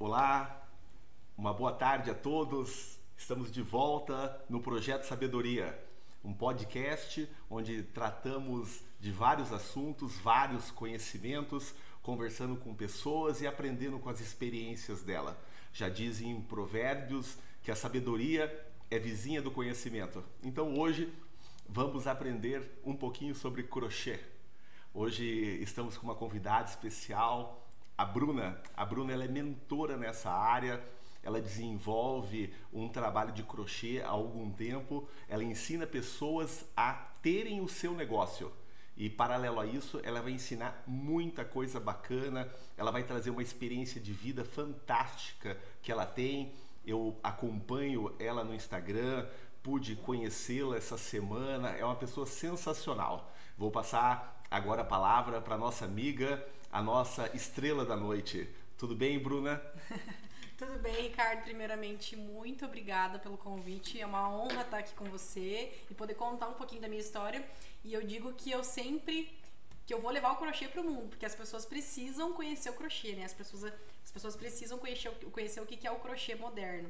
Olá, uma boa tarde a todos. Estamos de volta no Projeto Sabedoria, um podcast onde tratamos de vários assuntos, vários conhecimentos, conversando com pessoas e aprendendo com as experiências dela. Já dizem provérbios que a sabedoria é vizinha do conhecimento. Então hoje vamos aprender um pouquinho sobre crochê. Hoje estamos com uma convidada especial, a Bruna. A Bruna ela é mentora nessa área, ela desenvolve um trabalho de crochê há algum tempo, ela ensina pessoas a terem o seu negócio. E paralelo a isso, ela vai ensinar muita coisa bacana, ela vai trazer uma experiência de vida fantástica que ela tem. Eu acompanho ela no Instagram, pude conhecê-la essa semana, é uma pessoa sensacional. Vou passar agora a palavra para a nossa amiga, a nossa estrela da noite. Tudo bem, Bruna? Tudo bem, Ricardo? Primeiramente, muito obrigada pelo convite. É uma honra estar aqui com você e poder contar um pouquinho da minha história. E eu digo que eu vou levar o crochê para o mundo, porque as pessoas precisam conhecer o crochê, né? As pessoas precisam conhecer o que é o crochê moderno.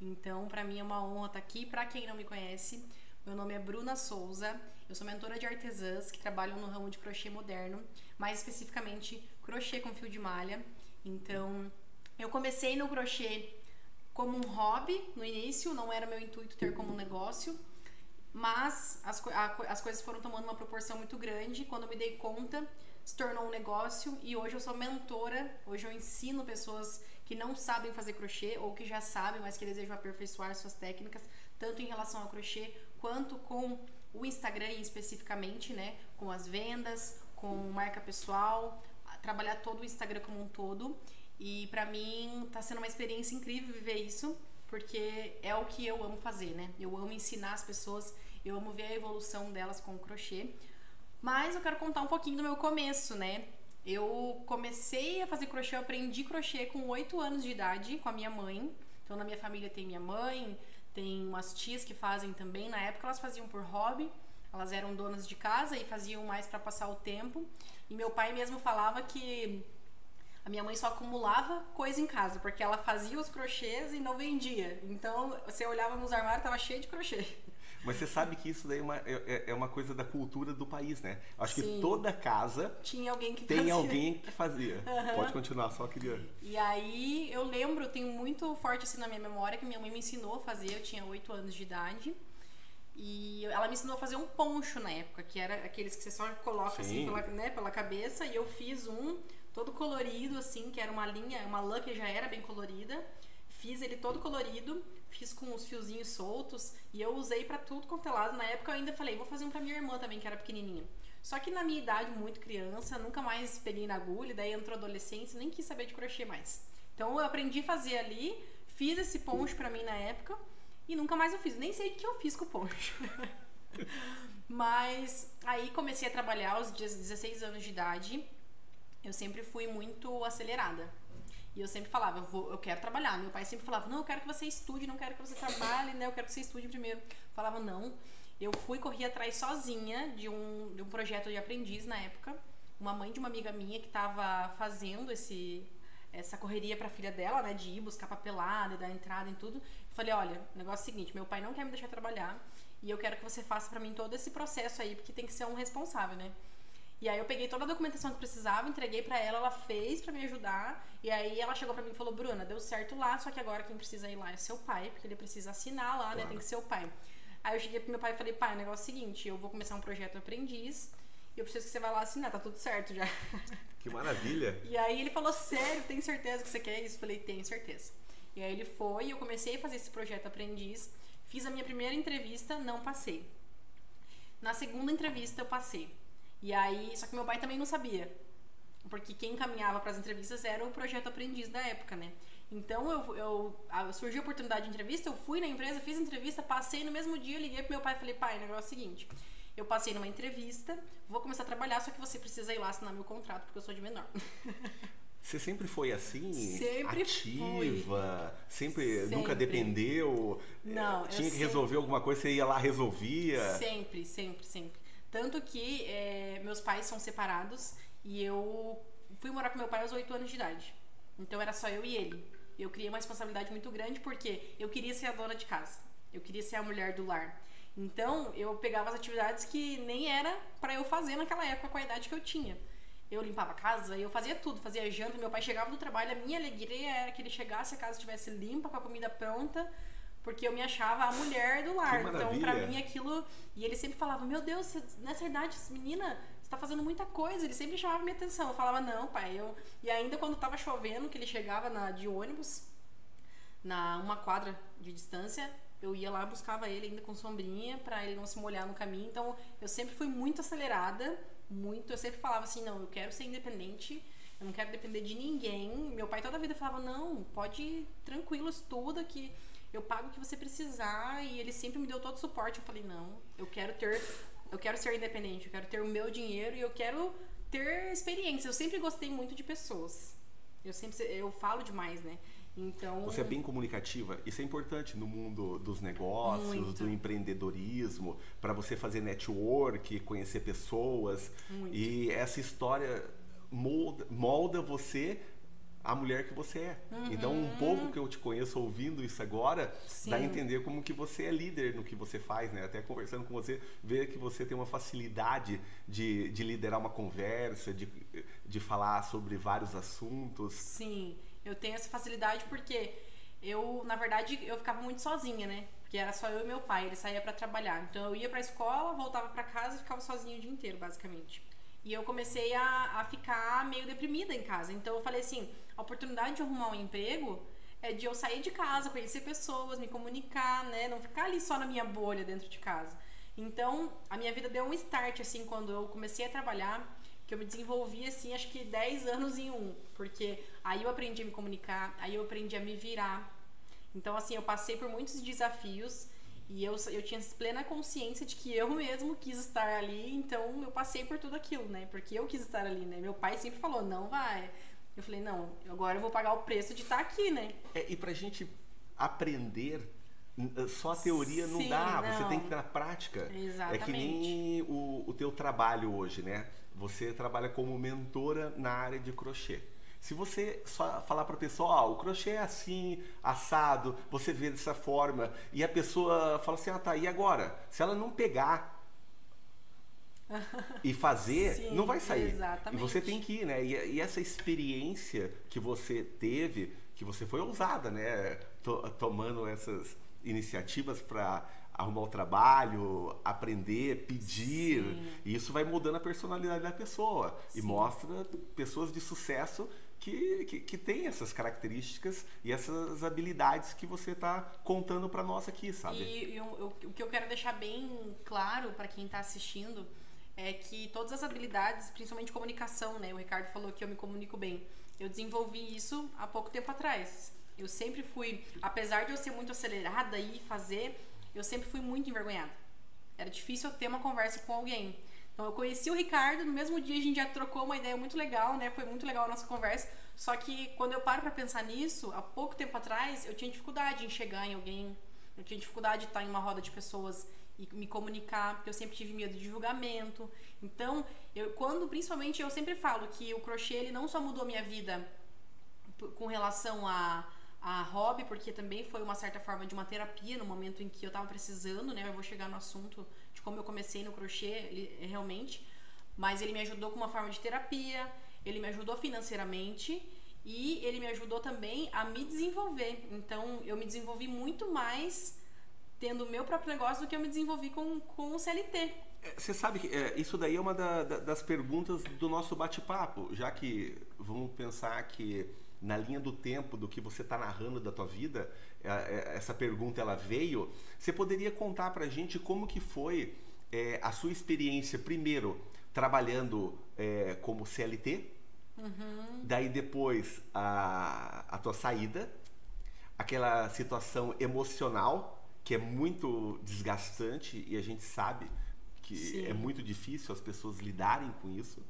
Então, para mim é uma honra estar aqui. Para quem não me conhece, meu nome é Bruna Souza, eu sou mentora de artesãs que trabalham no ramo de crochê moderno, mais especificamente crochê com fio de malha. Então, eu comecei no crochê como um hobby no início, não era meu intuito ter como um negócio, mas as coisas foram tomando uma proporção muito grande. Quando eu me dei conta, se tornou um negócio e hoje eu sou mentora, hoje eu ensino pessoas que não sabem fazer crochê ou que já sabem, mas que desejam aperfeiçoar suas técnicas, tanto em relação ao crochê quanto com o Instagram especificamente, né? Com as vendas, com marca pessoal, trabalhar todo o Instagram como um todo. E pra mim tá sendo uma experiência incrível viver isso, porque é o que eu amo fazer, né? Eu amo ensinar as pessoas, eu amo ver a evolução delas com o crochê. Mas eu quero contar um pouquinho do meu começo, né? Eu comecei a fazer crochê, eu aprendi crochê com 8 anos de idade com a minha mãe. Então na minha família tem minha mãe, tem umas tias que fazem também. Na época elas faziam por hobby, elas eram donas de casa e faziam mais pra passar o tempo. E meu pai mesmo falava que a minha mãe só acumulava coisa em casa, porque ela fazia os crochês e não vendia. Então, você olhava nos armários, tava cheio de crochê. Mas você sabe que isso daí é uma coisa da cultura do país, né? Acho que Sim. toda casa Tinha alguém que tem fazia. alguém que fazia. Pode continuar, só queria... E aí, eu lembro, tenho muito forte assim na minha memória, que minha mãe me ensinou a fazer, eu tinha 8 anos de idade. E ela me ensinou a fazer um poncho na época, que era aqueles que você só coloca assim pela cabeça. E eu fiz um todo colorido, assim, que era uma linha, uma lã que já era bem colorida. Fiz ele todo colorido, fiz com os fiozinhos soltos e eu usei pra tudo quanto é lado. Na época eu ainda falei, vou fazer um pra minha irmã também, que era pequenininha. Só que na minha idade, muito criança, nunca mais peguei na agulha, daí entrou adolescência, nem quis saber de crochê mais. Então eu aprendi a fazer ali, fiz esse poncho pra mim na época e nunca mais eu fiz. Nem sei o que eu fiz com o poncho. Mas aí comecei a trabalhar aos 16 anos de idade. Eu sempre fui muito acelerada. E eu sempre falava, eu quero trabalhar. Meu pai sempre falava, não, eu quero que você estude, não quero que você trabalhe, né? Eu quero que você estude primeiro. Eu falava, não. Eu corri atrás sozinha de um projeto de aprendiz na época. Uma mãe de uma amiga minha que estava fazendo essa correria pra filha dela, né? De ir buscar papelada, dar entrada em tudo. Eu falei, olha, o negócio é o seguinte, meu pai não quer me deixar trabalhar e eu quero que você faça pra mim todo esse processo aí, porque tem que ser um responsável, né? E aí eu peguei toda a documentação que precisava, entreguei pra ela, ela fez pra me ajudar. E aí ela chegou pra mim e falou, Bruna, deu certo lá, só que agora quem precisa ir lá é seu pai, porque ele precisa assinar lá, né? Tem que ser o pai. Aí eu cheguei pro meu pai e falei, pai, o negócio é o seguinte, eu vou começar um projeto aprendiz e eu preciso que você vá lá assinar, tá tudo certo já. Que maravilha! E aí ele falou, sério, tem certeza que você quer isso? Eu falei, tenho certeza. E aí ele foi e eu comecei a fazer esse projeto aprendiz, fiz a minha primeira entrevista, não passei. Na segunda entrevista eu passei. E aí, só que meu pai também não sabia, porque quem encaminhava para as entrevistas era o projeto aprendiz da época, né? Então surgiu a oportunidade de entrevista, eu fui na empresa, fiz a entrevista, passei no mesmo dia, eu liguei pro meu pai e falei, pai, o negócio é o seguinte, eu passei numa entrevista, vou começar a trabalhar, só que você precisa ir lá assinar meu contrato, porque eu sou de menor. Você sempre foi assim? Sempre ativa? Sempre, Sempre. Nunca dependeu? Não, Tinha eu que resolver alguma coisa, você ia lá, resolvia? Sempre, sempre, sempre. Tanto que meus pais são separados e eu fui morar com meu pai aos 8 anos de idade. Então era só eu e ele. eu criei uma responsabilidade muito grande porque eu queria ser a dona de casa. Eu queria ser a mulher do lar. Então, eu pegava as atividades que nem era pra eu fazer naquela época com a idade que eu tinha. Eu limpava a casa, eu fazia tudo, fazia janta. Meu pai chegava do trabalho, a minha alegria era que ele chegasse, a casa estivesse limpa, com a comida pronta, porque eu me achava a mulher do lar. Então, pra mim, aquilo... E ele sempre falava, meu Deus, nessa idade, menina, você tá fazendo muita coisa. Ele sempre chamava minha atenção. Eu falava, não, pai, eu... E ainda quando tava chovendo, que ele chegava de ônibus, uma quadra de distância, eu ia lá, buscava ele ainda com sombrinha, pra ele não se molhar no caminho. Então, eu sempre fui muito acelerada, eu sempre falava assim, não, eu quero ser independente, eu não quero depender de ninguém. Meu pai toda a vida falava, não, pode ir tranquilo, estuda, que eu pago o que você precisar, e ele sempre me deu todo o suporte. Eu falei, não, eu quero ser independente, eu quero ter o meu dinheiro e eu quero ter experiência. Eu sempre gostei muito de pessoas, eu falo demais, né? Então... Você é bem comunicativa, isso é importante no mundo dos negócios, muito. Do empreendedorismo, para você fazer network, conhecer pessoas. Muito. E essa história molda você a mulher que você é. Então, um pouco que eu te conheço ouvindo isso agora, sim, dá a entender como que você é líder no que você faz, né? Até conversando com você, ver que você tem uma facilidade de liderar uma conversa, de falar sobre vários assuntos. Sim, eu tenho essa facilidade porque na verdade, eu ficava muito sozinha, né? Porque era só eu e meu pai, ele saía pra trabalhar. Então, eu ia pra escola, voltava pra casa e ficava sozinha o dia inteiro, basicamente. E eu comecei a ficar meio deprimida em casa. Então, eu falei assim, a oportunidade de arrumar um emprego é de eu sair de casa, conhecer pessoas, me comunicar, né? Não ficar ali só na minha bolha dentro de casa. Então, a minha vida deu um start, assim, quando eu comecei a trabalhar, que eu me desenvolvi, assim, acho que 10 anos em um. Porque aí eu aprendi a me comunicar, aí eu aprendi a me virar. Então, assim, eu passei por muitos desafios e eu tinha plena consciência de que eu mesmo quis estar ali, então eu passei por tudo aquilo, né? Porque eu quis estar ali, né? Meu pai sempre falou, não vai. Eu falei, não, agora eu vou pagar o preço de estar aqui, né? E pra gente aprender, só a teoria não dá, você tem que ter na prática. Exatamente. É que nem o teu trabalho hoje, né? Você trabalha como mentora na área de crochê. Se você só falar para a pessoa, o crochê é assim, assado, você vê dessa forma, e a pessoa fala assim, tá, e agora? Se ela não pegar e fazer, sim, não vai sair. Exatamente. E você tem que ir, né? E essa experiência que você teve, que você foi ousada, né? Tomando essas iniciativas para arrumar o trabalho, aprender, pedir, sim, e isso vai mudando a personalidade da pessoa. Sim. E mostra pessoas de sucesso que tem essas características e essas habilidades que você está contando para nós aqui, sabe? E o que eu quero deixar bem claro para quem está assistindo é que todas as habilidades, principalmente comunicação, né? O Ricardo falou que eu me comunico bem. Eu desenvolvi isso há pouco tempo atrás. Eu sempre fui, apesar de eu ser muito acelerada e fazer, eu sempre fui muito envergonhada. Era difícil eu ter uma conversa com alguém. Então eu conheci o Ricardo, no mesmo dia a gente já trocou uma ideia muito legal, né? Foi muito legal a nossa conversa. Só que quando eu paro pra pensar nisso, há pouco tempo atrás, eu tinha dificuldade em chegar em alguém. Eu tinha dificuldade de estar em uma roda de pessoas e me comunicar, porque eu sempre tive medo de julgamento. Então, principalmente eu sempre falo que o crochê, ele não só mudou a minha vida com relação a hobby, porque também foi uma certa forma de uma terapia no momento em que eu tava precisando, né? Eu vou chegar no assunto de como eu comecei no crochê, realmente. Mas ele me ajudou com uma forma de terapia, ele me ajudou financeiramente e ele me ajudou também a me desenvolver. Então, eu me desenvolvi muito mais tendo o meu próprio negócio do que eu me desenvolvi com o CLT. Você sabe que isso daí é uma das perguntas do nosso bate-papo, já que vamos pensar que na linha do tempo do que você está narrando da tua vida, essa pergunta ela veio. Você poderia contar pra gente como que foi a sua experiência, primeiro, trabalhando como CLT, daí depois a tua saída, aquela situação emocional que é muito desgastante e a gente sabe que sim, é muito difícil as pessoas lidarem com isso,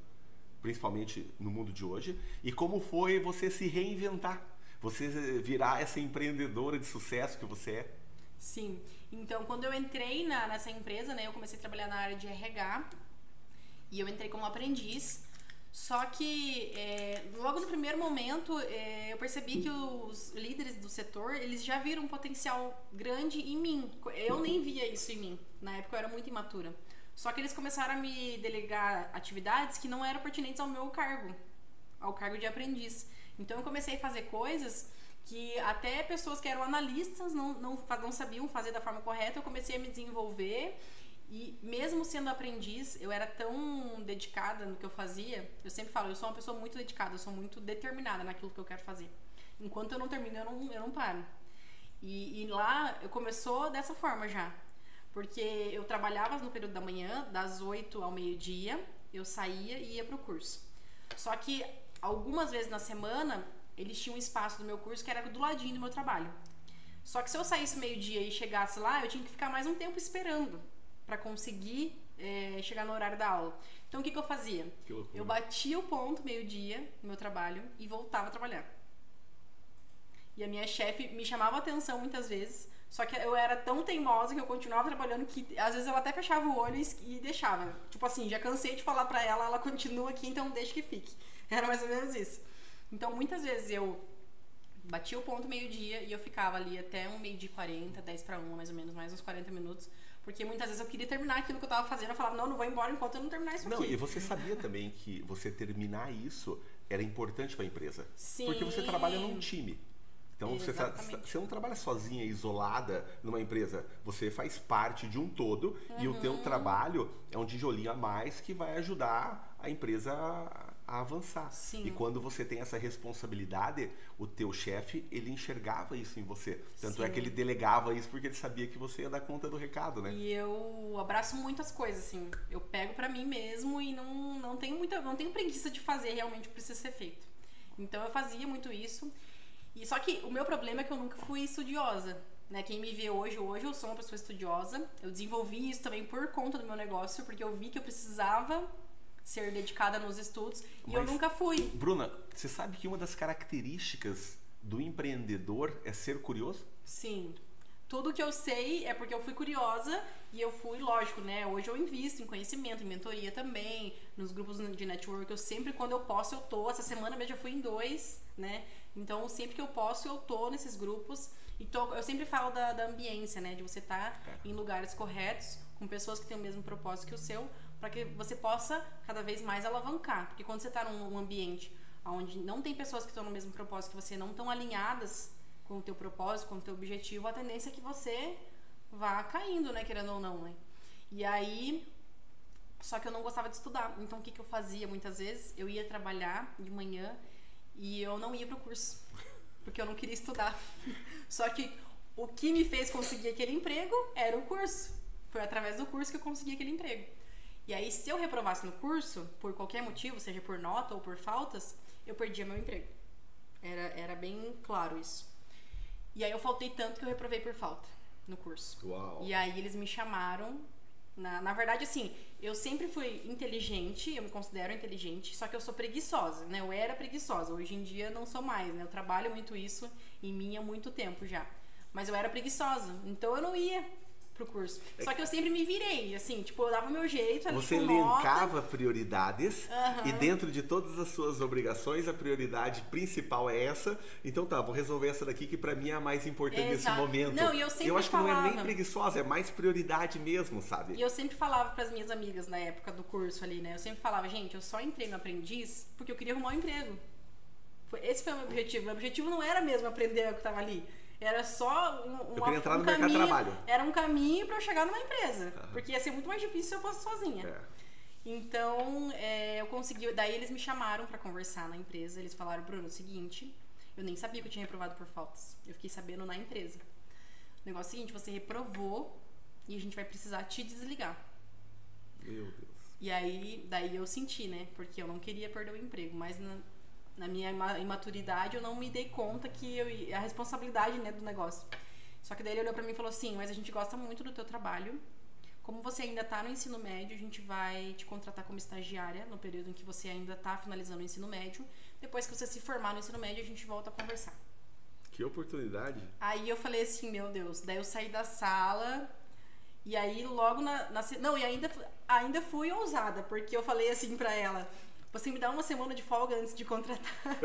principalmente no mundo de hoje, e como foi você se reinventar, você virar essa empreendedora de sucesso que você é. Sim, então quando eu entrei nessa empresa, né, eu comecei a trabalhar na área de RH e eu entrei como aprendiz, Só que logo no primeiro momento eu percebi que os líderes do setor, eles já viram um potencial grande em mim. Eu nem via isso em mim. Na época eu era muito imatura. Só que eles começaram a me delegar atividades que não eram pertinentes ao meu cargo, ao cargo de aprendiz. Então eu comecei a fazer coisas que até pessoas que eram analistas não sabiam fazer da forma correta. Eu comecei a me desenvolver. E mesmo sendo aprendiz, eu era tão dedicada no que eu fazia. Eu sempre falo, eu sou uma pessoa muito dedicada, eu sou muito determinada naquilo que eu quero fazer. Enquanto eu não termino, eu não paro. E lá, eu começou dessa forma já. Porque eu trabalhava no período da manhã, das 8 ao meio-dia, eu saía e ia pro curso. Só que algumas vezes na semana, eles tinham um espaço do meu curso que era do ladinho do meu trabalho. Só que se eu saísse meio-dia e chegasse lá, eu tinha que ficar mais um tempo esperando para conseguir chegar no horário da aula. Então o que eu fazia? Eu batia o ponto meio-dia no meu trabalho e voltava a trabalhar. E a minha chefe me chamava a atenção muitas vezes, só que eu era tão teimosa que eu continuava trabalhando que às vezes ela até fechava o olho e deixava. Tipo assim, já cansei de falar pra ela, ela continua aqui, então deixa que fique. Era mais ou menos isso. Então muitas vezes eu batia o ponto meio-dia e eu ficava ali até um meio-dia e 40, 10 para 1 mais ou menos, mais uns 40 minutos. Porque muitas vezes eu queria terminar aquilo que eu tava fazendo. Eu falava, não vou embora enquanto eu não terminar isso aqui. Não, e você sabia também que você terminar isso era importante para a empresa. Sim. Porque você trabalha num time. Então você não trabalha sozinha, isolada numa empresa. Você faz parte de um todo e o teu trabalho é um tijolinho a mais que vai ajudar a empresa a avançar. Sim. E quando você tem essa responsabilidade, o teu chefe, ele enxergava isso em você. Tanto Sim. é que ele delegava isso porque ele sabia que você ia dar conta do recado, né? E eu abraço muitas coisas, assim. Eu pego pra mim mesmo e não tenho preguiça de fazer realmente o que precisa ser feito. Então eu fazia muito isso. E só que o meu problema é que eu nunca fui estudiosa, né? Quem me vê hoje eu sou uma pessoa estudiosa. Eu desenvolvi isso também por conta do meu negócio, porque eu vi que eu precisava ser dedicada nos estudos. E eu nunca fui. Bruna, você sabe que uma das características do empreendedor é ser curioso? Sim. Tudo que eu sei é porque eu fui curiosa e eu fui, lógico, né? Hoje eu invisto em conhecimento, em mentoria também, nos grupos de network. Eu sempre, quando eu posso, eu tô. Essa semana mesmo eu fui em 2, né? Então, sempre que eu posso, eu tô nesses grupos. E eu sempre falo da ambiência, né? De você estar em lugares corretos, com pessoas que têm o mesmo propósito que o seu, para que você possa cada vez mais alavancar. Porque quando você está num ambiente onde não tem pessoas que estão no mesmo propósito que você, não estão alinhadas com o teu propósito, com o teu objetivo, a tendência é que você vá caindo, né? Querendo ou não, né? E aí... Só que eu não gostava de estudar. Então, o que eu fazia muitas vezes? Eu ia trabalhar de manhã e eu não ia pro curso. Porque eu não queria estudar. Só que o que me fez conseguir aquele emprego era o curso. Foi através do curso que eu consegui aquele emprego. E aí, se eu reprovasse no curso, por qualquer motivo, seja por nota ou por faltas, eu perdia meu emprego. Era bem claro isso. E aí eu faltei tanto que eu reprovei por falta no curso. Uau. E aí eles me chamaram. Na verdade, assim, eu sempre fui inteligente, eu me considero inteligente, só que eu sou preguiçosa, né? Eu era preguiçosa, hoje em dia não sou mais, né? Eu trabalho muito isso em mim há muito tempo já. Mas eu era preguiçosa, então eu não ia pro curso. Só que eu sempre me virei, assim, tipo, eu dava o meu jeito. Era, você tipo, elencava nota. Prioridades e dentro de todas as suas obrigações, a prioridade principal é essa. Então tá, vou resolver essa daqui que pra mim é a mais importante nesse momento. Não, e eu sempre acho falava, que não é nem preguiçosa, é mais prioridade mesmo, sabe? E eu sempre falava pras minhas amigas na época do curso ali, né? Eu sempre falava, gente, eu só entrei no aprendiz porque eu queria arrumar um emprego. Esse foi o meu objetivo. Meu objetivo não era mesmo aprender o que tava ali. Era só eu queria entrar no mercado de trabalho. Era um caminho para eu chegar numa empresa. Porque ia ser muito mais difícil se eu fosse sozinha. Então, eu consegui... Daí eles me chamaram para conversar na empresa. Eles falaram, Bruno, é o seguinte... Eu nem sabia que eu tinha reprovado por faltas. Eu fiquei sabendo na empresa. O negócio é o seguinte, você reprovou e a gente vai precisar te desligar. Meu Deus. E aí, daí eu senti, né? Porque eu não queria perder o emprego. Mas... Na minha imaturidade, eu não me dei conta que a responsabilidade, né, do negócio. Só que daí ele olhou pra mim e falou assim, mas a gente gosta muito do teu trabalho. Como você ainda tá no ensino médio, a gente vai te contratar como estagiária no período em que você ainda tá finalizando o ensino médio. Depois que você se formar no ensino médio, a gente volta a conversar. Que oportunidade. Aí eu falei assim, meu Deus. Daí eu saí da sala e aí logo não, e ainda fui ousada, porque eu falei assim pra ela... você me dá uma semana de folga antes de contratar.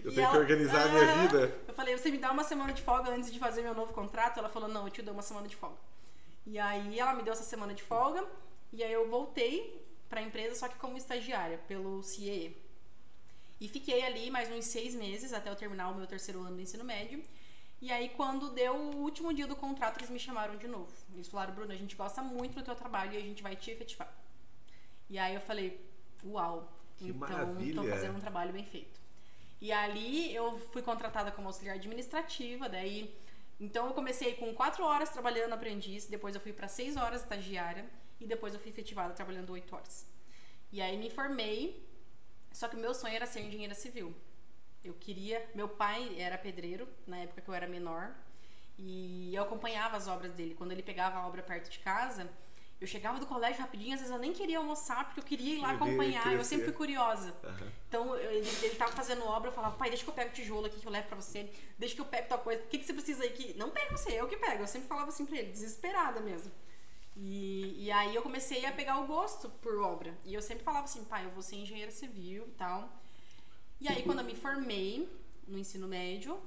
Eu tenho que organizar a minha vida. Eu falei, você me dá uma semana de folga antes de fazer meu novo contrato? Ela falou, não, eu te dou uma semana de folga. E aí ela me deu essa semana de folga, e aí eu voltei pra empresa, só que como estagiária, pelo CIE. E fiquei ali mais uns 6 meses, até eu terminar o meu 3º ano do ensino médio. E aí, quando deu o último dia do contrato, eles me chamaram de novo. Eles falaram, Bruna, a gente gosta muito do teu trabalho e a gente vai te efetivar. E aí eu falei, uau, que então maravilha. Estou fazendo um trabalho bem feito. E ali eu fui contratada como auxiliar administrativa, daí... Então eu comecei com 4 horas trabalhando aprendiz, depois eu fui para 6 horas estagiária e depois eu fui efetivada trabalhando 8 horas. E aí me formei, só que o meu sonho era ser engenheira civil. Eu queria... Meu pai era pedreiro, na época que eu era menor, e eu acompanhava as obras dele. Quando ele pegava a obra perto de casa, eu chegava do colégio rapidinho, às vezes eu nem queria almoçar, porque eu queria ir lá acompanhar, eu sempre fui curiosa. Uhum. Então, ele tava fazendo obra, eu falava, pai, deixa que eu pego o tijolo aqui que eu levo pra você, deixa que eu pego tal coisa, o que você precisa aí? Que... Não pega você, eu que pego. Eu sempre falava assim pra ele, desesperada mesmo. E aí eu comecei a pegar o gosto por obra. E eu sempre falava assim, pai, eu vou ser engenheira civil e tal. E aí, quando eu me formei no ensino médio,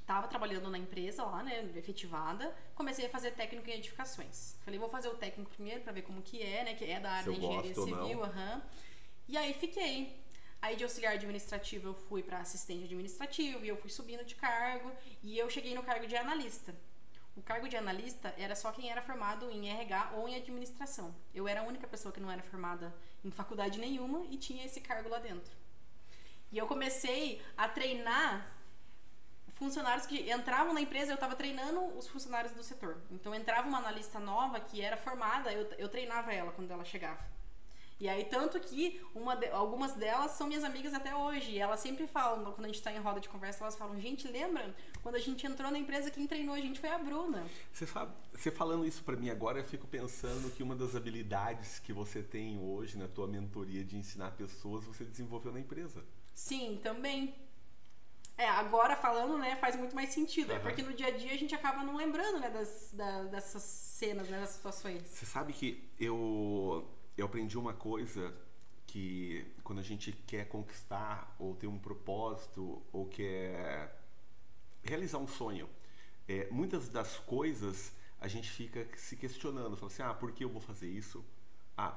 tava trabalhando na empresa lá, né, efetivada, comecei a fazer técnico em edificações. Falei, vou fazer o técnico primeiro pra ver como que é, né, que é da área da engenharia civil, E aí fiquei. Aí de auxiliar administrativo eu fui pra assistente administrativo e eu fui subindo de cargo e eu cheguei no cargo de analista. O cargo de analista era só quem era formado em RH ou em administração. Eu era a única pessoa que não era formada em faculdade nenhuma e tinha esse cargo lá dentro. E eu comecei a treinar funcionários que entravam na empresa, eu estava treinando os funcionários do setor. Então entrava uma analista nova que era formada, eu treinava ela quando ela chegava. E aí, tanto que algumas delas são minhas amigas até hoje. E elas sempre falam, quando a gente está em roda de conversa, elas falam, gente, lembra? Quando a gente entrou na empresa, quem treinou a gente foi a Bruna. Você falando isso para mim agora, eu fico pensando que uma das habilidades que você tem hoje na tua mentoria de ensinar pessoas, você desenvolveu na empresa. Sim, também. Agora falando, né, faz muito mais sentido. Uhum. Porque no dia a dia a gente acaba não lembrando, né, dessas cenas, né, das situações. Você sabe que eu aprendi uma coisa que quando a gente quer conquistar ou ter um propósito ou quer realizar um sonho, muitas das coisas a gente fica se questionando, fala assim, por que eu vou fazer isso?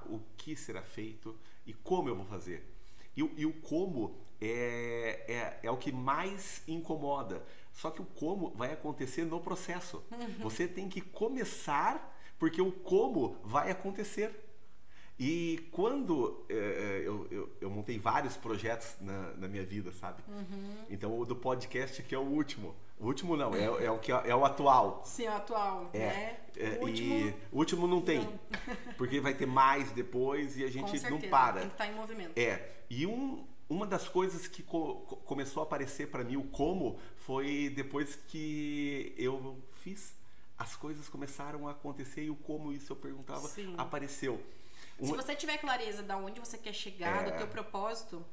O que será feito? E como eu vou fazer? E o como é o que mais incomoda. Só que o como vai acontecer no processo. Uhum. Você tem que começar, porque o como vai acontecer. E quando eu montei vários projetos na minha vida, sabe? Uhum. Então o do podcast aqui é o último. O último não, é o que é o atual. Sim, o atual. O último não tem. Não. Porque vai ter mais depois e a gente não para. Tem que estar em movimento. E uma das coisas que começou a aparecer para mim, o como, foi depois que eu fiz. As coisas começaram a acontecer e o como isso eu perguntava, sim, apareceu. Se você tiver clareza de onde você quer chegar, do teu propósito,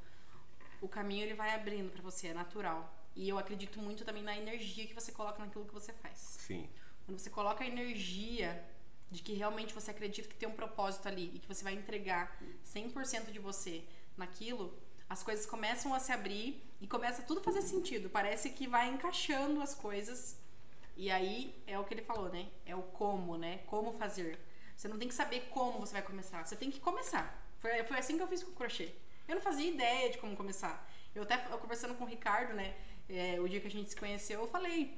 o caminho ele vai abrindo para você, é natural. E eu acredito muito também na energia que você coloca naquilo que você faz. Sim. Quando você coloca a energia de que realmente você acredita que tem um propósito ali e que você vai entregar 100% de você naquilo, as coisas começam a se abrir e começa tudo a fazer sentido. Parece que vai encaixando as coisas. E aí é o que ele falou, né? É o como, né? Como fazer. Você não tem que saber como você vai começar. Você tem que começar. Foi assim que eu fiz com o crochê. Eu não fazia ideia de como começar. Eu conversando com o Ricardo, né? O dia que a gente se conheceu, eu falei,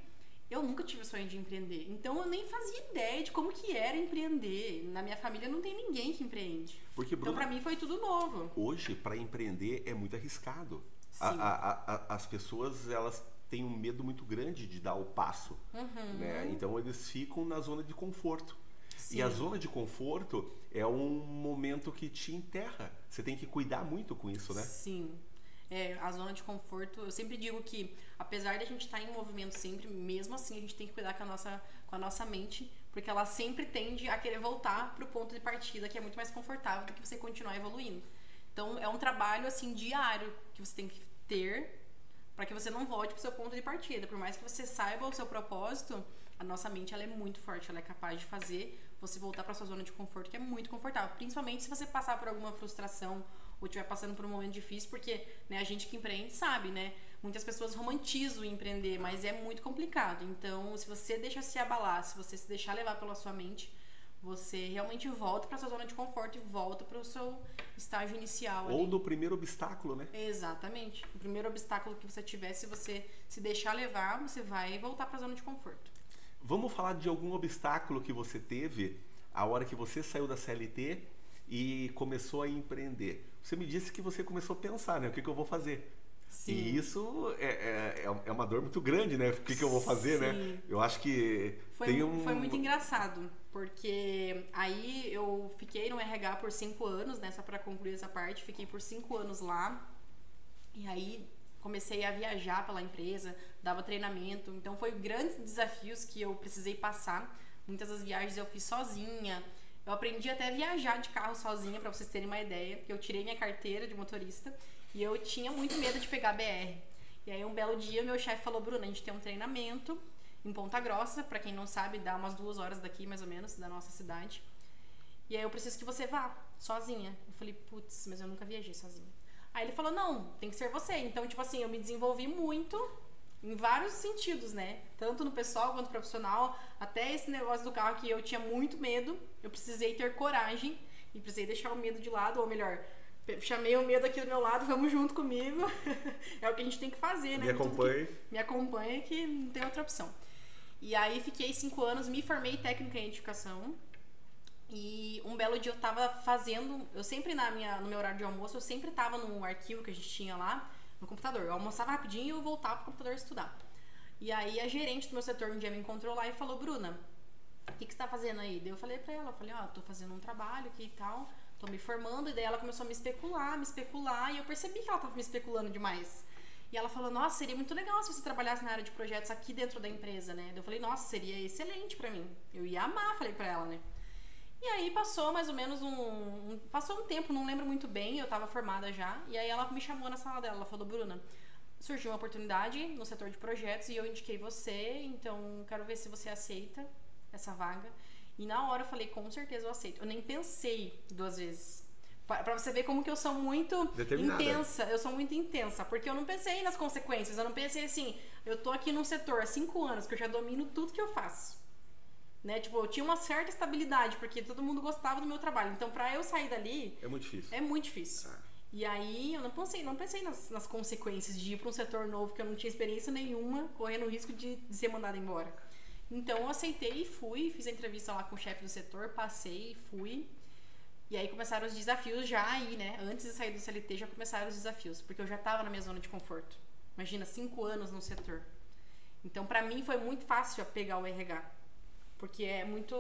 eu nunca tive o sonho de empreender. Então eu nem fazia ideia de como que era empreender. Na minha família não tem ninguém que empreende. Porque, Bruna, então pra mim foi tudo novo. Hoje, para empreender é muito arriscado. As pessoas, elas têm um medo muito grande de dar o passo. Uhum. Né? Então eles ficam na zona de conforto. Sim. E a zona de conforto é um momento que te enterra. Você tem que cuidar muito com isso, né? Sim. A zona de conforto, eu sempre digo que, apesar de a gente estar em movimento sempre, mesmo assim a gente tem que cuidar com a nossa mente, porque ela sempre tende a querer voltar para o ponto de partida, que é muito mais confortável do que você continuar evoluindo. Então, é um trabalho, assim, diário que você tem que ter para que você não volte para o seu ponto de partida. Por mais que você saiba o seu propósito, a nossa mente ela é muito forte, ela é capaz de fazer você voltar para sua zona de conforto, que é muito confortável. Principalmente se você passar por alguma frustração ou estiver passando por um momento difícil, porque, né, a gente que empreende sabe, né? Muitas pessoas romantizam o empreender, mas é muito complicado. Então, se você deixa se abalar, se você se deixar levar pela sua mente, você realmente volta para sua zona de conforto e volta para o seu estágio inicial. Ou do primeiro obstáculo, né? Exatamente. O primeiro obstáculo que você tiver, se você se deixar levar, você vai voltar para a zona de conforto. Vamos falar de algum obstáculo que você teve a hora que você saiu da CLT e começou a empreender. Você me disse que você começou a pensar, né? O que eu vou fazer? Sim. E isso é uma dor muito grande, né? O que eu vou fazer, Sim. né? Eu acho que foi muito engraçado, porque aí eu fiquei no RH por 5 anos, né? Só para concluir essa parte, fiquei por 5 anos lá. E aí comecei a viajar pela empresa, dava treinamento. Então foi grandes desafios que eu precisei passar. Muitas das viagens eu fiz sozinha. Eu aprendi até a viajar de carro sozinha, para vocês terem uma ideia, porque eu tirei minha carteira de motorista e eu tinha muito medo de pegar BR. E aí um belo dia meu chefe falou: Bruna, a gente tem um treinamento em Ponta Grossa, para quem não sabe, dá umas 2 horas daqui mais ou menos, da nossa cidade. E aí eu preciso que você vá, sozinha. Eu falei: putz, mas eu nunca viajei sozinha. Aí ele falou: não, tem que ser você. Então, tipo assim, eu me desenvolvi muito em vários sentidos, né? Tanto no pessoal quanto no profissional. Até esse negócio do carro que eu tinha muito medo, eu precisei ter coragem e precisei deixar o medo de lado, ou melhor, chamei o medo aqui do meu lado, vamos junto comigo. É o que a gente tem que fazer, né? Me acompanha que não tem outra opção. E aí fiquei 5 anos, me formei técnica em edificação. E um belo dia eu tava fazendo, eu sempre no meu horário de almoço, eu sempre tava no arquivo que a gente tinha lá, no computador. Eu almoçava rapidinho e eu voltava pro computador estudar. E aí a gerente do meu setor um dia me encontrou lá e falou: Bruna, o que você tá fazendo aí? Daí eu falei pra ela, tô fazendo um trabalho aqui e tal, tô me formando. E daí ela começou a me especular, e eu percebi que ela tava me especulando demais. E ela falou: nossa, seria muito legal se você trabalhasse na área de projetos aqui dentro da empresa, né? Daí eu falei: nossa, seria excelente pra mim. Eu ia amar, falei pra ela, né? E aí passou mais ou menos passou um tempo, não lembro muito bem, eu tava formada já. E aí ela me chamou na sala dela, ela falou: Bruna, surgiu uma oportunidade no setor de projetos e eu indiquei você, então quero ver se você aceita essa vaga. E na hora eu falei: com certeza eu aceito. Eu nem pensei 2 vezes. Pra você ver como que eu sou muito intensa. Eu sou muito intensa, porque eu não pensei nas consequências. Eu não pensei assim: eu tô aqui num setor há 5 anos que eu já domino tudo que eu faço, né? Tipo, eu tinha uma certa estabilidade, porque todo mundo gostava do meu trabalho. Então, pra eu sair dali... É muito difícil. É muito difícil. E aí, eu não pensei nas consequências de ir pra um setor novo que eu não tinha experiência nenhuma, correndo o risco de ser mandada embora. Então, eu aceitei e fui, fiz a entrevista lá com o chefe do setor, passei e fui. E aí começaram os desafios já aí, né? Antes de sair do CLT já começaram os desafios, porque eu já tava na minha zona de conforto. Imagina, 5 anos no setor. Então, pra mim, foi muito fácil pegar o RH. Porque é muito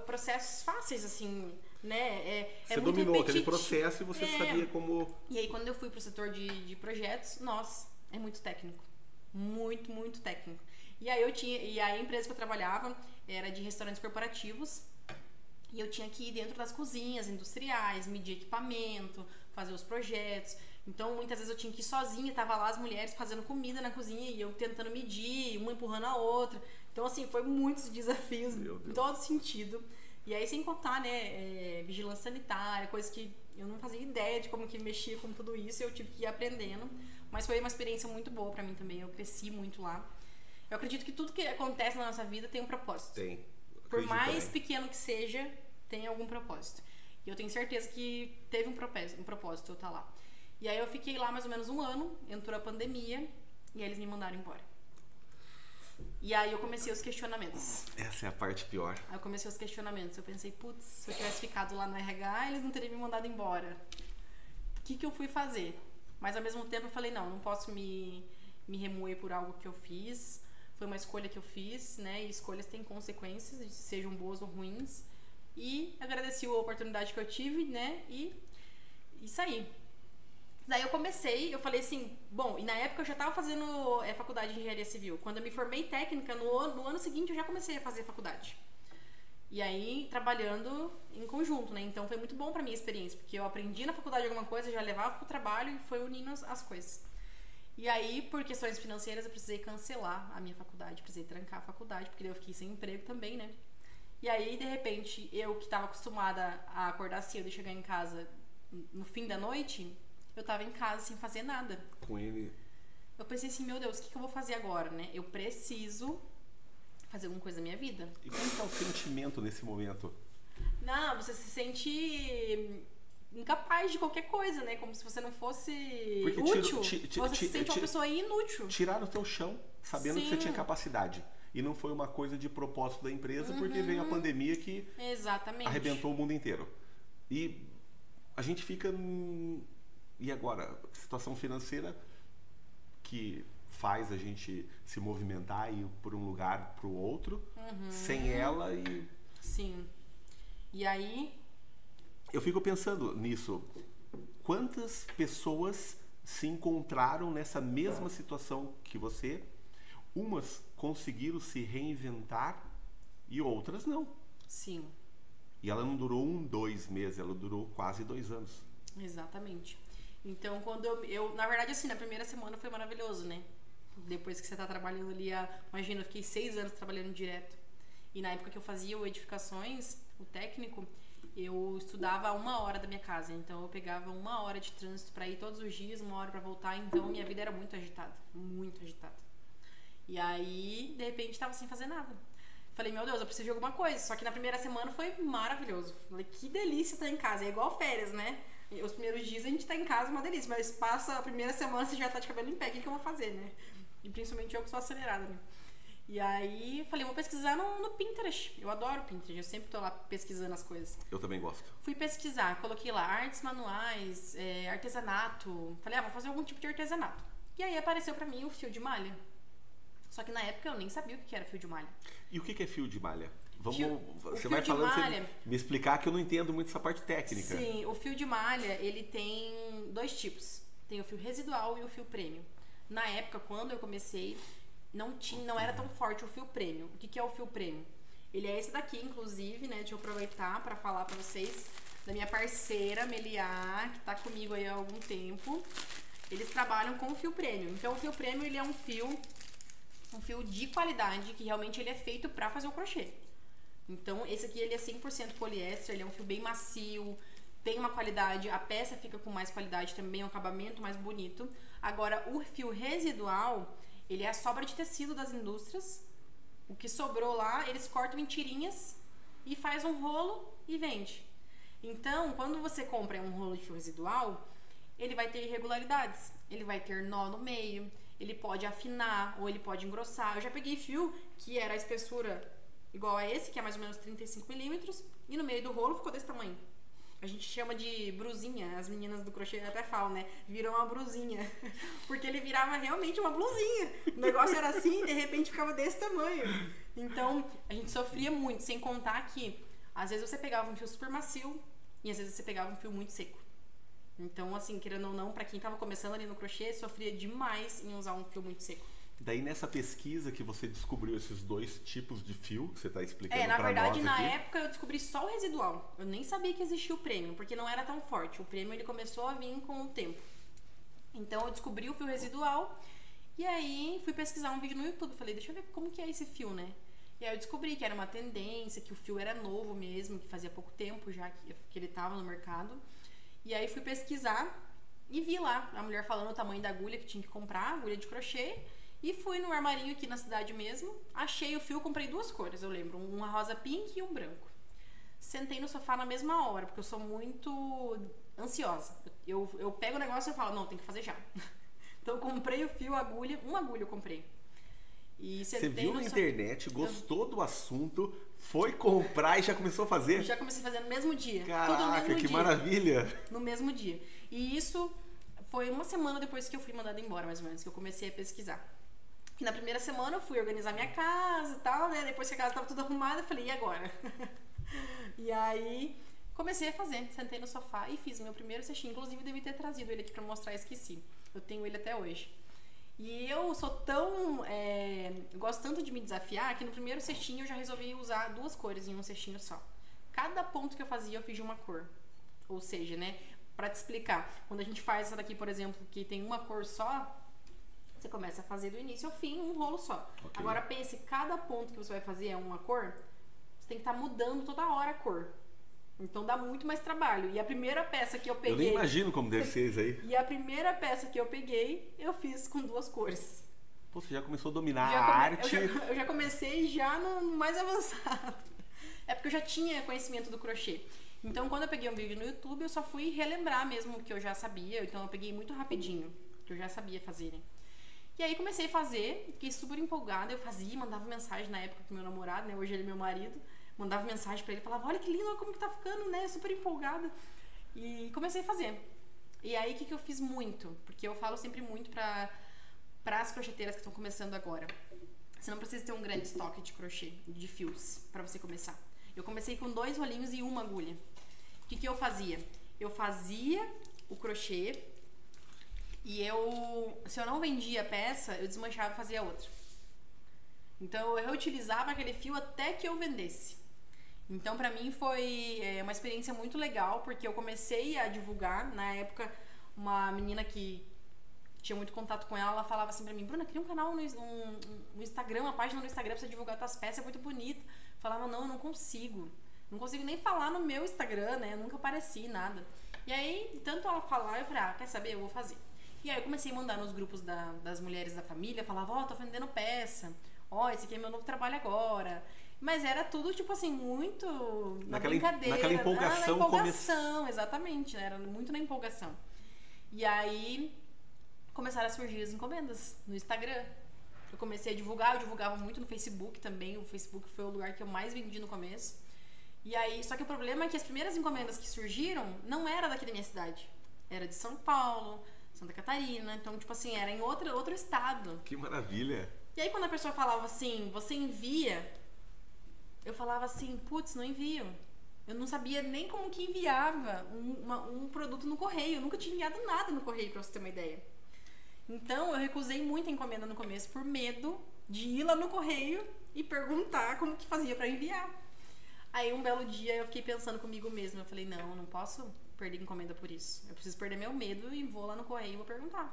processos fáceis, assim, né? Você muito dominou aquele repetitivo. processo e você sabia como... E aí, quando eu fui pro setor de projetos, nossa, é muito técnico. Muito, muito técnico. E aí a empresa que eu trabalhava era de restaurantes corporativos. E eu tinha que ir dentro das cozinhas industriais, medir equipamento, fazer os projetos. Então, muitas vezes eu tinha que ir sozinha, tava lá as mulheres fazendo comida na cozinha e eu tentando medir, uma empurrando a outra. Então, assim, foi muitos desafios em todo sentido. E aí, sem contar, né, vigilância sanitária, coisas que eu não fazia ideia de como que mexia com tudo isso, eu tive que ir aprendendo. Mas foi uma experiência muito boa pra mim também, eu cresci muito lá. Eu acredito que tudo que acontece na nossa vida tem um propósito. Tem. Por mais pequeno que seja, tem algum propósito. E eu tenho certeza que teve um propósito eu estar lá. E aí eu fiquei lá mais ou menos 1 ano, entrou a pandemia e aí eles me mandaram embora. E aí eu comecei os questionamentos. Essa é a parte pior. Aí eu comecei os questionamentos. Eu pensei: putz, se eu tivesse ficado lá no RH, eles não teriam me mandado embora. O que eu fui fazer? Mas ao mesmo tempo eu falei: não posso me remoer por algo que eu fiz. Foi uma escolha que eu fiz, né? E escolhas têm consequências, sejam boas ou ruins. E agradeci a oportunidade que eu tive, né? E saí. Daí eu falei assim, bom, e na época eu já estava fazendo faculdade de engenharia civil. Quando eu me formei técnica, no ano seguinte eu já comecei a fazer faculdade. E aí, trabalhando em conjunto, né? Então foi muito bom pra minha experiência, porque eu aprendi na faculdade alguma coisa, já levava pro trabalho e foi unindo as coisas. E aí, por questões financeiras, eu precisei cancelar a minha faculdade, precisei trancar a faculdade, porque daí eu fiquei sem emprego também, né? E aí, de repente, eu que estava acostumada a acordar cedo e chegar em casa no fim da noite, eu tava em casa sem fazer nada. Com ele. Eu pensei assim, meu Deus, o que eu vou fazer agora, né? Eu preciso fazer alguma coisa na minha vida. E como que é o sentimento nesse momento? Não, você se sente incapaz de qualquer coisa, né? Como se você não fosse Porque útil. Você se sente uma pessoa inútil. Tiraram o teu chão, sabendo que você tinha capacidade. E não foi uma coisa de propósito da empresa, porque veio a pandemia que Exatamente. arrebentou o mundo inteiro. E a gente fica... E agora? Situação financeira que faz a gente se movimentar e ir por um lugar para o outro, sem ela e... Sim. E aí... Eu fico pensando nisso. Quantas pessoas se encontraram nessa mesma situação que você? Umas conseguiram se reinventar e outras não. Sim. E ela não durou 2 meses, ela durou quase 2 anos. Exatamente. Então, quando eu... Na verdade, assim, na primeira semana foi maravilhoso, né? Depois que você tá trabalhando ali, imagina, eu fiquei 6 anos trabalhando direto. E na época que eu fazia o Edificações, o técnico, eu estudava 1 hora da minha casa. Então, eu pegava 1 hora de trânsito pra ir todos os dias, 1 hora pra voltar. Então, minha vida era muito agitada. Muito agitada. E aí, de repente, tava sem fazer nada. Falei, meu Deus, eu preciso de alguma coisa. Só que na primeira semana foi maravilhoso. Falei, que delícia estar em casa. É igual férias, né? Os primeiros dias a gente tá em casa, uma delícia. Mas passa a primeira semana, você já tá de cabelo em pé. O que eu vou fazer, né? E principalmente eu que sou acelerada, né? E aí, falei, vou pesquisar no Pinterest. Eu adoro Pinterest, eu sempre tô lá pesquisando as coisas. Eu também gosto. Fui pesquisar, coloquei lá artes manuais, artesanato. Falei, vou fazer algum tipo de artesanato. E aí apareceu pra mim o fio de malha. Só que na época eu nem sabia o que era fio de malha. E o que é fio de malha? Você fio vai de falando, malha, você me explicar que eu não entendo muito essa parte técnica. Sim, o fio de malha, ele tem 2 tipos. Tem o fio residual e o fio premium. Na época, quando eu comecei, não era tão forte o fio premium. O que é o fio premium? Ele é esse daqui, inclusive, né? Deixa eu aproveitar para falar para vocês da minha parceira, Meliá, que tá comigo aí há algum tempo. Eles trabalham com o fio premium. Então, o fio premium, ele é um fio de qualidade, que realmente ele é feito para fazer o crochê. Então, esse aqui, ele é 100% poliéster, ele é um fio bem macio, tem uma qualidade, a peça fica com mais qualidade também, um acabamento mais bonito. Agora, o fio residual, ele é a sobra de tecido das indústrias. O que sobrou lá, eles cortam em tirinhas e faz um rolo e vende. Então, quando você compra um rolo de fio residual, ele vai ter irregularidades. Ele vai ter nó no meio, ele pode afinar ou ele pode engrossar. Eu já peguei fio que era a espessura igual a esse, que é mais ou menos 35 milímetros, e no meio do rolo ficou desse tamanho. A gente chama de brusinha, as meninas do crochê até falam, né? Virou uma brusinha. Porque ele virava realmente uma blusinha. O negócio era assim, de repente ficava desse tamanho. Então, a gente sofria muito, sem contar que às vezes você pegava um fio super macio e às vezes você pegava um fio muito seco. Então, assim, querendo ou não, pra quem tava começando ali no crochê, sofria demais em usar um fio muito seco. Daí nessa pesquisa que você descobriu esses 2 tipos de fio que você está explicando pra nós na verdade, na aqui. época eu descobri só o residual. Eu nem sabia que existia o premium, porque não era tão forte. O premium ele começou a vir com o tempo. Então eu descobri o fio residual e aí fui pesquisar um vídeo no YouTube. Falei, deixa eu ver como que é esse fio, né? E aí eu descobri que era uma tendência, que o fio era novo mesmo, que fazia pouco tempo já que ele estava no mercado. E aí fui pesquisar e vi lá a mulher falando o tamanho da agulha que tinha que comprar, agulha de crochê. E fui no armarinho aqui na cidade mesmo, achei o fio, comprei 2 cores, eu lembro, uma rosa pink e um branco. Sentei no sofá na mesma hora, porque eu sou muito ansiosa. Eu pego o negócio e eu falo, não, tem que fazer já. Então eu comprei o fio, a agulha, uma agulha eu comprei. E você viu na internet, gostou do assunto, foi comprar e já começou a fazer? Já comecei a fazer no mesmo dia. Caraca, tudo no mesmo que dia. Maravilha! No mesmo dia. E isso foi 1 semana depois que eu fui mandada embora, mais ou menos, que eu comecei a pesquisar. E na primeira semana eu fui organizar minha casa e tal, né? Depois que a casa estava tudo arrumada, eu falei, e agora? E aí comecei a fazer, sentei no sofá e fiz o meu primeiro cestinho. Inclusive, devia ter trazido ele aqui pra mostrar, esqueci. Eu tenho ele até hoje. E eu sou tão... gosto tanto de me desafiar que no primeiro cestinho eu já resolvi usar 2 cores em um cestinho só. Cada ponto que eu fazia, eu fiz de uma cor. Ou seja, né? Pra te explicar, quando a gente faz essa daqui, por exemplo, que tem uma cor só, você começa a fazer do início ao fim um rolo só. Okay. Agora pense, cada ponto que você vai fazer é uma cor, você tem que estar mudando toda hora a cor. Então dá muito mais trabalho. E a primeira peça que eu peguei... Eu nem imagino como deve ser isso aí. E a primeira peça que eu peguei, eu fiz com 2 cores. Pô, você já começou a dominar a arte. Eu já comecei já no mais avançado. É porque eu já tinha conhecimento do crochê. Então, quando eu peguei um vídeo no YouTube, eu só fui relembrar mesmo o que eu já sabia. Então, eu peguei muito rapidinho, que eu já sabia fazer, né? E aí, comecei a fazer, fiquei super empolgada. Eu fazia, mandava mensagem na época pro meu namorado, né? Hoje ele é meu marido. Mandava mensagem pra ele, falava, olha que lindo, olha como que tá ficando, né? Super empolgada. E comecei a fazer. E aí, o que eu fiz muito? Porque eu falo sempre muito para as crocheteiras que estão começando agora. Você não precisa ter um grande estoque de crochê, de fios, para você começar. Eu comecei com 2 rolinhos e 1 agulha. O que eu fazia? Eu fazia o crochê e se eu não vendia a peça, eu desmanchava e fazia outra. Então, eu reutilizava aquele fio até que eu vendesse. Então, pra mim, foi uma experiência muito legal, porque eu comecei a divulgar. Na época, uma menina que tinha muito contato com ela falava assim pra mim, Bruna, cria um canal no Instagram, uma página no Instagram pra você divulgar tuas peças, é muito bonito. Eu falava, não, eu não consigo. Não consigo nem falar no meu Instagram, né? Eu nunca apareci, nada. E aí, tanto ela falar, eu falei, quer saber? Eu vou fazer. E aí, eu comecei a mandar nos grupos das mulheres da família, falava, tô vendendo peça. Esse aqui é meu novo trabalho agora. Mas era tudo, tipo assim, muito na brincadeira. Naquela empolgação. Na empolgação, exatamente, né? Era muito na empolgação. E aí, começaram a surgir as encomendas no Instagram. Eu comecei a divulgar, eu divulgava muito no Facebook também. O Facebook foi o lugar que eu mais vendi no começo. E aí, só que o problema é que as primeiras encomendas que surgiram não era daqui da minha cidade. Era de São Paulo, Santa Catarina. Então, tipo assim, era em outro estado. Que maravilha! E aí, quando a pessoa falava assim, você envia... Eu falava assim, putz, não envio. Eu não sabia nem como que enviava um produto no correio. Eu nunca tinha enviado nada no correio, pra você ter uma ideia. Então, eu recusei muita encomenda no começo por medo de ir lá no correio e perguntar como que fazia pra enviar. Aí, um belo dia, eu fiquei pensando comigo mesma. Eu falei, não posso perder encomenda por isso. Eu preciso perder meu medo e vou lá no correio e vou perguntar.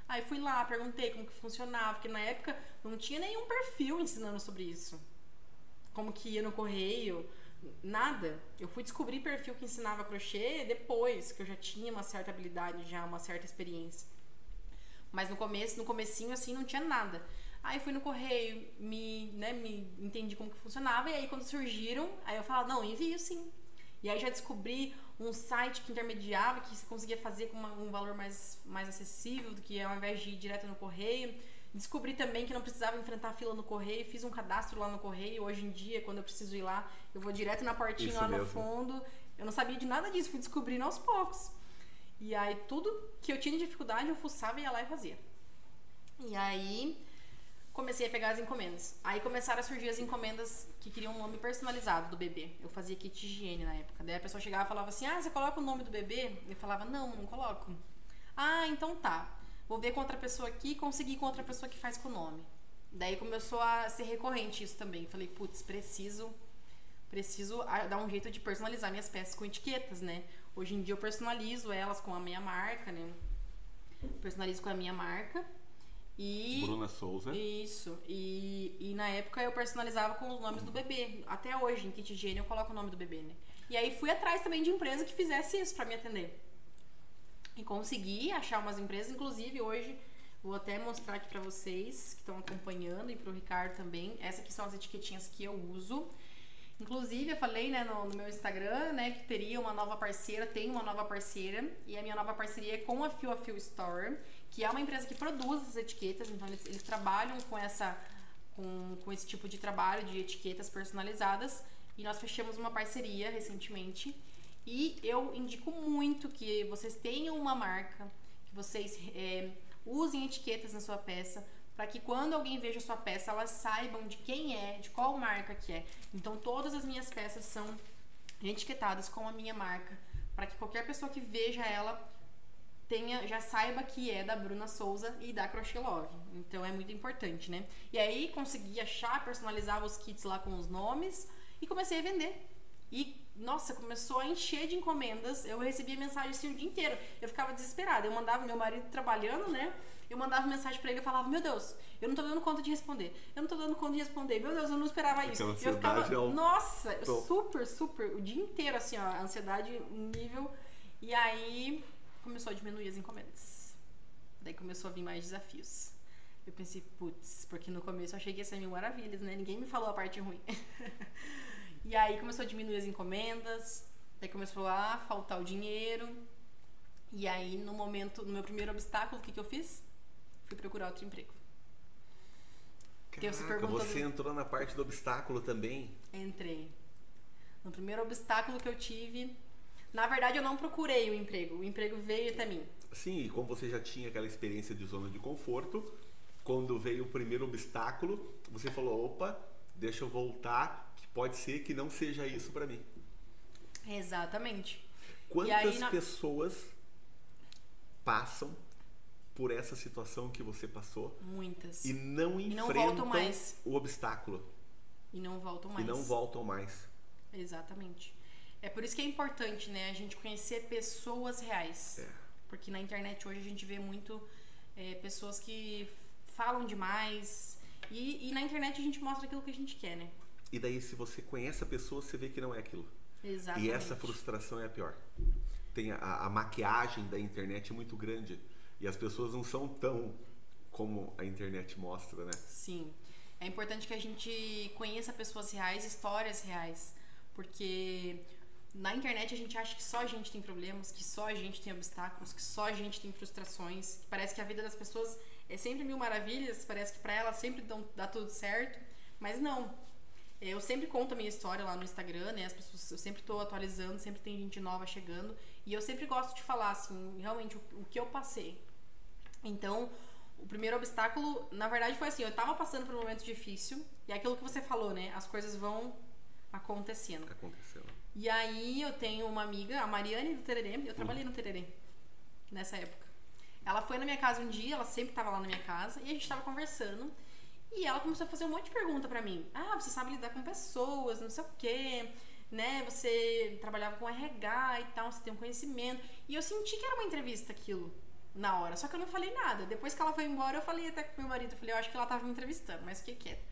Aí, fui lá, perguntei como que funcionava. Porque na época, não tinha nenhum perfil ensinando sobre isso. Como que ia no correio, nada. Eu fui descobrir perfil que ensinava crochê depois, que eu já tinha uma certa habilidade, já uma certa experiência. Mas no comecinho, assim, não tinha nada. Aí fui no correio, me entendi como que funcionava, e aí quando surgiram, aí eu falava, não, envio sim. E aí já descobri um site que intermediava, que você conseguia fazer com um valor mais acessível, do que ao invés de ir direto no correio. Descobri também que não precisava enfrentar a fila no correio, fiz um cadastro lá no correio. Hoje em dia, quando eu preciso ir lá, eu vou direto na portinha lá no fundo. Eu não sabia de nada disso, fui descobrindo aos poucos. E aí, tudo que eu tinha de dificuldade, eu fuçava, ia lá e fazia. E aí, comecei a pegar as encomendas. Aí começaram a surgir as encomendas que queriam um nome personalizado do bebê. Eu fazia kit higiene na época. Daí a pessoa chegava e falava assim, você coloca o nome do bebê? Eu falava, não coloco. Então tá. Vou ver com outra pessoa aqui, consegui com outra pessoa que faz com o nome. Daí começou a ser recorrente isso também. Falei, putz, preciso dar um jeito de personalizar minhas peças com etiquetas, né? Hoje em dia eu personalizo elas com a minha marca, né? Personalizo com a minha marca. E Bruna Souza. Isso. E na época eu personalizava com os nomes do bebê. Até hoje, em kit higiene, eu coloco o nome do bebê, né? E aí fui atrás também de empresa que fizesse isso pra me atender. E consegui achar umas empresas, inclusive hoje vou até mostrar aqui pra vocês que estão acompanhando e pro Ricardo também. Essas aqui são as etiquetinhas que eu uso. Inclusive eu falei, né, no meu Instagram, né, que teria uma nova parceira, tem uma nova parceira. E a minha nova parceria é com a Fio Store, que é uma empresa que produz essas etiquetas. Então eles trabalham com esse tipo de trabalho de etiquetas personalizadas. E nós fechamos uma parceria recentemente. E eu indico muito que vocês tenham uma marca, que vocês usem etiquetas na sua peça, para que quando alguém veja a sua peça, elas saibam de quem é, de qual marca que é. Então, todas as minhas peças são etiquetadas com a minha marca, para que qualquer pessoa que veja ela já saiba que é da Bruna Souza e da Crochet Love. Então, é muito importante, né? E aí, consegui achar, personalizar os kits lá com os nomes e comecei a vender. E, nossa, começou a encher de encomendas. Eu recebia mensagem assim o dia inteiro. Eu ficava desesperada. Eu mandava meu marido trabalhando, né? Eu mandava mensagem pra ele, eu falava, meu Deus, eu não tô dando conta de responder. Eu não tô dando conta de responder. Meu Deus, eu não esperava isso. Aquela Eu ficava, ansiedade nossa, super, o dia inteiro, assim, ó, a ansiedade nível. E aí começou a diminuir as encomendas. Daí começou a vir mais desafios. Eu pensei, putz, porque no começo eu achei que ia ser mil maravilhas, né? Ninguém me falou a parte ruim. E aí começou a diminuir as encomendas, daí começou a faltar o dinheiro. E aí, no meu primeiro obstáculo, o que eu fiz? Fui procurar outro emprego. Caraca, você entrou na parte do obstáculo também? Entrei. No primeiro obstáculo que eu tive... Na verdade, eu não procurei o emprego veio até mim. Sim, e como você já tinha aquela experiência de zona de conforto, quando veio o primeiro obstáculo, você falou, opa, deixa eu voltar, que pode ser que não seja isso pra mim. Exatamente. Quantas pessoas passam por essa situação que você passou? Muitas. E não enfrentam o obstáculo. E não voltam mais. E não voltam mais. Exatamente. É por isso que é importante, né, a gente conhecer pessoas reais. Porque na internet hoje a gente vê muito pessoas que falam demais. E na internet a gente mostra aquilo que a gente quer, né? E daí, se você conhece a pessoa, você vê que não é aquilo. Exatamente. E essa frustração é a pior. Tem a maquiagem da internet é muito grande. E as pessoas não são tão como a internet mostra, né? Sim. É importante que a gente conheça pessoas reais, histórias reais. Porque na internet a gente acha que só a gente tem problemas, que só a gente tem obstáculos, que só a gente tem frustrações. Que parece que a vida das pessoas é sempre mil maravilhas, parece que pra elas sempre dá tudo certo. Mas não. Eu sempre conto a minha história lá no Instagram, né? As pessoas, eu sempre tô atualizando, sempre tem gente nova chegando. E eu sempre gosto de falar, assim, realmente o que eu passei. Então, o primeiro obstáculo, na verdade, foi assim, eu tava passando por um momento difícil. E é aquilo que você falou, né? As coisas vão acontecendo. E aí eu tenho uma amiga, a Mariane do Tererê. Eu trabalhei no Tererê nessa época. Ela foi na minha casa um dia, ela sempre tava lá na minha casa. E a gente tava conversando. E ela começou a fazer um monte de pergunta pra mim. Ah, você sabe lidar com pessoas, não sei o quê, né? Você trabalhava com RH e tal, você tem um conhecimento. E eu senti que era uma entrevista aquilo na hora, só que eu não falei nada. Depois que ela foi embora, eu falei até com meu marido, eu falei, eu acho que ela tava me entrevistando, mas fiquei quieta.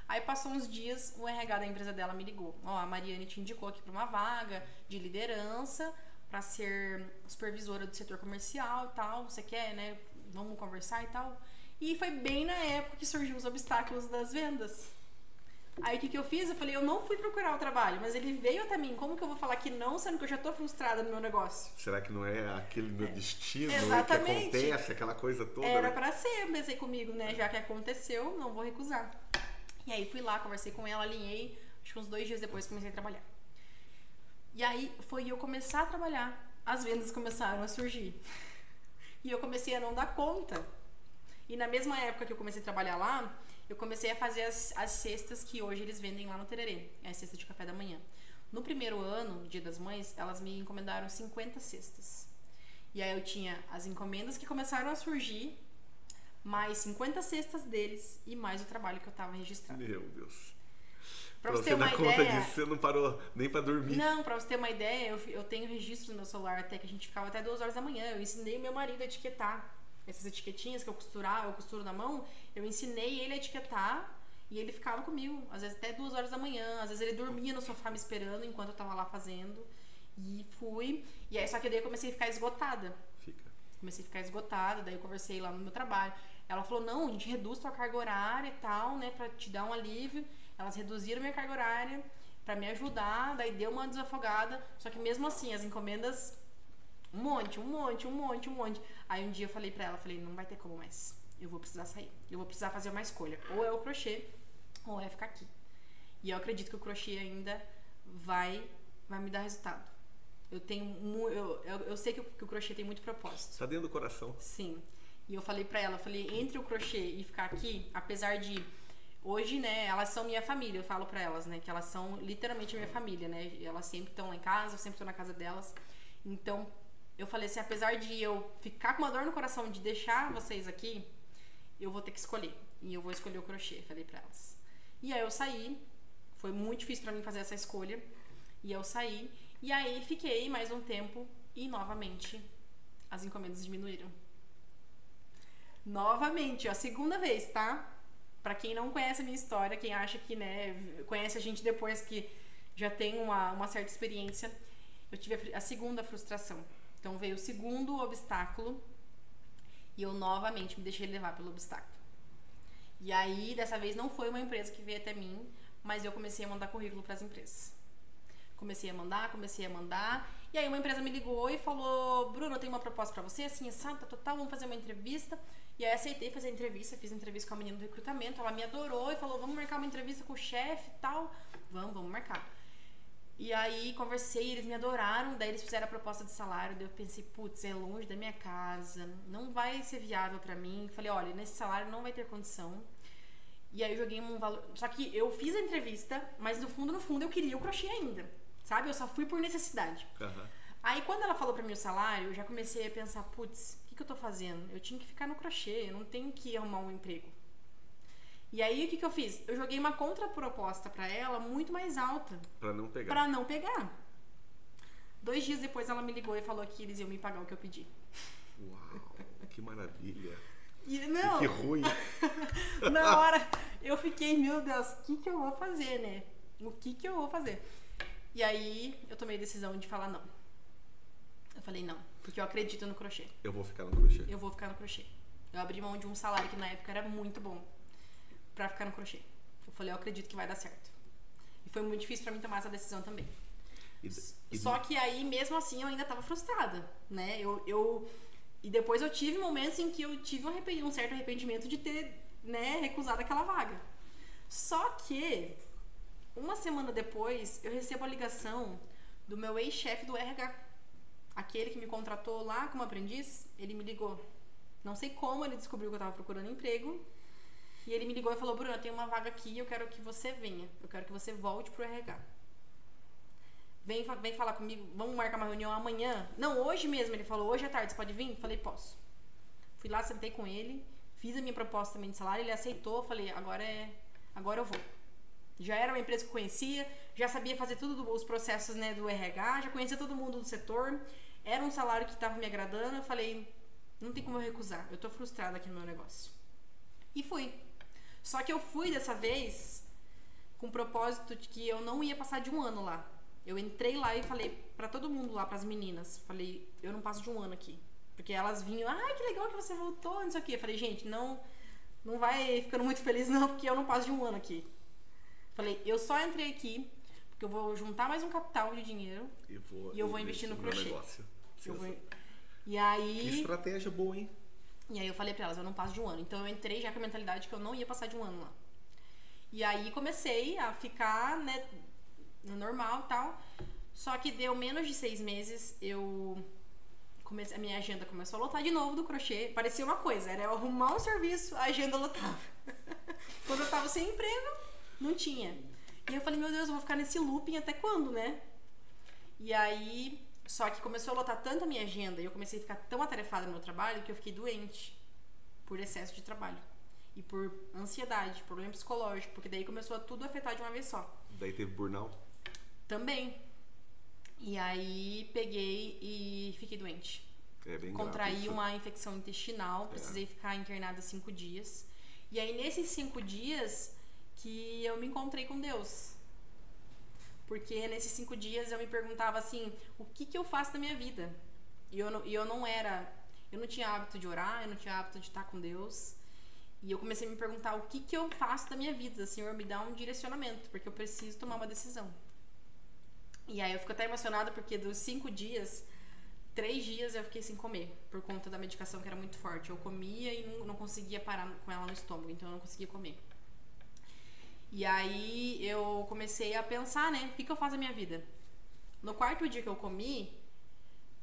Aí passou uns dias, o RH da empresa dela me ligou. Ó, a Mariane te indicou aqui pra uma vaga de liderança, pra ser supervisora do setor comercial e tal. Você quer, né? Vamos conversar e tal. E foi bem na época que surgiu os obstáculos das vendas. Aí o que eu fiz? Eu falei, eu não fui procurar o trabalho, mas ele veio até mim. Como que eu vou falar que não, sendo que eu já tô frustrada no meu negócio? Será que não é aquele meu destino Exatamente. Que acontece, aquela coisa toda? Era pra ser, eu pensei comigo, né? Já que aconteceu, não vou recusar. E aí fui lá, conversei com ela, alinhei. Acho que uns 2 dias depois comecei a trabalhar. E aí foi eu começar a trabalhar. As vendas começaram a surgir. E eu comecei a não dar conta. E na mesma época que eu comecei a trabalhar lá, eu comecei a fazer as cestas que hoje eles vendem lá no Tererê. É a cesta de café da manhã. No primeiro ano, Dia das Mães, elas me encomendaram 50 cestas. E aí eu tinha as encomendas que começaram a surgir, mais 50 cestas deles e mais o trabalho que eu tava registrando. Meu Deus. Pra você ter uma ideia... conta disso, você não parou nem pra dormir. Não, pra você ter uma ideia, eu tenho registro no meu celular até que a gente ficava até 2 horas da manhã. Eu ensinei o meu marido a etiquetar. Essas etiquetinhas que eu costuro na mão, eu ensinei ele a etiquetar e ele ficava comigo, às vezes até 2 horas da manhã, às vezes ele dormia no sofá me esperando enquanto eu tava lá fazendo. E fui, e aí só que daí eu comecei a ficar esgotada. Comecei a ficar esgotada, daí eu conversei lá no meu trabalho. Ela falou, não, a gente reduz tua carga horária e tal, né, pra te dar um alívio. Elas reduziram minha carga horária pra me ajudar, daí deu uma desafogada, só que mesmo assim, as encomendas... Um monte. Aí um dia eu falei pra ela, falei, não vai ter como mais. Eu vou precisar sair. Eu vou precisar fazer uma escolha. Ou é o crochê, ou é ficar aqui. E eu acredito que o crochê ainda vai me dar resultado. Eu sei que o crochê tem muito propósito. Tá dentro do coração. Sim. E eu falei pra ela, entre o crochê e ficar aqui, apesar de... Hoje, né, elas são minha família, eu falo pra elas, né, que elas são literalmente minha família, né. Elas sempre estão lá em casa, eu sempre tô na casa delas. Então... Eu falei assim, apesar de eu ficar com uma dor no coração de deixar vocês aqui, eu vou ter que escolher. E eu vou escolher o crochê, falei pra elas. E aí eu saí, foi muito difícil pra mim fazer essa escolha. E eu saí, e aí fiquei mais um tempo e novamente as encomendas diminuíram. Novamente, ó, segunda vez, tá? Pra quem não conhece a minha história, quem acha que, né, conhece a gente depois que já tem uma certa experiência, eu tive a segunda frustração. Então veio o segundo obstáculo e eu novamente me deixei levar pelo obstáculo. E aí, dessa vez, não foi uma empresa que veio até mim, mas eu comecei a mandar currículo para as empresas. Comecei a mandar. E aí uma empresa me ligou e falou: Bruno, eu tenho uma proposta para você, assim, sabe, total, vamos fazer uma entrevista. E aí aceitei fazer a entrevista, fiz a entrevista com a menina do recrutamento, ela me adorou e falou: vamos marcar uma entrevista com o chefe e tal. Vamos marcar. E aí conversei, eles me adoraram, daí eles fizeram a proposta de salário, daí eu pensei, putz, é longe da minha casa, não vai ser viável pra mim. Falei, olha, nesse salário não vai ter condição. E aí eu joguei um valor, só que eu fiz a entrevista, mas no fundo eu queria o crochê ainda, sabe? Eu só fui por necessidade. Uhum. Aí quando ela falou pra mim o salário, eu já comecei a pensar, putz, o que eu tô fazendo? Eu tinha que ficar no crochê, eu não tenho que arrumar um emprego. E aí, o que eu fiz? Eu joguei uma contraproposta pra ela muito mais alta. Pra não pegar. Pra não pegar. 2 dias depois, ela me ligou e falou que eles iam me pagar o que eu pedi. Uau, que maravilha. E, não, que ruim. Na hora, eu fiquei, meu Deus, o que eu vou fazer, né? O que eu vou fazer? E aí, eu tomei a decisão de falar não. Eu falei não, porque eu acredito no crochê. Eu vou ficar no crochê. Eu vou ficar no crochê. Eu abri mão de um salário que na época era muito bom pra ficar no crochê. Eu falei, eu acredito que vai dar certo. E foi muito difícil pra mim tomar essa decisão também. Só que aí, mesmo assim, eu ainda tava frustrada, né? E depois eu tive momentos em que eu tive um certo arrependimento de ter, né, recusado aquela vaga. Só que, uma semana depois, eu recebo a ligação do meu ex-chefe do RH. Aquele que me contratou lá como aprendiz, ele me ligou. Não sei como ele descobriu que eu tava procurando emprego. E ele me ligou e falou, Bruno, eu tenho uma vaga aqui, eu quero que você venha. Eu quero que você volte pro RH. Vem falar comigo, vamos marcar uma reunião amanhã? Não, hoje mesmo. Ele falou, hoje à tarde, você pode vir? Falei, posso. Fui lá, sentei com ele, fiz a minha proposta também de salário, ele aceitou, falei, agora eu vou. Já era uma empresa que eu conhecia, já sabia fazer tudo os processos, né, do RH, já conhecia todo mundo do setor, era um salário que estava me agradando, eu falei, não tem como eu recusar, eu tô frustrada aqui no meu negócio. E fui. Só que eu fui dessa vez com o propósito de que eu não ia passar de 1 ano lá. Eu entrei lá e falei pra todo mundo lá, pras meninas, falei, eu não passo de 1 ano aqui. Porque elas vinham, que legal que você voltou, não sei o quê. Eu falei, gente, não vai ficando muito feliz não, porque eu não passo de 1 ano aqui. Falei, eu só entrei aqui porque eu vou juntar mais um capital de dinheiro e eu vou investir no crochê. Negócio. E aí... Que estratégia boa, hein? E aí eu falei pra elas, eu não passo de 1 ano. Então eu entrei já com a mentalidade que eu não ia passar de 1 ano lá. E aí comecei a ficar, né, no normal e tal. Só que deu menos de 6 meses, a minha agenda começou a lotar de novo do crochê. Parecia uma coisa, era eu arrumar um serviço, a agenda lotava. Quando eu tava sem emprego, não tinha. E eu falei, meu Deus, eu vou ficar nesse looping até quando, né? E aí... Só que começou a lotar tanto a minha agenda e eu comecei a ficar tão atarefada no meu trabalho que eu fiquei doente por excesso de trabalho. E por ansiedade, problema psicológico, porque daí começou a tudo afetar de uma vez só. Daí teve burnout? Também. E aí peguei e fiquei doente. É bem Contraí grave, uma infecção intestinal, precisei ficar internada 5 dias. E aí nesses 5 dias que eu me encontrei com Deus. Porque nesses 5 dias eu me perguntava assim, o que eu faço da minha vida? E eu não tinha hábito de orar, eu não tinha hábito de estar com Deus. E eu comecei a me perguntar o que eu faço da minha vida? Senhor, me dá um direcionamento, porque eu preciso tomar uma decisão. E aí eu fico até emocionada porque dos 5 dias, 3 dias eu fiquei sem comer, por conta da medicação que era muito forte. Eu comia e não conseguia parar com ela no estômago, então eu não conseguia comer. E aí eu comecei a pensar, né, o que eu faço da minha vida? No 4º dia que eu comi,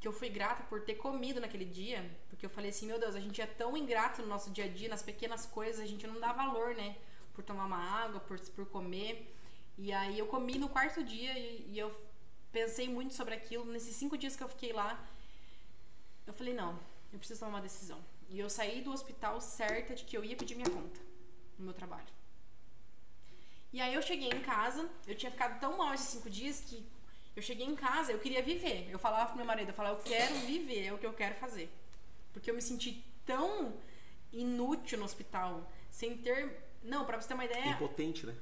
que eu fui grata por ter comido naquele dia, porque eu falei assim, meu Deus, a gente é tão ingrato no nosso dia a dia, nas pequenas coisas, a gente não dá valor, né, por tomar uma água, por comer. E aí eu comi no 4º dia e eu pensei muito sobre aquilo. Nesses 5 dias que eu fiquei lá, eu falei, não, eu preciso tomar uma decisão. E eu saí do hospital certa de que eu ia pedir minha conta no meu trabalho. E aí eu cheguei em casa, eu tinha ficado tão mal esses 5 dias que eu cheguei em casa, eu queria viver. Eu falava pro meu marido, eu quero viver, é o que eu quero fazer. Porque eu me senti tão inútil no hospital, sem ter... Não, pra você ter uma ideia... Impotente, né?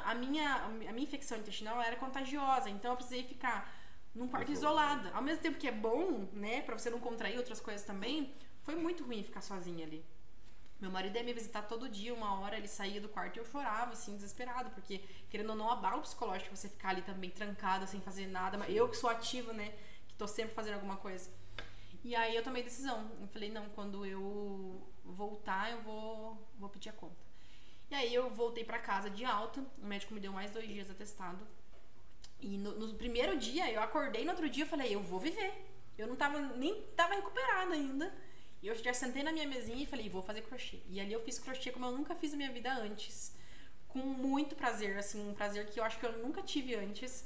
A minha infecção intestinal era contagiosa, então eu precisei ficar num quarto isolada. Ao mesmo tempo que é bom, né, pra você não contrair outras coisas também, foi muito ruim ficar sozinha ali. Meu marido ia me visitar todo dia, uma hora ele saía do quarto e eu chorava, assim, desesperado, porque, querendo ou não, abala o psicológico você ficar ali também trancada, sem fazer nada. Eu que sou ativa, né, que tô sempre fazendo alguma coisa. E aí eu tomei decisão. Eu falei, não, quando eu voltar, eu vou pedir a conta. E aí eu voltei pra casa de alta, o médico me deu mais 2 dias atestado. E no primeiro dia, eu acordei no outro dia e falei, eu vou viver. Eu não tava, nem tava recuperada ainda. E eu já sentei na minha mesinha e falei, vou fazer crochê. E ali eu fiz crochê como eu nunca fiz na minha vida antes. Com muito prazer, assim, um prazer que eu acho que eu nunca tive antes.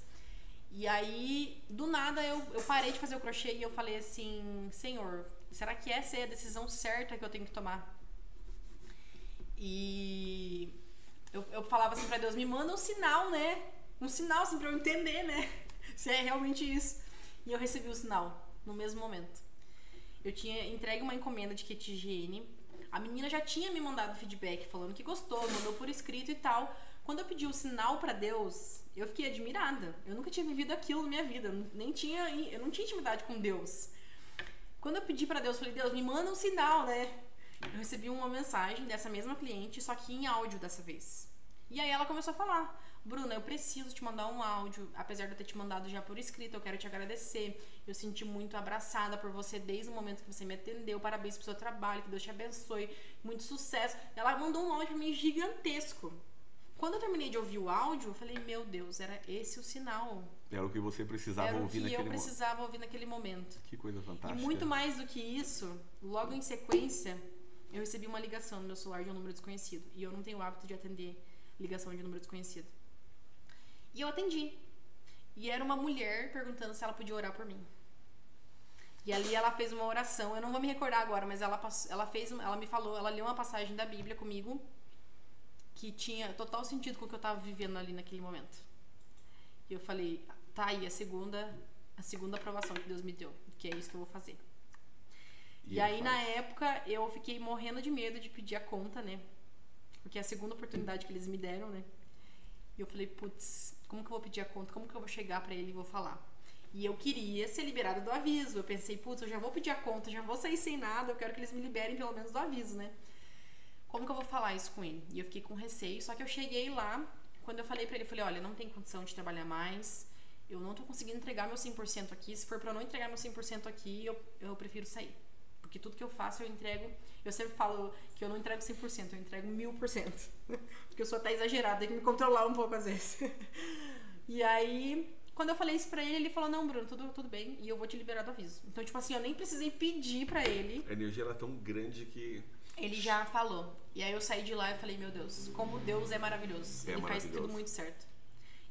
E aí, do nada, eu parei de fazer o crochê e eu falei assim, Senhor, será que essa é a decisão certa que eu tenho que tomar? E eu falava assim pra Deus, me manda um sinal, né? Um sinal, assim, pra eu entender, né? Se é realmente isso. E eu recebi o sinal no mesmo momento. Eu tinha entregue uma encomenda de kit higiene. A menina já tinha me mandado feedback falando que gostou, mandou por escrito e tal. Quando eu pedi o sinal pra Deus, eu fiquei admirada. Eu nunca tinha vivido aquilo na minha vida. Eu não tinha intimidade com Deus. Quando eu pedi pra Deus, eu falei, Deus, me manda um sinal, né? Eu recebi uma mensagem dessa mesma cliente, só que em áudio dessa vez. E aí ela começou a falar, Bruna, eu preciso te mandar um áudio, apesar de eu ter te mandado já por escrito, eu quero te agradecer. Eu senti muito abraçada por você desde o momento que você me atendeu. Parabéns pelo seu trabalho, que Deus te abençoe. Muito sucesso. Ela mandou um áudio pra mim gigantesco. Quando eu terminei de ouvir o áudio, eu falei, meu Deus, era esse o sinal. Era o que você precisava ouvir naquele momento. Era o que eu precisava ouvir naquele momento. Que coisa fantástica. E muito mais do que isso, logo em sequência, eu recebi uma ligação no meu celular de um número desconhecido. E eu não tenho o hábito de atender ligação de número desconhecido. E eu atendi. E era uma mulher perguntando se ela podia orar por mim. E ali ela fez uma oração, eu não vou me recordar agora, mas ela me falou, ela leu uma passagem da Bíblia comigo que tinha total sentido com o que eu estava vivendo ali naquele momento. E eu falei, tá aí a segunda aprovação que Deus me deu, que é isso que eu vou fazer. E aí na época eu fiquei morrendo de medo de pedir a conta, né? Porque é a segunda oportunidade que eles me deram, né? E eu falei, putz, como que eu vou pedir a conta? Como que eu vou chegar pra ele e vou falar? E eu queria ser liberada do aviso. Eu pensei, putz, eu já vou pedir a conta, já vou sair sem nada, eu quero que eles me liberem pelo menos do aviso, né? Como que eu vou falar isso com ele? E eu fiquei com receio, só que eu cheguei lá, quando eu falei pra ele, eu falei, olha, não tem condição de trabalhar mais, eu não tô conseguindo entregar meu 100% aqui, se for pra eu não entregar meu 100% aqui, eu prefiro sair. Porque tudo que eu faço, eu entrego, eu sempre falo que eu não entrego 100%, eu entrego 1000%. Porque eu sou até exagerada, tem que me controlar um pouco às vezes. E aí, quando eu falei isso pra ele, ele falou, não, Bruno, tudo bem, e eu vou te liberar do aviso. Então, tipo assim, eu nem precisei pedir pra ele. A energia era tão grande que... Ele já falou. E aí eu saí de lá e falei, meu Deus, como Deus é maravilhoso. Ele faz tudo muito certo.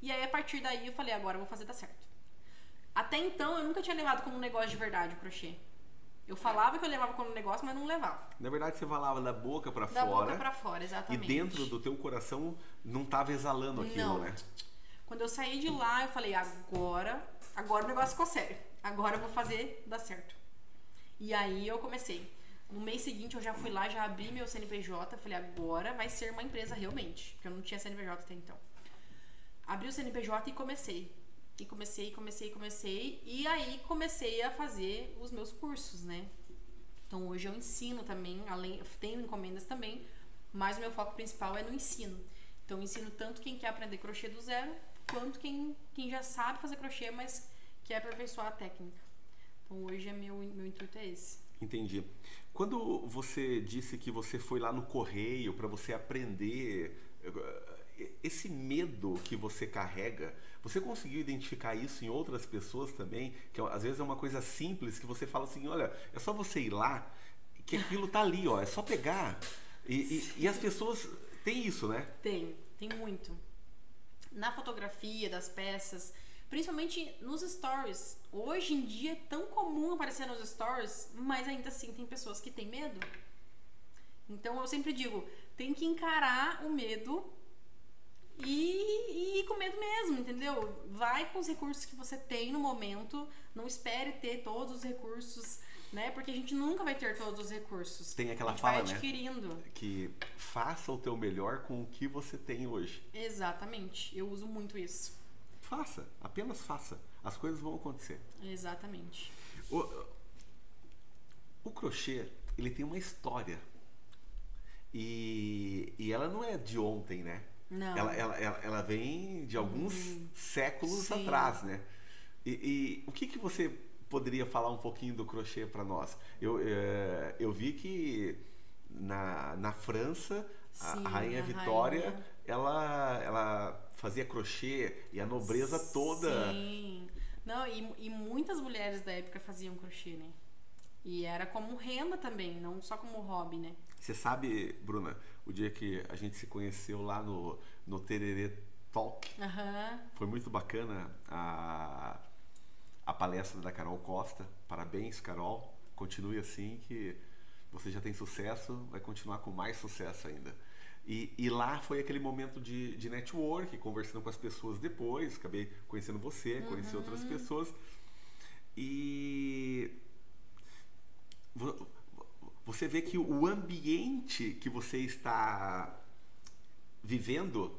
E aí, a partir daí, eu falei, agora eu vou fazer dar certo. Até então, eu nunca tinha levado como um negócio de verdade o crochê. Eu falava que eu levava como um negócio, mas não levava. Na verdade, você falava da boca pra fora. Da boca pra fora, exatamente. E dentro do teu coração não tava exalando aquilo, não, né? Quando eu saí de lá, eu falei, agora o negócio ficou sério. Agora eu vou fazer dar certo. E aí eu comecei. No mês seguinte eu já fui lá, já abri meu CNPJ, falei, agora vai ser uma empresa realmente, porque eu não tinha CNPJ até então. Abri o CNPJ e comecei. E comecei, e aí comecei a fazer os meus cursos, né? Então hoje eu ensino também, tenho encomendas também, mas o meu foco principal é no ensino. Então eu ensino tanto quem quer aprender crochê do zero, quanto quem já sabe fazer crochê, mas quer aperfeiçoar a técnica. Então hoje meu intuito é esse. Entendi. Quando você disse que você foi lá no correio para você aprender, esse medo que você carrega, você conseguiu identificar isso em outras pessoas também? Que às vezes é uma coisa simples que você fala assim, olha, é só você ir lá, que aquilo tá ali, ó, é só pegar. E as pessoas têm isso, né? Tem muito. Na fotografia das peças, principalmente nos stories. Hoje em dia é tão comum aparecer nos stories, mas ainda assim tem pessoas que têm medo. Então eu sempre digo, tem que encarar o medo e ir com medo mesmo, entendeu? Vai com os recursos que você tem no momento, não espere ter todos os recursos né? Porque a gente nunca vai ter todos os recursos. Tem aquela a gente fala, vai adquirindo. né? Que faça o teu melhor com o que você tem hoje. Exatamente. Eu uso muito isso. Faça, apenas faça. As coisas vão acontecer. Exatamente. O crochê, ele tem uma história. E ela não é de ontem, né? Não. Ela vem de alguns séculos Sim. atrás, né? E o que você poderia falar um pouquinho do crochê para nós? Eu vi que na França, Sim, a Rainha a Vitória, rainha. ela fazia crochê e a nobreza toda... Sim. Não, e muitas mulheres da época faziam crochê, né? E era como renda também, não só como hobby, né? Você sabe, Bruna, o dia que a gente se conheceu lá no Tererê Talk, Aham. foi muito bacana a palestra da Carol Costa. Parabéns, Carol. Continue assim que você já tem sucesso, vai continuar com mais sucesso ainda. E lá foi aquele momento de network, conversando com as pessoas depois, acabei conhecendo você, conheci outras pessoas. E você vê que o ambiente que você está vivendo,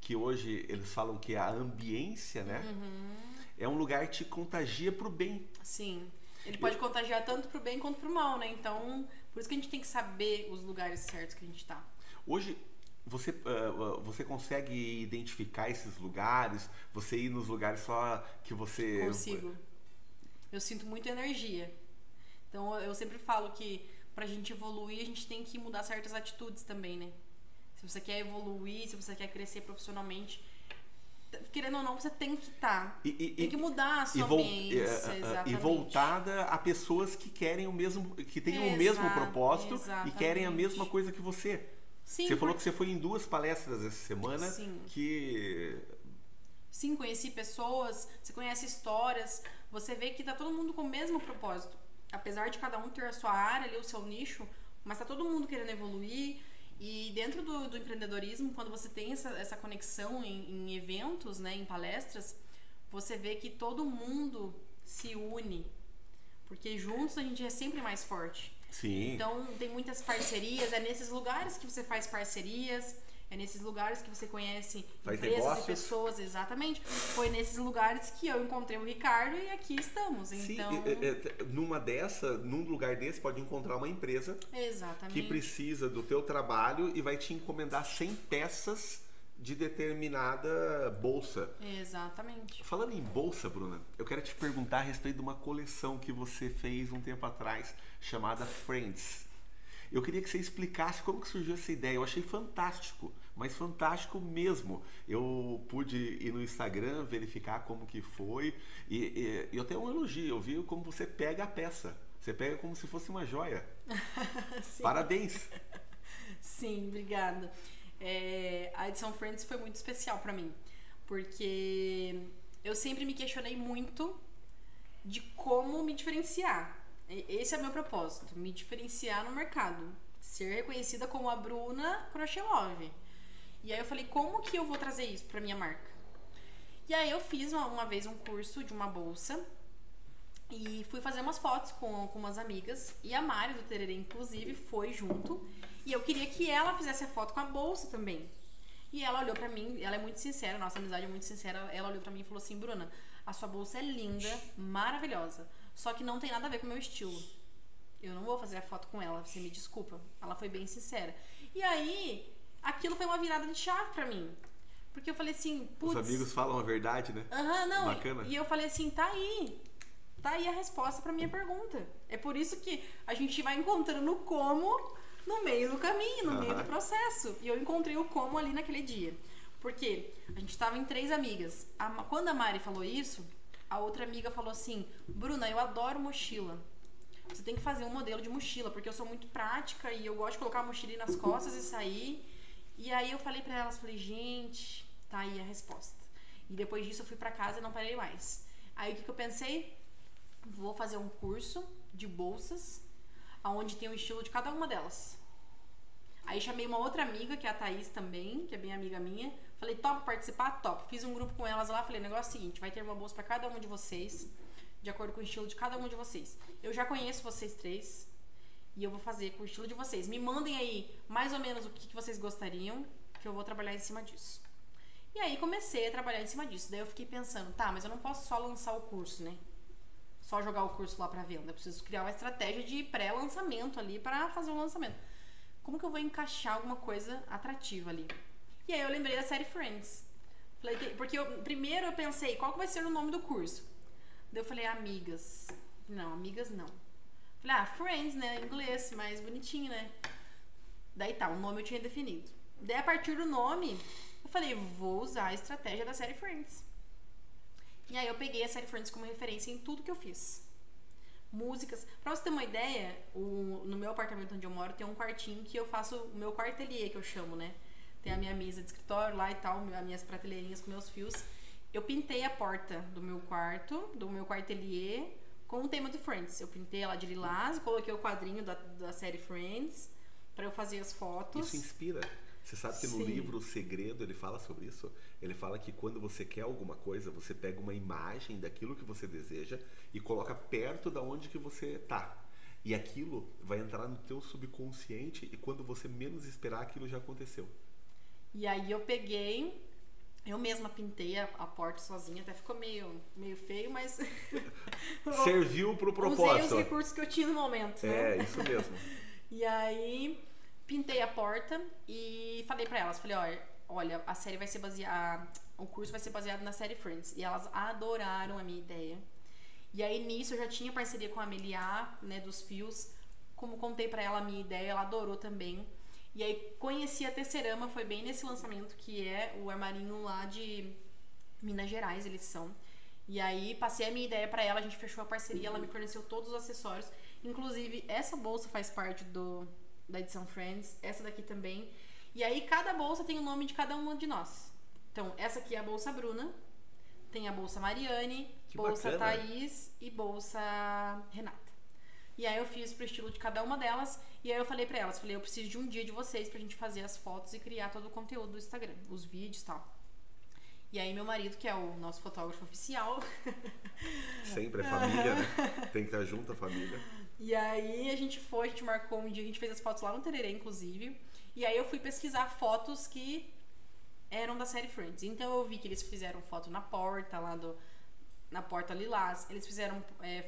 que hoje eles falam que é a ambiência, né? É um lugar que te contagia pro bem. Sim. Ele pode contagiar tanto pro bem quanto pro mal, né? Então, por isso que a gente tem que saber os lugares certos que a gente tá. Hoje, você consegue identificar esses lugares? Você ir nos lugares só que você... Consigo. Eu sinto muita energia. Então, eu sempre falo que pra gente evoluir, a gente tem que mudar certas atitudes também, né? Se você quer evoluir, se você quer crescer profissionalmente, querendo ou não, você tem que estar. Tem que mudar a sua ambiência, exatamente. E voltada a pessoas que querem o mesmo, que têm o mesmo propósito e querem a mesma coisa que você. Sim, você falou que você foi em 2 palestras essa semana. Sim. Que... Sim, conheci pessoas, você conhece histórias, você vê que tá todo mundo com o mesmo propósito. Apesar de cada um ter a sua área ali, o seu nicho, mas tá todo mundo querendo evoluir. E dentro do empreendedorismo, quando você tem essa conexão em eventos, né, em palestras, você vê que todo mundo se une. Porque juntos a gente é sempre mais forte. Sim. Então tem muitas parcerias, é nesses lugares que você faz parcerias, é nesses lugares que você conhece faz empresas negócios. E pessoas, exatamente. Foi nesses lugares que eu encontrei o Ricardo e aqui estamos. Então, num lugar desse pode encontrar uma empresa exatamente. que precisa do teu trabalho e vai te encomendar 100 peças de determinada bolsa. Exatamente. Falando em bolsa, Bruna, eu quero te perguntar a respeito de uma coleção que você fez um tempo atrás, chamada Friends. Eu queria que você explicasse como que surgiu essa ideia. Eu achei fantástico, mas fantástico mesmo. Eu pude ir no Instagram, verificar como que foi e até um elogio. Eu vi como você pega a peça. Você pega como se fosse uma joia. Parabéns! Sim, obrigada. A edição Friends foi muito especial pra mim, porque eu sempre me questionei muito de como me diferenciar. Esse é o meu propósito, me diferenciar no mercado, ser reconhecida como a Bruna Crochet Love. E aí eu falei, como que eu vou trazer isso pra minha marca? E aí eu fiz uma vez um curso de uma bolsa e fui fazer umas fotos com umas amigas, e a Mari do Tererê, inclusive, foi junto, e eu queria que ela fizesse a foto com a bolsa também. E ela olhou pra mim, ela é muito sincera, nossa amizade é muito sincera, ela olhou pra mim e falou assim, Bruna, a sua bolsa é linda, maravilhosa, só que não tem nada a ver com o meu estilo. Eu não vou fazer a foto com ela, você me desculpa. Ela foi bem sincera. E aí, aquilo foi uma virada de chave pra mim. Porque eu falei assim, putz... Os amigos falam a verdade, né? Não. Bacana. E eu falei assim, tá aí a resposta pra minha pergunta. É por isso que a gente vai encontrando o como no meio do caminho, no meio do processo. E eu encontrei o como ali naquele dia. Porque a gente tava em 3 amigas. Quando a Mari falou isso, a outra amiga falou assim, Bruna, eu adoro mochila. Você tem que fazer um modelo de mochila, porque eu sou muito prática e eu gosto de colocar a mochilinha nas costas e sair. E aí eu falei pra elas, falei, gente, tá aí a resposta. E depois disso eu fui pra casa e não parei mais. Aí o que eu pensei? Vou fazer um curso de bolsas, onde tem o estilo de cada uma delas. Aí chamei uma outra amiga, que é a Thaís também, que é bem amiga minha. Falei, topa participar? Top. Fiz um grupo com elas lá, falei, negócio é o seguinte, vai ter uma bolsa pra cada um de vocês, de acordo com o estilo de cada um de vocês. Eu já conheço vocês três e eu vou fazer com o estilo de vocês. Me mandem aí mais ou menos o que vocês gostariam, que eu vou trabalhar em cima disso. E aí comecei a trabalhar em cima disso. Daí eu fiquei pensando, tá, mas eu não posso só lançar o curso, né? Só jogar o curso lá pra venda. Eu preciso criar uma estratégia de pré-lançamento ali pra fazer o lançamento. Como que eu vou encaixar alguma coisa atrativa ali? E aí eu lembrei da série Friends. Porque primeiro eu pensei, qual que vai ser o nome do curso? Daí eu falei, amigas. Não, amigas não. Falei, Friends, né? Inglês, mais bonitinho, né? Daí tá, o nome eu tinha definido. Daí a partir do nome, eu falei, vou usar a estratégia da série Friends. E aí eu peguei a série Friends como referência em tudo que eu fiz. Músicas. Pra você ter uma ideia, no meu apartamento onde eu moro tem um quartinho que eu faço o meu quartelier, que eu chamo, né? Tem a minha mesa de escritório lá e tal, as minhas prateleirinhas com meus fios. Eu pintei a porta do meu quarto, do meu quartelier, com o tema do Friends. Eu pintei ela de lilás, coloquei o quadrinho da série Friends pra eu fazer as fotos. Isso inspira. Você sabe que no livro O Segredo ele fala sobre isso? Ele fala que quando você quer alguma coisa, você pega uma imagem daquilo que você deseja e coloca perto da onde que você tá. E aquilo vai entrar no teu subconsciente e quando você menos esperar, aquilo já aconteceu. E aí eu peguei, eu mesma pintei a porta sozinha, até ficou meio feio, mas... Serviu pro propósito. Usei os recursos que eu tinha no momento, né? É, isso mesmo. E aí... Pintei a porta e falei pra elas, falei, olha, a série vai ser baseada, o curso vai ser baseado na série Friends. E elas adoraram a minha ideia. E aí nisso eu já tinha parceria com a Meliá, né, dos fios. Como contei pra ela a minha ideia, ela adorou também. E aí conheci a Tesserama, foi bem nesse lançamento, que é o armarinho lá de Minas Gerais, eles são. E aí passei a minha ideia pra ela, a gente fechou a parceria, ela me forneceu todos os acessórios. Inclusive, essa bolsa faz parte da edição Friends, essa daqui também. E aí cada bolsa tem o nome de cada uma de nós. Então, essa aqui é a bolsa Bruna, tem a bolsa Mariane, que bolsa bacana. Thaís e bolsa Renata. E aí eu fiz pro estilo de cada uma delas, e aí eu falei pra elas, eu preciso de um dia de vocês pra gente fazer as fotos e criar todo o conteúdo do Instagram, os vídeos e tal. E aí meu marido, que é o nosso fotógrafo oficial... Sempre é família, né? Tem que estar junto a família. E aí a gente marcou um dia, a gente fez as fotos lá no Tererê, inclusive. E aí eu fui pesquisar fotos que eram da série Friends. Então eu vi que eles fizeram foto na porta, na porta Lilás. Eles fizeram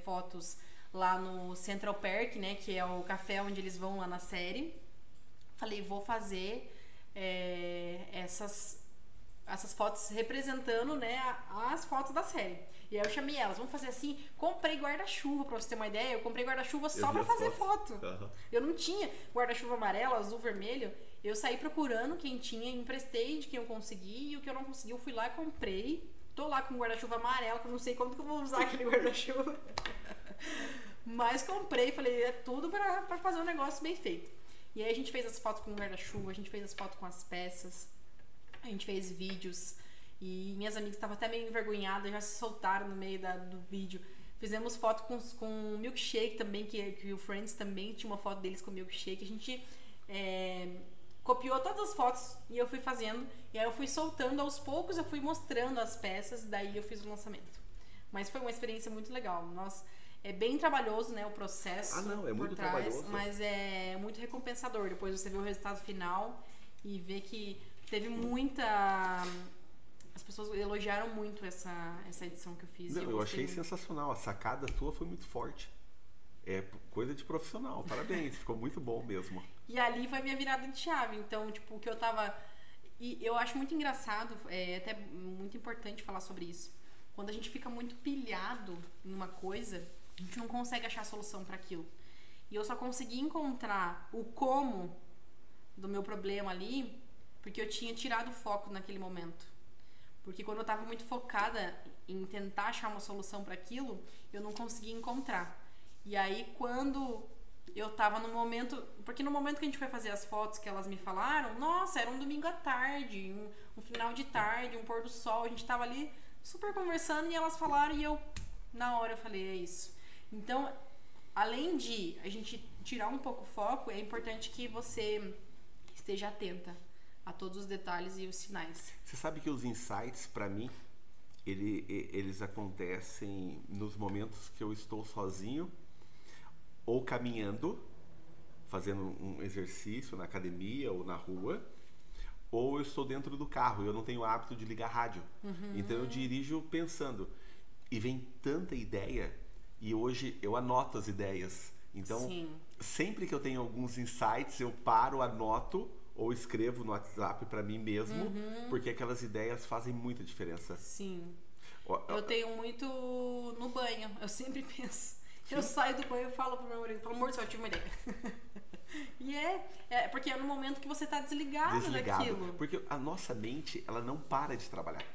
fotos lá no Central Perk, né, que é o café onde eles vão lá na série. Falei, vou fazer essas fotos representando, né, as fotos da série. E aí eu chamei elas, vamos fazer assim, comprei guarda-chuva, pra você ter uma ideia, eu comprei guarda-chuva só pra fazer foto. Uhum. Eu não tinha guarda-chuva amarelo, azul, vermelho, eu saí procurando quem tinha, emprestei de quem eu consegui, e o que eu não consegui eu fui lá e comprei. Tô lá com guarda-chuva amarelo, que eu não sei quando que eu vou usar aquele guarda-chuva. Mas comprei, falei, é tudo pra fazer um negócio bem feito. E aí a gente fez as fotos com o guarda-chuva, a gente fez as fotos com as peças, a gente fez vídeos. E minhas amigas estavam até meio envergonhadas, já se soltaram no meio do vídeo. Fizemos foto com milkshake também, que o Friends também tinha uma foto deles com milkshake. A gente copiou todas as fotos e eu fui fazendo. E aí eu fui soltando aos poucos, eu fui mostrando as peças, daí eu fiz o lançamento. Mas foi uma experiência muito legal. Nossa, é bem trabalhoso, né, o processo. Ah, não, é muito por trás, trabalhoso. mas é muito recompensador. Depois você vê o resultado final e vê que teve muita... As pessoas elogiaram muito essa edição que eu fiz. Não, eu achei muito. sensacional. A sacada tua foi muito forte. É coisa de profissional. Parabéns, ficou muito bom mesmo. E ali foi minha virada de chave. Então, tipo, o que eu tava... E eu acho muito engraçado, até muito importante falar sobre isso. Quando a gente fica muito pilhado em uma coisa, a gente não consegue achar solução para aquilo. E eu só consegui encontrar o como do meu problema ali, porque eu tinha tirado o foco naquele momento. Porque quando eu estava muito focada em tentar achar uma solução para aquilo, eu não conseguia encontrar. E aí, quando eu estava no momento... Porque no momento que a gente foi fazer as fotos que elas me falaram, nossa, era um domingo à tarde, um final de tarde, um pôr do sol. A gente estava ali super conversando e elas falaram e eu, na hora, eu falei, é isso. Então, além de a gente tirar um pouco o foco, é importante que você esteja atenta a todos os detalhes e os sinais. Você sabe que os insights, pra mim, eles acontecem nos momentos que eu estou sozinho ou caminhando, fazendo um exercício na academia ou na rua, ou eu estou dentro do carro e eu não tenho o hábito de ligar rádio. Então eu dirijo pensando. E vem tanta ideia e hoje eu anoto as ideias. Então, sempre que eu tenho alguns insights, eu paro, anoto ou escrevo no WhatsApp para mim mesmo, porque aquelas ideias fazem muita diferença. Sim. Eu tenho muito no banho. Eu sempre penso. Eu saio do banho e falo pro meu marido, pelo amor de Deus, eu tive uma ideia. E porque é no momento que você tá desligado daquilo. Porque a nossa mente, ela não para de trabalhar.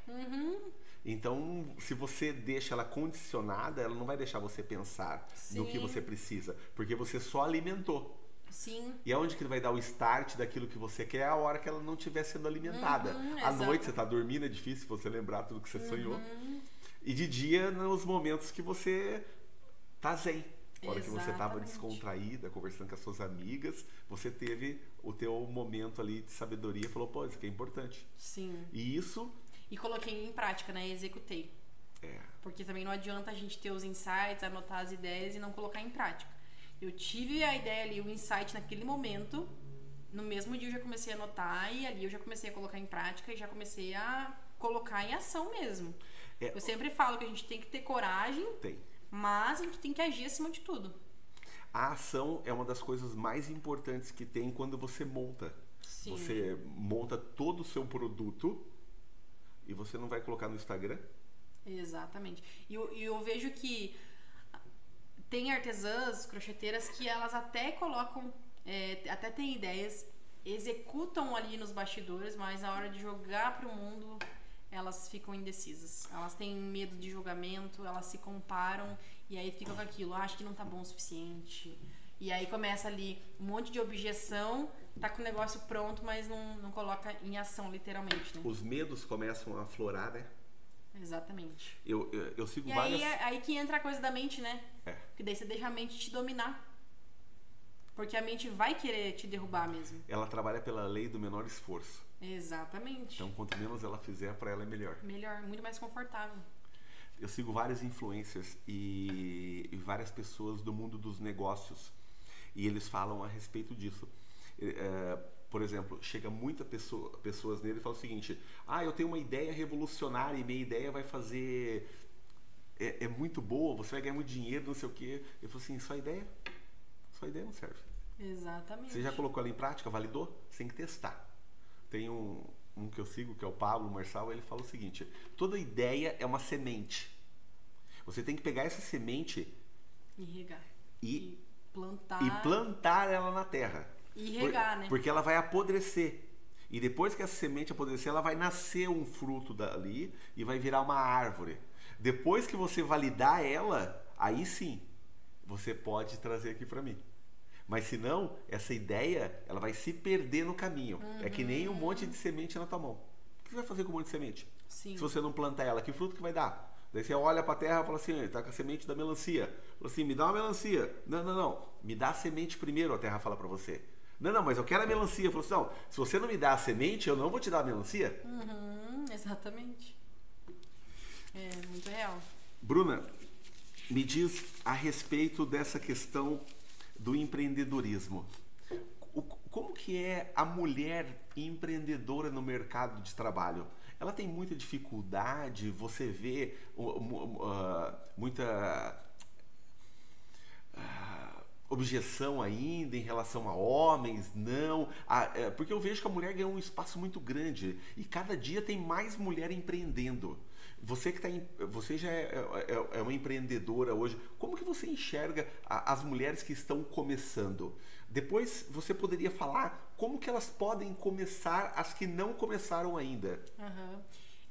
Então, se você deixa ela condicionada, ela não vai deixar você pensar no que você precisa, porque você só alimentou. Sim. E aonde que ele vai dar o start daquilo que você quer? É a hora que ela não estiver sendo alimentada. À noite você tá dormindo, é difícil você lembrar tudo que você sonhou. E de dia, nos momentos que você tá zen. A hora que você estava descontraída, conversando com as suas amigas, você teve o teu momento ali de sabedoria e falou, pô, isso aqui é importante. Sim. E isso... E coloquei em prática, né? Executei. Porque também não adianta a gente ter os insights, anotar as ideias e não colocar em prática. Eu tive a ideia ali, o insight naquele momento, no mesmo dia eu já comecei a anotar e ali eu já comecei a colocar em prática e já comecei a colocar em ação mesmo. Eu sempre falo que a gente tem que ter coragem, mas a gente tem que agir acima de tudo. A ação é uma das coisas mais importantes que tem quando você monta. Sim. Você monta todo o seu produto e você não vai colocar no Instagram? Exatamente. E eu vejo que tem artesãs, crocheteiras, que elas até colocam, até têm ideias, executam ali nos bastidores, mas na hora de jogar pro mundo, elas ficam indecisas. Elas têm medo de julgamento, elas se comparam e aí ficam com aquilo, acho que não tá bom o suficiente. E aí começa ali um monte de objeção, tá com o negócio pronto, mas não coloca em ação, literalmente, né? Os medos começam a aflorar, né? Exatamente. Eu sigo e várias... aí que entra a coisa da mente, né? É. Porque daí você deixa a mente te dominar. Porque a mente vai querer te derrubar mesmo. Ela trabalha pela lei do menor esforço. Exatamente. Então, quanto menos ela fizer, para ela é melhor. Melhor, muito mais confortável. Eu sigo vários influencers e várias pessoas do mundo dos negócios. E eles falam a respeito disso. Por exemplo, chega muitas pessoas nele e fala o seguinte: eu tenho uma ideia revolucionária e minha ideia vai fazer... É muito boa, você vai ganhar muito dinheiro, não sei o quê. Eu falo assim, sua ideia não serve. Exatamente. Você já colocou ela em prática, validou? Você tem que testar. Tem um que eu sigo, que é o Pablo Marçal, ele fala o seguinte: toda ideia é uma semente. Você tem que pegar essa semente e regar. E plantar. plantar ela na terra. E regar, né? Porque ela vai apodrecer. E depois que essa semente apodrecer, ela vai nascer um fruto dali e vai virar uma árvore. Depois que você validar ela, aí sim, você pode trazer aqui para mim. Mas se não, essa ideia, ela vai se perder no caminho. É que nem um monte de semente na tua mão. O que você vai fazer com um monte de semente? Sim. Se você não plantar ela, que fruto que vai dar? Daí você olha para a terra e fala assim, tá com a semente da melancia. Fala assim, me dá uma melancia. Não. Me dá a semente primeiro, a terra fala para você. Não, mas eu quero a melancia. Fala assim, não, se você não me dá a semente, eu não vou te dar a melancia. Exatamente. É muito real. Bruna, me diz a respeito dessa questão do empreendedorismo. Como que é a mulher empreendedora no mercado de trabalho? Ela tem muita dificuldade? Você vê muita objeção ainda em relação a homens? Não. Porque eu vejo que a mulher ganhou um espaço muito grande e cada dia tem mais mulher empreendendo. Você já é uma empreendedora hoje. Como que você enxerga as mulheres que estão começando? Depois você poderia falar como que elas podem começar as que não começaram ainda.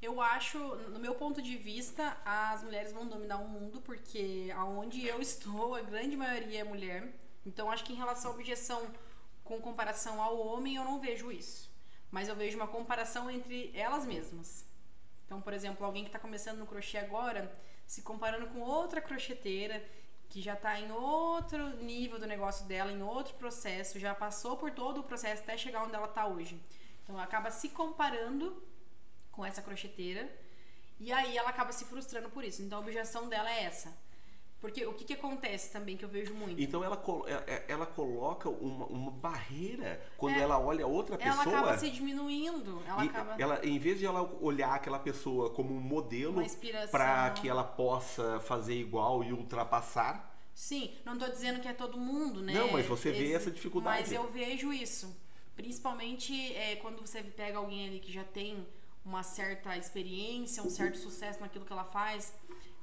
Eu acho, no meu ponto de vista, as mulheres vão dominar o mundo porque aonde eu estou, a grande maioria é mulher. Então acho que em relação à objeção com comparação ao homem, eu não vejo isso. Mas eu vejo uma comparação entre elas mesmas. Então, por exemplo, alguém que está começando no crochê agora, se comparando com outra crocheteira que já está em outro nível do negócio dela, em outro processo, já passou por todo o processo até chegar onde ela está hoje. Então, acaba se comparando com essa crocheteira E aí ela acaba se frustrando por isso. Então a objeção dela é essa. Porque o que acontece também, que eu vejo muito? Então ela coloca uma barreira quando ela olha outra pessoa. Ela acaba se diminuindo. Ela, em vez de ela olhar aquela pessoa como um modelo para que ela possa fazer igual e ultrapassar. Sim, não estou dizendo que é todo mundo, né? Não, mas você vê essa dificuldade. Mas eu vejo isso. Principalmente quando você pega alguém ali que já tem uma certa experiência, um certo sucesso naquilo que ela faz.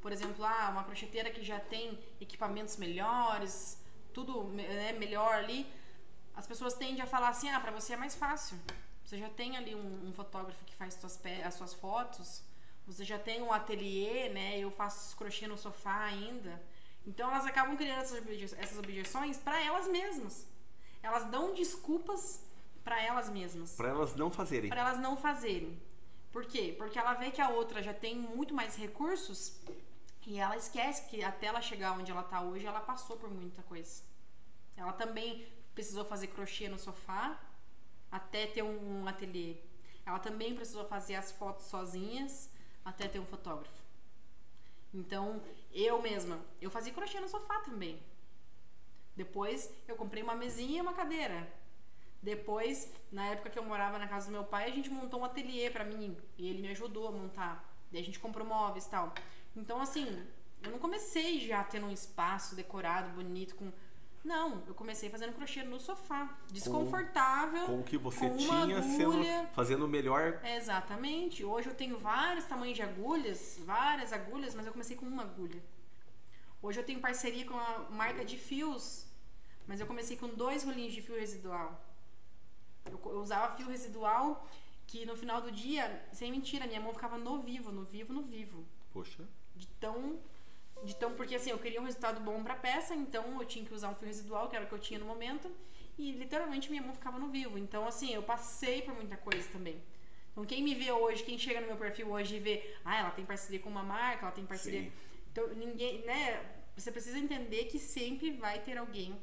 Por exemplo, uma crocheteira que já tem equipamentos melhores, tudo melhor ali. As pessoas tendem a falar assim, pra você é mais fácil. Você já tem ali um fotógrafo que faz as suas fotos. Você já tem um ateliê, né? Eu faço crochê no sofá ainda. Então elas acabam criando essas objeções para elas mesmas. Elas dão desculpas para elas mesmas. Para elas não fazerem. Para elas não fazerem. Por quê? Porque ela vê que a outra já tem muito mais recursos e ela esquece que até ela chegar onde ela tá hoje, ela passou por muita coisa. Ela também precisou fazer crochê no sofá até ter um ateliê. Ela também precisou fazer as fotos sozinhas até ter um fotógrafo. Então, eu fazia crochê no sofá também. Depois, eu comprei uma mesinha e uma cadeira. Depois, na época que eu morava na casa do meu pai, a gente montou um ateliê pra mim. E ele me ajudou a montar. Daí a gente comprou móveis e tal. Então, assim, eu não comecei já tendo um espaço decorado, bonito, com... Não, eu comecei fazendo crochê no sofá. Desconfortável. Com o que você tinha, fazendo o melhor. Exatamente. Hoje eu tenho vários tamanhos de agulhas, várias agulhas, mas eu comecei com uma agulha. Hoje eu tenho parceria com a marca de fios, mas eu comecei com 2 rolinhos de fio residual. Eu usava fio residual que no final do dia, sem mentira, minha mão ficava no vivo. Poxa. Porque assim, eu queria um resultado bom pra peça, então eu tinha que usar um fio residual, que era o que eu tinha no momento, e literalmente minha mão ficava no vivo. Então assim, eu passei por muita coisa também. Então quem me vê hoje, quem chega no meu perfil hoje e vê, ela tem parceria com uma marca, ela tem parceria... Sim. Então ninguém, né, você precisa entender que sempre vai ter alguém,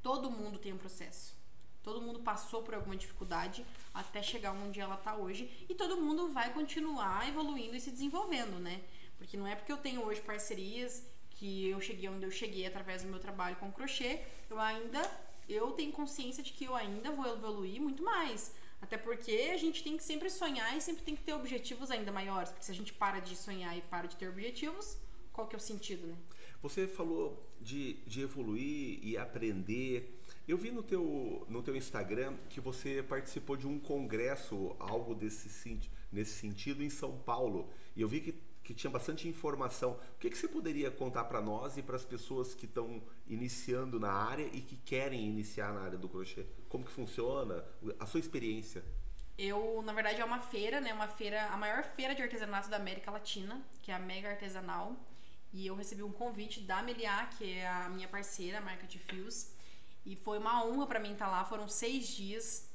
todo mundo tem um processo. Todo mundo passou por alguma dificuldade até chegar onde ela tá hoje, e todo mundo vai continuar evoluindo e se desenvolvendo, né? Porque não é porque eu tenho hoje parcerias que eu cheguei onde eu cheguei através do meu trabalho com crochê, eu tenho consciência de que eu ainda vou evoluir muito mais. Até porque a gente tem que sempre sonhar e sempre tem que ter objetivos ainda maiores. Porque se a gente para de sonhar e para de ter objetivos, qual que é o sentido, né? Você falou de evoluir e aprender. Eu vi no teu Instagram que você participou de um congresso, algo nesse sentido, em São Paulo. E eu vi que tinha bastante informação. O que você poderia contar para nós e para as pessoas que estão iniciando na área e que querem iniciar na área do crochê? Como que funciona? A sua experiência? Na verdade, é uma feira, né? A maior feira de artesanato da América Latina, que é a Mega Artesanal. E eu recebi um convite da Meliá, que é a minha parceira, a marca de fios. E foi uma honra para mim estar lá. Foram 6 dias.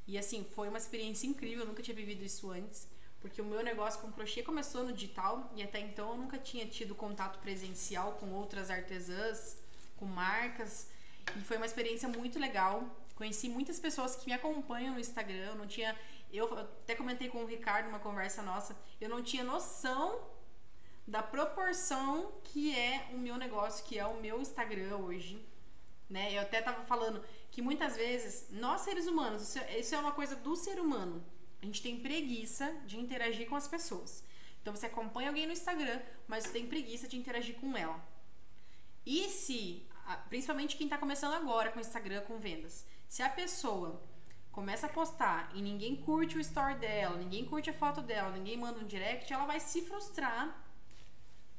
E assim, foi uma experiência incrível. Eu nunca tinha vivido isso antes. Porque o meu negócio com crochê começou no digital. E até então eu nunca tinha tido contato presencial com outras artesãs, com marcas. E foi uma experiência muito legal. Conheci muitas pessoas que me acompanham no Instagram. Eu até comentei com o Ricardo numa conversa nossa. Eu não tinha noção da proporção que é o meu negócio, que é o meu Instagram hoje, né? Eu até tava falando que muitas vezes nós seres humanos, isso é uma coisa do ser humano, a gente tem preguiça de interagir com as pessoas. Então você acompanha alguém no Instagram, mas você tem preguiça de interagir com ela. E principalmente quem tá começando agora com o Instagram, com vendas, se a pessoa começa a postar e ninguém curte o story dela, ninguém curte a foto dela, ninguém manda um direct, ela vai se frustrar.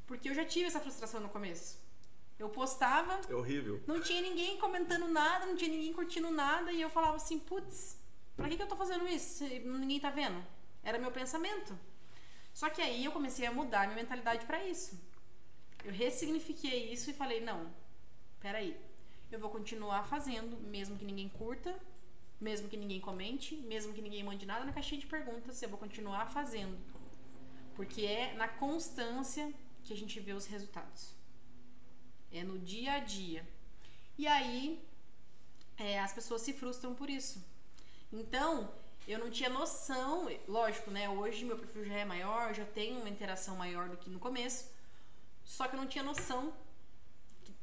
Porque eu já tive essa frustração no começo. Eu postava... É horrível. Não tinha ninguém comentando nada, não tinha ninguém curtindo nada. E eu falava assim, putz, pra que eu tô fazendo isso se ninguém tá vendo? Era meu pensamento. Só que aí eu comecei a mudar minha mentalidade pra isso. Eu ressignifiquei isso e falei, não, peraí. Eu vou continuar fazendo, mesmo que ninguém curta, mesmo que ninguém comente, mesmo que ninguém mande nada na caixinha de perguntas, eu vou continuar fazendo. Porque é na constância que a gente vê os resultados. É no dia a dia. E aí, as pessoas se frustram por isso. Então, eu não tinha noção, lógico, né? Hoje meu perfil já é maior, já tem uma interação maior do que no começo, só que eu não tinha noção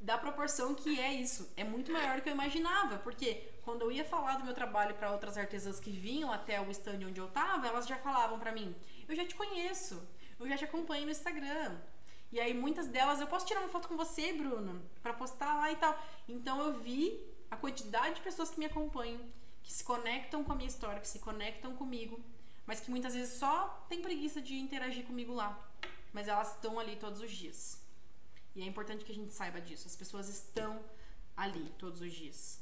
da proporção que é isso. É muito maior do que eu imaginava, porque quando eu ia falar do meu trabalho para outras artesãs que vinham até o stand onde eu tava, elas já falavam para mim: eu já te conheço, eu já te acompanho no Instagram. E aí muitas delas: eu posso tirar uma foto com você, Bruno, para postar lá e tal. Então eu vi a quantidade de pessoas que me acompanham, que se conectam com a minha história, que se conectam comigo, mas que muitas vezes só tem preguiça de interagir comigo lá. Mas elas estão ali todos os dias. E é importante que a gente saiba disso. As pessoas estão ali todos os dias.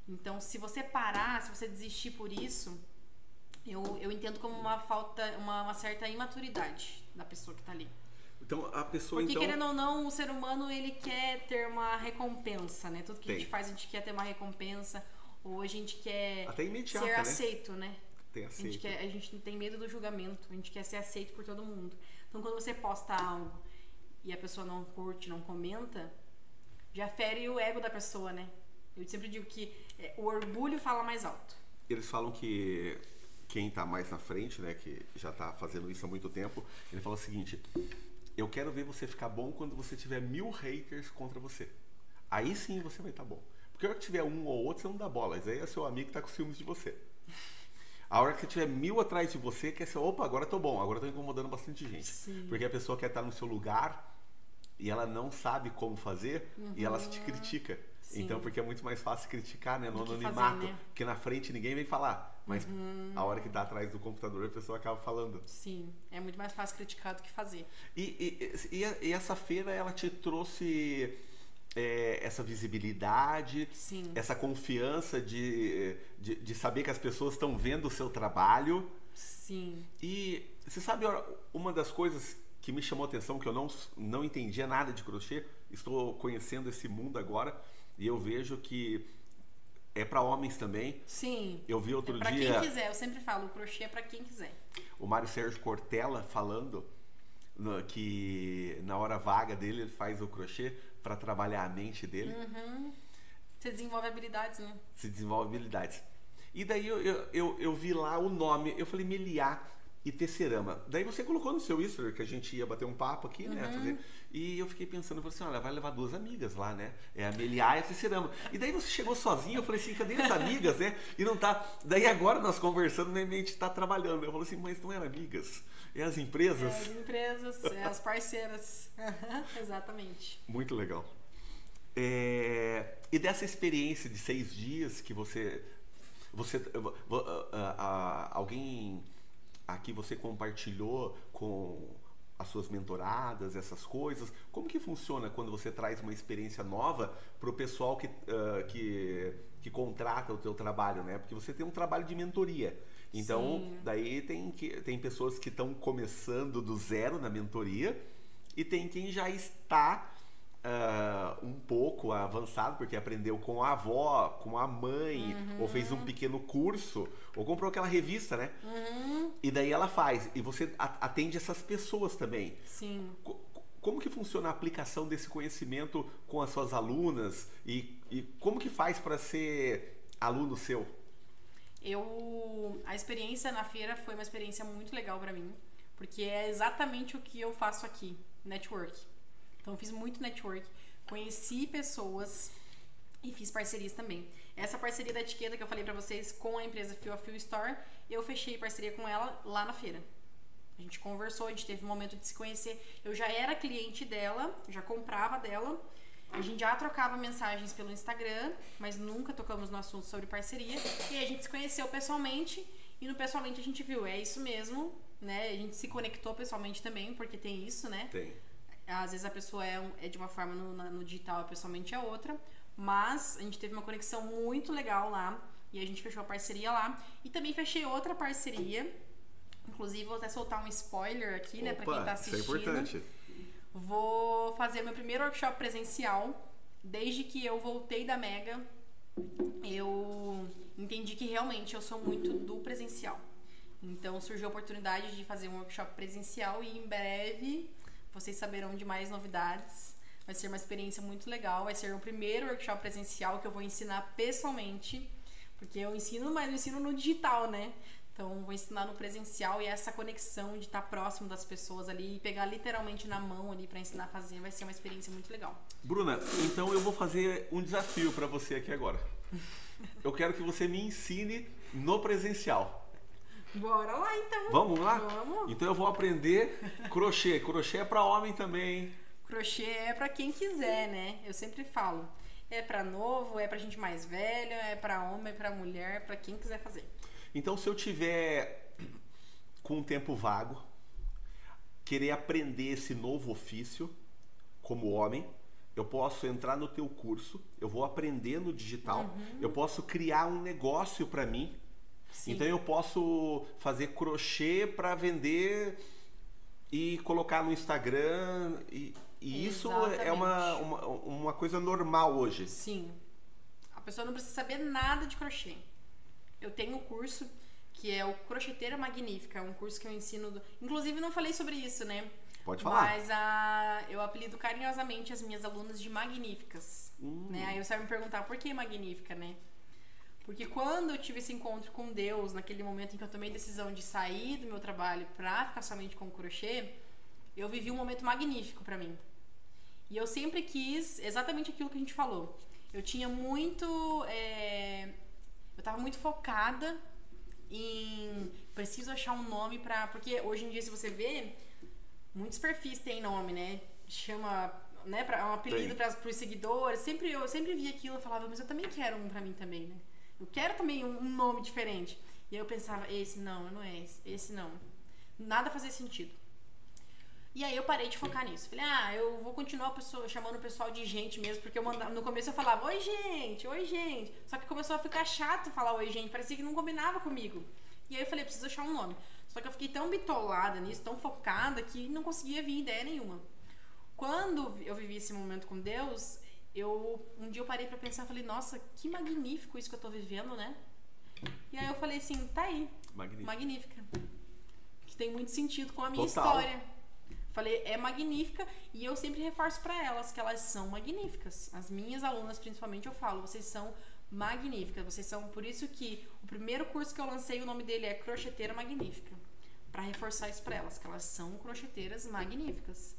Então, se você parar, se você desistir por isso, eu entendo como uma falta, uma certa imaturidade da pessoa que está ali. Então, a pessoa, porque, querendo ou não, o ser humano, ele quer ter uma recompensa, né? Tudo que a gente faz, a gente quer ter uma recompensa, ou a gente quer até imediata, ser né? aceito, né? Tem aceito. A gente tem medo do julgamento, a gente quer ser aceito por todo mundo. Então, quando você posta algo e a pessoa não curte, não comenta, já fere o ego da pessoa, né? Eu sempre digo que o orgulho fala mais alto. Eles falam que quem tá mais na frente, né, que já tá fazendo isso há muito tempo, ele fala o seguinte: eu quero ver você ficar bom quando você tiver 1000 haters contra você. Aí sim você vai estar bom. Porque a hora que tiver um ou outro, você não dá bola. Isso aí é seu amigo que tá com ciúmes de você. A hora que você tiver 1000 atrás de você, quer ser: opa, agora tô bom, agora tô incomodando bastante gente. Sim. Porque a pessoa quer estar no seu lugar e ela não sabe como fazer, e ela te critica. Sim. Então, porque é muito mais fácil criticar, né, no anonimato, né? Porque na frente ninguém vem falar, mas a hora que tá atrás do computador a pessoa acaba falando. Sim, é muito mais fácil criticar do que fazer. E essa feira, ela te trouxe essa visibilidade, sim, essa confiança de saber que as pessoas estão vendo o seu trabalho. Sim. E você sabe, uma das coisas que me chamou a atenção, que eu não entendia nada de crochê, estou conhecendo esse mundo agora, e eu vejo que é para homens também. Sim. Eu vi outro dia... dia... Para quem quiser, eu sempre falo, o crochê é para quem quiser. O Mário Sérgio Cortella falando que na hora vaga dele ele faz o crochê para trabalhar a mente dele. Você desenvolve habilidades, né? Se desenvolve habilidades. E daí eu vi lá o nome, eu falei Meliá e Tecerama. Daí você colocou no seu Instagram que a gente ia bater um papo aqui, né? Fazer, e eu fiquei pensando, eu falei assim: olha, vai levar 2 amigas lá, né? É a Meliá e a Tecerama. E daí você chegou sozinho, eu falei assim: cadê as amigas, né? E não tá. Daí agora nós conversando, né, a gente tá trabalhando. Eu falei assim: mas não eram amigas? É as empresas? É as empresas, é as parceiras. Exatamente. Muito legal. E dessa experiência de 6 dias que alguém aqui você compartilhou com as suas mentoradas, essas coisas, como que funciona quando você traz uma experiência nova para o pessoal que contrata o teu trabalho, né? Porque você tem um trabalho de mentoria. Então, sim, daí tem pessoas que estão começando do zero na mentoria e tem quem já está um pouco avançado, porque aprendeu com a avó, com a mãe, ou fez um pequeno curso, ou comprou aquela revista, né? E daí ela faz. E você atende essas pessoas também. Sim. Como que funciona a aplicação desse conhecimento com as suas alunas? E como que faz para ser aluno seu? A experiência na feira foi uma experiência muito legal para mim, porque é exatamente o que eu faço aqui, network. Então eu fiz muito network, conheci pessoas e fiz parcerias também. Essa parceria da etiqueta que eu falei pra vocês com a empresa Feel a Feel Store, eu fechei parceria com ela lá na feira. A gente conversou, a gente teve um momento de se conhecer. Eu já era cliente dela, já comprava dela. A gente já trocava mensagens pelo Instagram, mas nunca tocamos no assunto sobre parceria. E a gente se conheceu pessoalmente, e no pessoalmente a gente viu, é isso mesmo, né? A gente se conectou pessoalmente também, porque tem isso, né? Tem. Às vezes a pessoa é de uma forma no digital, pessoalmente é outra. Mas a gente teve uma conexão muito legal lá. E a gente fechou a parceria lá. E também fechei outra parceria. Inclusive, vou até soltar um spoiler aqui, né? Pra quem tá assistindo. Isso é importante. Vou fazer meu primeiro workshop presencial. Desde que eu voltei da Mega, eu entendi que realmente eu sou muito do presencial. Então surgiu a oportunidade de fazer um workshop presencial. E em breve vocês saberão de mais novidades. Vai ser uma experiência muito legal. Vai ser o primeiro workshop presencial que eu vou ensinar pessoalmente. Porque eu ensino, mas eu ensino no digital, né? Então, vou ensinar no presencial e essa conexão de estar próximo das pessoas ali e pegar literalmente na mão ali para ensinar a fazer vai ser uma experiência muito legal. Bruna, então eu vou fazer um desafio para você aqui agora. Eu quero que você me ensine no presencial. Bora lá, então. Vamos lá? Vamos. Então eu vou aprender crochê. Crochê é para homem também, hein? Crochê é para quem quiser, né? Eu sempre falo. É para novo, é para gente mais velha, é para homem, é para mulher, para quem quiser fazer. Então, se eu tiver com um tempo vago, querer aprender esse novo ofício como homem, eu posso entrar no teu curso, eu vou aprender no digital, eu posso criar um negócio para mim. Sim. Então, eu posso fazer crochê para vender e colocar no Instagram. E isso é uma coisa normal hoje. Sim. A pessoa não precisa saber nada de crochê. Eu tenho um curso que é o Crocheteira Magnífica, um curso que eu ensino... Inclusive, não falei sobre isso, né? Pode falar. Mas eu apelido carinhosamente as minhas alunas de magníficas. Né? Aí você vai me perguntar, por que magnífica, né? Porque quando eu tive esse encontro com Deus, naquele momento em que eu tomei a decisão de sair do meu trabalho pra ficar somente com o crochê, eu vivi um momento magnífico pra mim. E eu sempre quis exatamente aquilo que a gente falou. Eu tinha muito... Eu tava muito focada em... Preciso achar um nome pra... Porque hoje em dia, se você vê, muitos perfis têm nome, né? Chama... Né, um apelido pros seguidores. Eu sempre via aquilo e falava, mas eu também quero um pra mim também, né? Eu quero também um nome diferente. E aí eu pensava, esse não é esse. Esse não. Nada fazia sentido. E aí eu parei de focar nisso. Falei, eu vou continuar chamando o pessoal de gente mesmo, porque no começo eu falava, oi gente, oi gente. Só que começou a ficar chato falar oi gente, parecia que não combinava comigo. E aí eu falei, preciso achar um nome. Só que eu fiquei tão bitolada nisso, tão focada, que não conseguia vir ideia nenhuma. Quando eu vivi esse momento com Deus, um dia eu parei pra pensar, falei, nossa, que magnífico isso que eu tô vivendo, né? E aí eu falei assim, tá aí, magnífica. Que tem muito sentido com a minha história. Falei, é magnífica, e eu sempre reforço pra elas que elas são magníficas. As minhas alunas, principalmente, eu falo, vocês são magníficas. Vocês são, por isso que o primeiro curso que eu lancei, o nome dele é Crocheteira Magnífica. Pra reforçar isso pra elas, que elas são crocheteiras magníficas.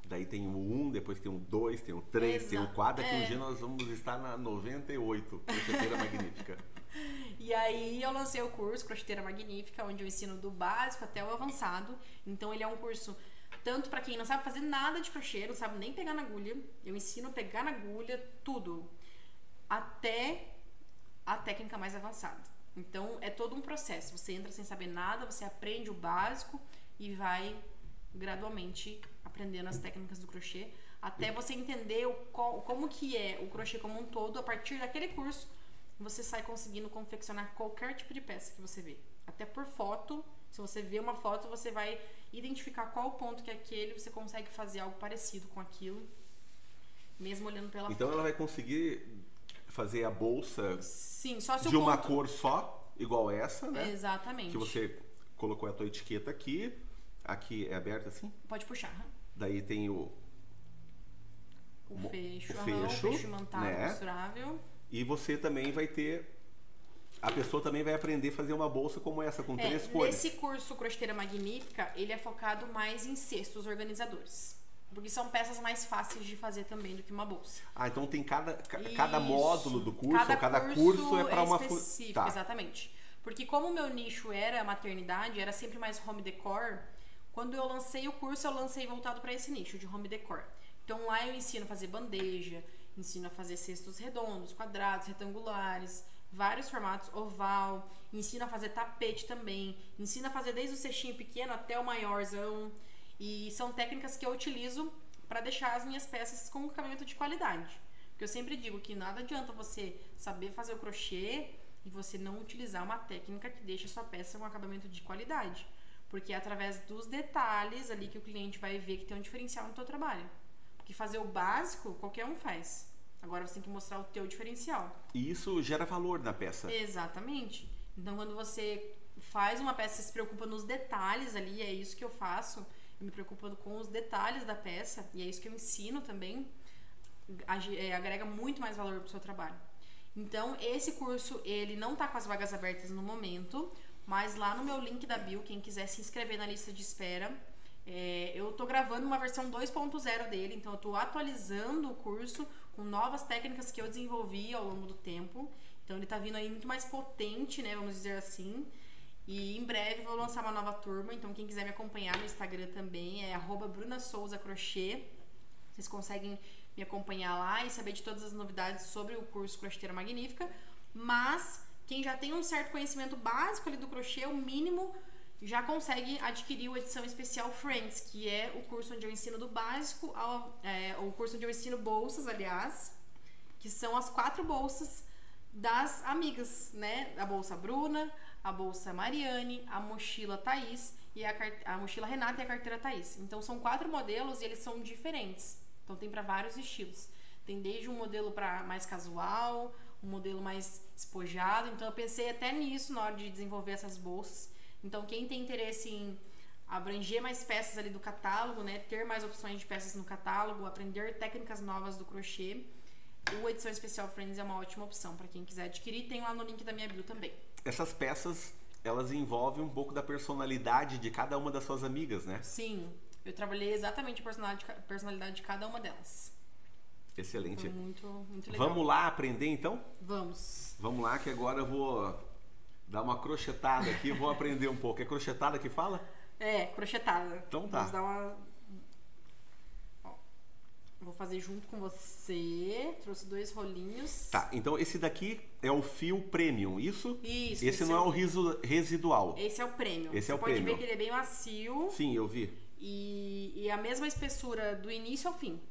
Daí tem o 1, depois tem o 2, tem o 3, tem o 4. Daqui um dia nós vamos estar na 98, Crocheteira Magnífica. E aí eu lancei o curso Crocheteira Magnífica, onde eu ensino do básico até o avançado. Então ele é um curso tanto para quem não sabe fazer nada de crochê, não sabe nem pegar na agulha. Eu ensino a pegar na agulha, tudo. Até a técnica mais avançada. Então é todo um processo. Você entra sem saber nada, você aprende o básico e vai gradualmente aprendendo as técnicas do crochê, até você entender como que é o crochê como um todo. A partir daquele curso, você sai conseguindo confeccionar qualquer tipo de peça que você vê. Até por foto, se você vê uma foto, você vai identificar qual ponto que é aquele, você consegue fazer algo parecido com aquilo, mesmo olhando pela foto. Então ela vai conseguir fazer a bolsa Sim, só se de uma cor só, igual essa, né? Exatamente. Que você colocou a tua etiqueta aqui. Aqui é aberta assim? Pode puxar. Daí tem o fecho imantado, né? Costurável. E você também vai ter... A pessoa também vai aprender a fazer uma bolsa como essa, com 3 cores. Nesse curso Crocheteira Magnífica, ele é focado mais em cestos organizadores. Porque são peças mais fáceis de fazer também do que uma bolsa. Então tem cada módulo do curso, cada curso é para uma... específico, exatamente. Porque como o meu nicho era maternidade, era sempre mais home decor, quando eu lancei o curso, eu lancei voltado para esse nicho de home decor. Então lá eu ensino a fazer bandeja, ensino a fazer cestos redondos, quadrados, retangulares, vários formatos, oval, ensino a fazer tapete também, ensino a fazer desde o cestinho pequeno até o maiorzão. E são técnicas que eu utilizo para deixar as minhas peças com um acabamento de qualidade. Porque eu sempre digo que nada adianta você saber fazer o crochê e você não utilizar uma técnica que deixa a sua peça com um acabamento de qualidade. Porque é através dos detalhes ali que o cliente vai ver que tem um diferencial no teu trabalho. Porque fazer o básico, qualquer um faz. Agora você tem que mostrar o teu diferencial. E isso gera valor na peça. Exatamente. Então quando você faz uma peça, você se preocupa nos detalhes ali, é isso que eu faço. Eu me preocupo com os detalhes da peça, e é isso que eu ensino também. Agrega muito mais valor pro seu trabalho. Então esse curso, ele não tá com as vagas abertas no momento, mas lá no meu link da bio, quem quiser se inscrever na lista de espera, eu tô gravando uma versão 2.0 dele, então eu tô atualizando o curso com novas técnicas que eu desenvolvi ao longo do tempo. Então ele tá vindo aí muito mais potente, né, vamos dizer assim. E em breve vou lançar uma nova turma, então quem quiser me acompanhar no Instagram também é @brunasouzacrochê. Vocês conseguem me acompanhar lá e saber de todas as novidades sobre o curso Crocheteira Magnífica. Mas quem já tem um certo conhecimento básico ali do crochê, o mínimo, já consegue adquirir o edição especial Friends, que é o curso onde eu ensino do básico o curso onde eu ensino bolsas, aliás, que são as 4 bolsas das amigas, né? A bolsa Bruna, a bolsa Mariane, a mochila Thaís e a mochila Renata e a carteira Thaís. Então são 4 modelos e eles são diferentes. Então tem para vários estilos. Tem desde um modelo para mais casual, um modelo mais espojado. Então eu pensei até nisso na hora de desenvolver essas bolsas. Então quem tem interesse em abranger mais peças ali do catálogo, né, ter mais opções de peças no catálogo, aprender técnicas novas do crochê, o Edição Especial Friends é uma ótima opção para quem quiser adquirir. Tem lá no link da minha bio também. Essas peças, elas envolvem um pouco da personalidade de cada uma das suas amigas, né? Sim, eu trabalhei exatamente a personalidade de cada uma delas. Excelente. Foi muito, muito legal. Vamos lá aprender então? Vamos. Vamos lá que agora eu vou dar uma crochetada aqui, vou aprender um pouco. É crochetada que fala? É, crochetada. Então tá. Vamos dar uma... Vou fazer junto com você. Trouxe 2 rolinhos. Tá, então esse daqui é o fio premium, isso? Isso. Esse não é o residual. Esse é o premium. Esse é o Você pode premium. ver que ele é bem macio. Sim, eu vi. E a mesma espessura do início ao fim.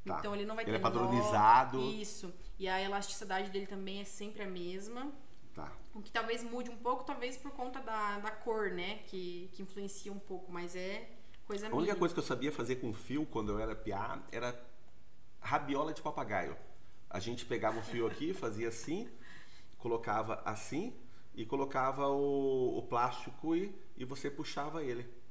Tá. Então ele não vai ter Ele é nó. padronizado. Isso. E a elasticidade dele também é sempre a mesma. Tá. O que talvez mude um pouco, talvez por conta da cor, né? Que influencia um pouco, mas é coisa A única mínima. coisa que eu sabia fazer com fio quando eu era piá era rabiola de papagaio. A gente pegava o fio aqui, fazia assim, colocava assim e colocava o plástico e você puxava ele.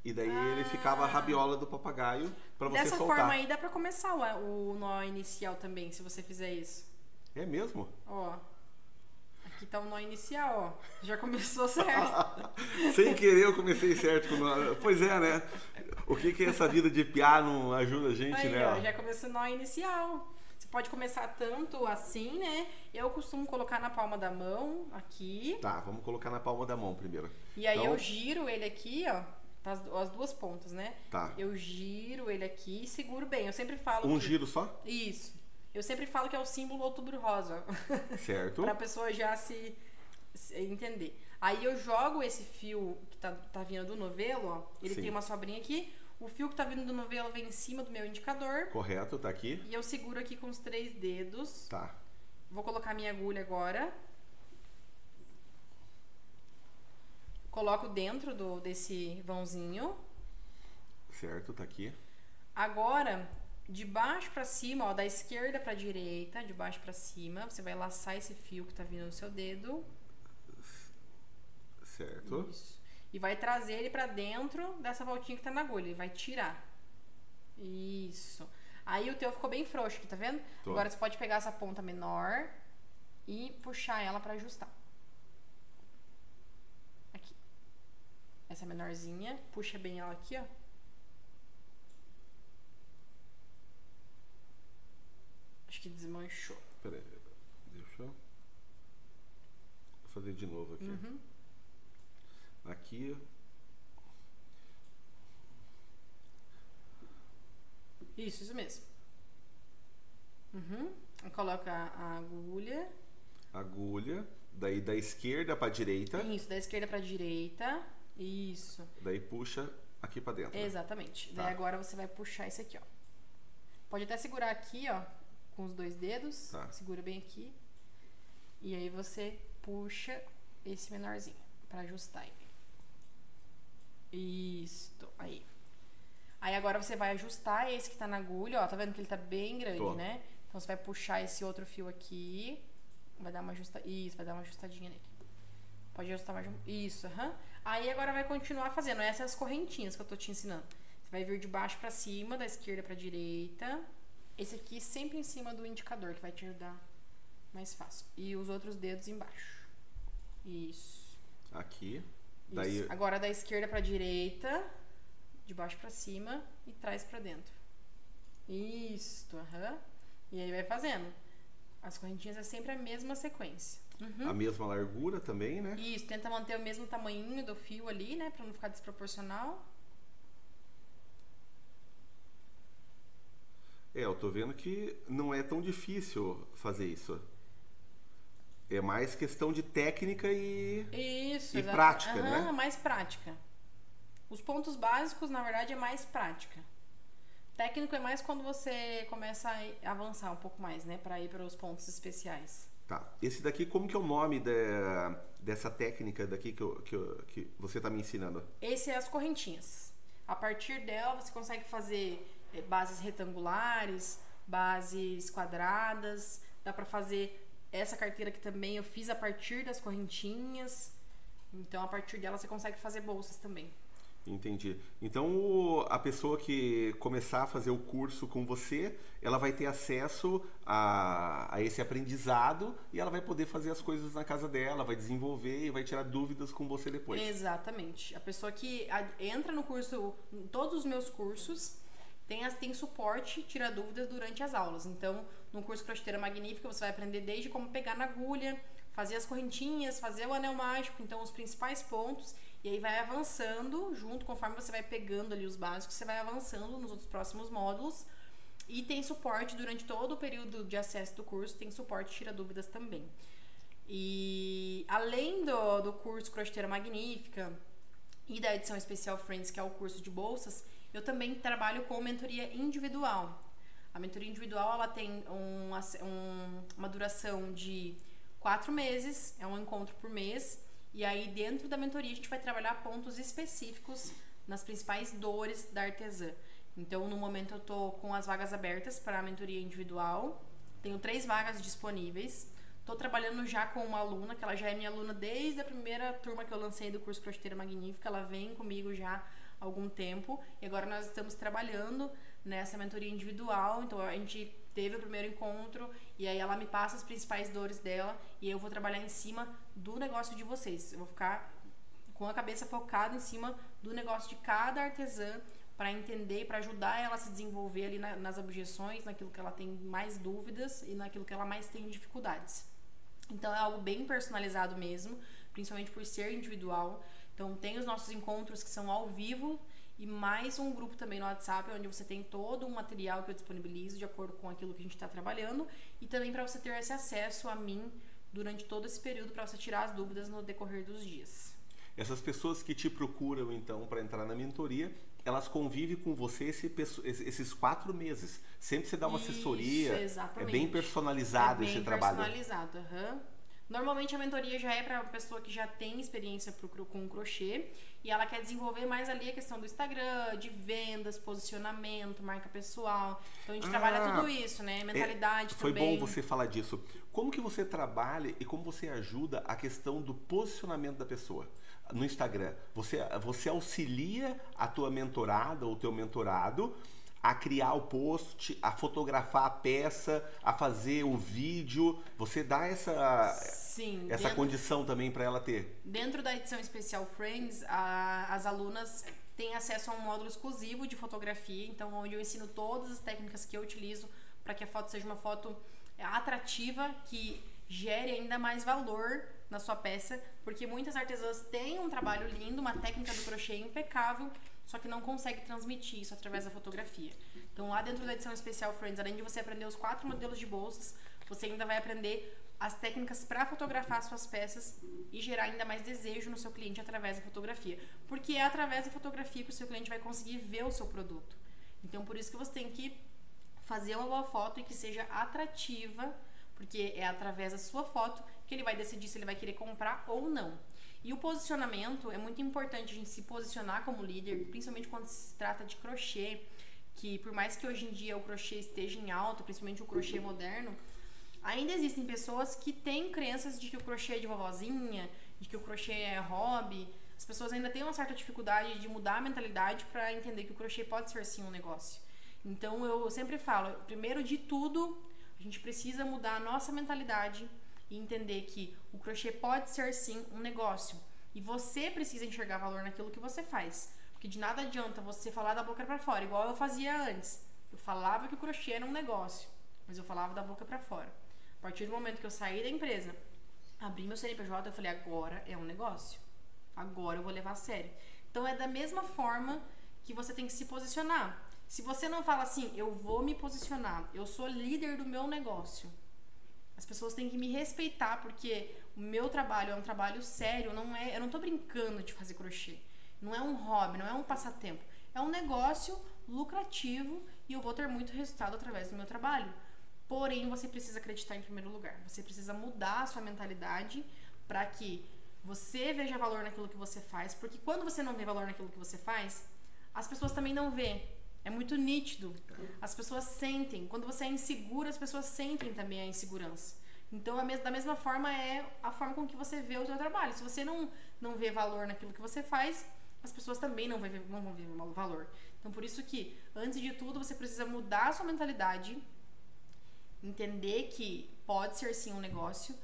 E daí ele ficava a rabiola do papagaio para você Dessa soltar. forma aí dá pra começar o nó inicial também, se você fizer isso. É mesmo? Ó. Aqui tá o nó inicial, ó. Já começou certo. Sem querer eu comecei certo com o nó. Pois é, né? O que essa vida de piá não ajuda a gente, Aí, né? ó, já começou o nó inicial. Você pode começar tanto assim, né? Eu costumo colocar na palma da mão, aqui. Tá, vamos colocar na palma da mão primeiro. E aí Então, eu giro ele aqui, ó. Tá as 2 pontas, né? Tá. Eu giro ele aqui e seguro bem. Eu sempre falo Um que... giro só? Isso. Eu sempre falo que é o símbolo Outubro Rosa. Certo. Pra pessoa já se entender. Aí eu jogo esse fio que tá vindo do novelo, ó. Ele Sim. tem uma sobrinha aqui. O fio que tá vindo do novelo vem em cima do meu indicador. Correto, tá aqui. E eu seguro aqui com os 3 dedos. Tá. Vou colocar minha agulha agora. Coloco dentro desse vãozinho. Certo, tá aqui. Agora, de baixo pra cima, ó, da esquerda pra direita, de baixo pra cima, você vai laçar esse fio que tá vindo no seu dedo. Certo. Isso. E vai trazer ele pra dentro dessa voltinha que tá na agulha. E vai tirar. Isso. Aí o teu ficou bem frouxo aqui, tá vendo? Tô. Agora você pode pegar essa ponta menor e puxar ela pra ajustar. Aqui. Essa menorzinha. Puxa bem ela aqui, ó. Acho que desmanchou. Peraí, deixa eu fazer de novo aqui. Uhum. Aqui. Isso mesmo. Uhum. Coloca a agulha. Agulha. Daí da esquerda pra direita. Isso, da esquerda pra direita. Isso. Daí puxa aqui pra dentro. Exatamente. Tá. Daí agora você vai puxar esse aqui, ó. Pode até segurar aqui, ó, com os 2 dedos. Tá. Segura bem aqui. E aí você puxa esse menorzinho pra ajustar ele. Isto. Aí. Aí agora você vai ajustar esse que tá na agulha, ó. Tá vendo que ele tá bem grande, Tô. né? Então você vai puxar esse outro fio aqui. Vai dar uma Isso, vai dar uma ajustadinha nele. Pode ajustar mais. Isso, aham. Aí agora vai continuar fazendo essas correntinhas que eu tô te ensinando. Você vai vir de baixo pra cima, da esquerda pra direita. Esse aqui sempre em cima do indicador, que vai te ajudar mais fácil. E os outros dedos embaixo. Isso. Aqui. Isso. Daí... Agora da esquerda pra direita, de baixo pra cima e traz pra dentro. Isso, aham. E aí vai fazendo. As correntinhas é sempre a mesma sequência. A mesma largura também, né? Isso, tenta manter o mesmo tamanhinho do fio ali, né? Pra não ficar desproporcional. Eu tô vendo que não é tão difícil fazer isso. É mais questão de técnica Isso, e prática, né? Mais prática. Os pontos básicos, na verdade, é mais prática. Técnico é mais quando você começa a avançar um pouco mais, né? Pra ir para os pontos especiais. Tá. Esse daqui, como que é o nome dessa técnica daqui que você tá me ensinando? Esse é as correntinhas. A partir dela, você consegue fazer bases retangulares, bases quadradas. Dá pra fazer essa carteira que também eu fiz a partir das correntinhas. Então, a partir dela, você consegue fazer bolsas também. Entendi. Então, a pessoa que começar a fazer o curso com você, ela vai ter acesso a esse aprendizado e ela vai poder fazer as coisas na casa dela, vai desenvolver e vai tirar dúvidas com você depois. Exatamente. A pessoa que entra no curso, em todos os meus cursos, tem suporte, tira dúvidas durante as aulas. Então, no curso Crocheteira Magnífica, você vai aprender desde como pegar na agulha, fazer as correntinhas, fazer o anel mágico, então os principais pontos. E aí vai avançando junto, conforme você vai pegando ali os básicos, você vai avançando nos outros próximos módulos. E tem suporte durante todo o período de acesso do curso, tem suporte tira dúvidas também. E além do curso Crocheteira Magnífica e da edição especial Friends, que é o curso de bolsas, eu também trabalho com mentoria individual. A mentoria individual, ela tem uma duração de 4 meses, é um encontro por mês. E aí, dentro da mentoria, a gente vai trabalhar pontos específicos nas principais dores da artesã. Então, no momento, eu tô com as vagas abertas para a mentoria individual. Tenho 3 vagas disponíveis. Tô trabalhando já com uma aluna, que ela já é minha aluna desde a primeira turma que eu lancei do curso Crocheteira Magnífica. Ela vem comigo já há algum tempo. E agora nós estamos trabalhando nessa mentoria individual. Então, a gente teve o primeiro encontro e aí ela me passa as principais dores dela e eu vou trabalhar em cima do negócio de vocês. Eu vou ficar com a cabeça focada em cima do negócio de cada artesã para entender, para ajudar ela a se desenvolver ali nas objeções, naquilo que ela tem mais dúvidas e naquilo que ela mais tem dificuldades. Então é algo bem personalizado mesmo, principalmente por ser individual. Então tem os nossos encontros que são ao vivo e mais um grupo também no WhatsApp, onde você tem todo um material que eu disponibilizo de acordo com aquilo que a gente está trabalhando e também para você ter esse acesso a mim durante todo esse período para você tirar as dúvidas no decorrer dos dias. Essas pessoas que te procuram, então, para entrar na mentoria, elas convivem com você esses 4 meses. Sempre você dá uma assessoria. Exatamente. É bem personalizado esse trabalho. É bem personalizado, aham. Normalmente a mentoria já é para uma pessoa que já tem experiência com crochê e ela quer desenvolver mais ali a questão do Instagram, de vendas, posicionamento, marca pessoal. Então a gente trabalha tudo isso, né? Mentalidade foi também. Foi bom você falar disso. Como que você trabalha e como você ajuda a questão do posicionamento da pessoa no Instagram? Você auxilia a tua mentorada ou o teu mentorado a criar o post, a fotografar a peça, a fazer o vídeo. Você dá essa condição também para ela ter? Dentro da edição especial Friends, as alunas têm acesso a um módulo exclusivo de fotografia, então onde eu ensino todas as técnicas que eu utilizo para que a foto seja uma foto atrativa, que gere ainda mais valor na sua peça, porque muitas artesãs têm um trabalho lindo, uma técnica do crochê impecável, só que não consegue transmitir isso através da fotografia. Então lá dentro da edição especial Friends, além de você aprender os 4 modelos de bolsas, você ainda vai aprender as técnicas para fotografar suas peças e gerar ainda mais desejo no seu cliente através da fotografia. Porque é através da fotografia que o seu cliente vai conseguir ver o seu produto. Então por isso que você tem que fazer uma boa foto e que seja atrativa, porque é através da sua foto que ele vai decidir se ele vai querer comprar ou não. E o posicionamento, é muito importante a gente se posicionar como líder, principalmente quando se trata de crochê, que por mais que hoje em dia o crochê esteja em alta, principalmente o crochê moderno, ainda existem pessoas que têm crenças de que o crochê é de vovozinha, de que o crochê é hobby. As pessoas ainda têm uma certa dificuldade de mudar a mentalidade para entender que o crochê pode ser sim um negócio. Então eu sempre falo, primeiro de tudo, a gente precisa mudar a nossa mentalidade e entender que o crochê pode ser sim um negócio. E você precisa enxergar valor naquilo que você faz. Porque de nada adianta você falar da boca pra fora, igual eu fazia antes. Eu falava que o crochê era um negócio, mas eu falava da boca pra fora. A partir do momento que eu saí da empresa, abri meu CNPJ, eu falei, agora é um negócio. Agora eu vou levar a sério. Então é da mesma forma que você tem que se posicionar. Se você não fala assim, eu vou me posicionar, eu sou líder do meu negócio. As pessoas têm que me respeitar, porque o meu trabalho é um trabalho sério, eu não tô brincando de fazer crochê. Não é um hobby, não é um passatempo. É um negócio lucrativo e eu vou ter muito resultado através do meu trabalho. Porém, você precisa acreditar em primeiro lugar. Você precisa mudar a sua mentalidade para que você veja valor naquilo que você faz. Porque quando você não vê valor naquilo que você faz, as pessoas também não vê. É muito nítido. As pessoas sentem. Quando você é insegura, as pessoas sentem também a insegurança. Então, da mesma forma, é a forma com que você vê o seu trabalho. Se você não vê valor naquilo que você faz, as pessoas também não vão ver valor. Então, por isso que, antes de tudo, você precisa mudar a sua mentalidade, entender que pode ser sim um negócio,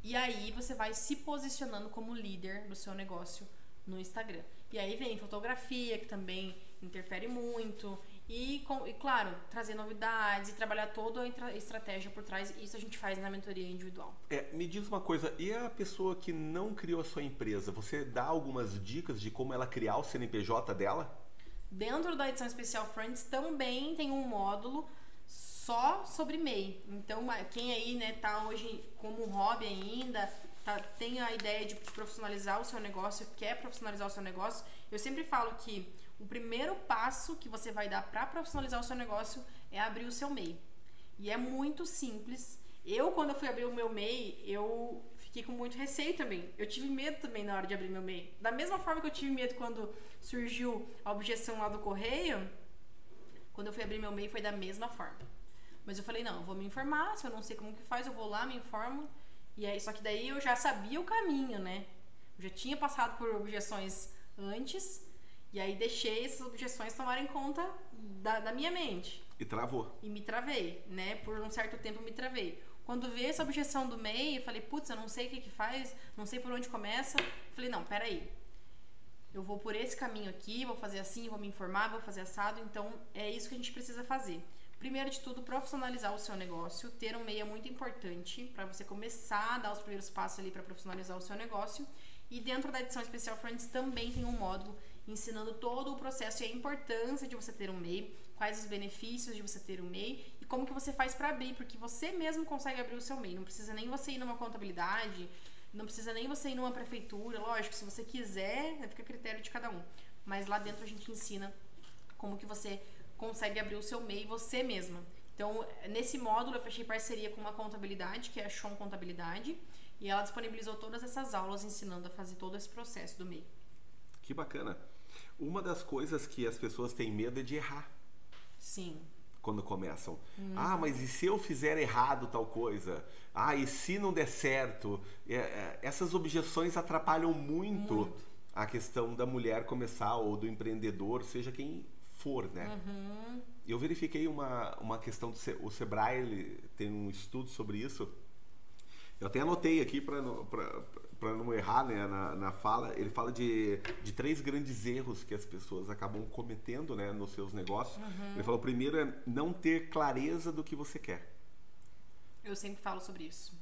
e aí você vai se posicionando como líder do seu negócio no Instagram. E aí vem fotografia, que também interfere muito, e claro, trazer novidades e trabalhar toda a estratégia por trás. Isso a gente faz na mentoria individual. Me diz uma coisa, e a pessoa que não criou a sua empresa, você dá algumas dicas de como ela criar o CNPJ dela? Dentro da edição especial Friends também tem um módulo só sobre MEI. Então, quem aí, né, tá hoje como hobby ainda, tem a ideia de profissionalizar o seu negócio, quer profissionalizar o seu negócio, eu sempre falo que o primeiro passo que você vai dar para profissionalizar o seu negócio é abrir o seu MEI. E é muito simples. Quando eu fui abrir o meu MEI, eu fiquei com muito receio também. Eu tive medo também na hora de abrir meu MEI. Da mesma forma que eu tive medo quando surgiu a objeção lá do correio, quando eu fui abrir meu MEI foi da mesma forma. Mas eu falei, não, eu vou me informar, se eu não sei como que faz, eu vou lá, me informo. E aí, só que daí eu já sabia o caminho, né? Eu já tinha passado por objeções antes, e aí deixei essas objeções tomarem conta da minha mente. E travou. E me travei, né? Por um certo tempo eu me travei. Quando veio essa objeção do MEI, eu falei, putz, eu não sei o que faz, não sei por onde começa. Eu falei, não, peraí. Eu vou por esse caminho aqui, vou fazer assim, vou me informar, vou fazer assado. Então, é isso que a gente precisa fazer. Primeiro de tudo, profissionalizar o seu negócio. Ter um MEI é muito importante para você começar a dar os primeiros passos ali para profissionalizar o seu negócio. E dentro da edição especial Friends também tem um módulo ensinando todo o processo e a importância de você ter um MEI, quais os benefícios de você ter um MEI e como que você faz para abrir, porque você mesmo consegue abrir o seu MEI. Não precisa nem você ir numa contabilidade, não precisa nem você ir numa prefeitura. Lógico, se você quiser, fica a critério de cada um. Mas lá dentro a gente ensina como que você consegue abrir o seu MEI você mesma. Então, nesse módulo eu fechei parceria com uma contabilidade, que é a Shon Contabilidade, e ela disponibilizou todas essas aulas ensinando a fazer todo esse processo do MEI. Que bacana. Uma das coisas que as pessoas têm medo é de errar. Sim. Quando começam. Ah, mas e se eu fizer errado tal coisa? Ah, e se não der certo? Essas objeções atrapalham muito a questão da mulher começar, ou do empreendedor, seja quem for, né? Eu verifiquei uma questão o Sebrae, ele tem um estudo sobre isso. Eu até anotei aqui para não errar, né, na fala. Ele fala de 3 grandes erros que as pessoas acabam cometendo, né, nos seus negócios. Ele falou: o primeiro é não ter clareza do que você quer. Eu sempre falo sobre isso.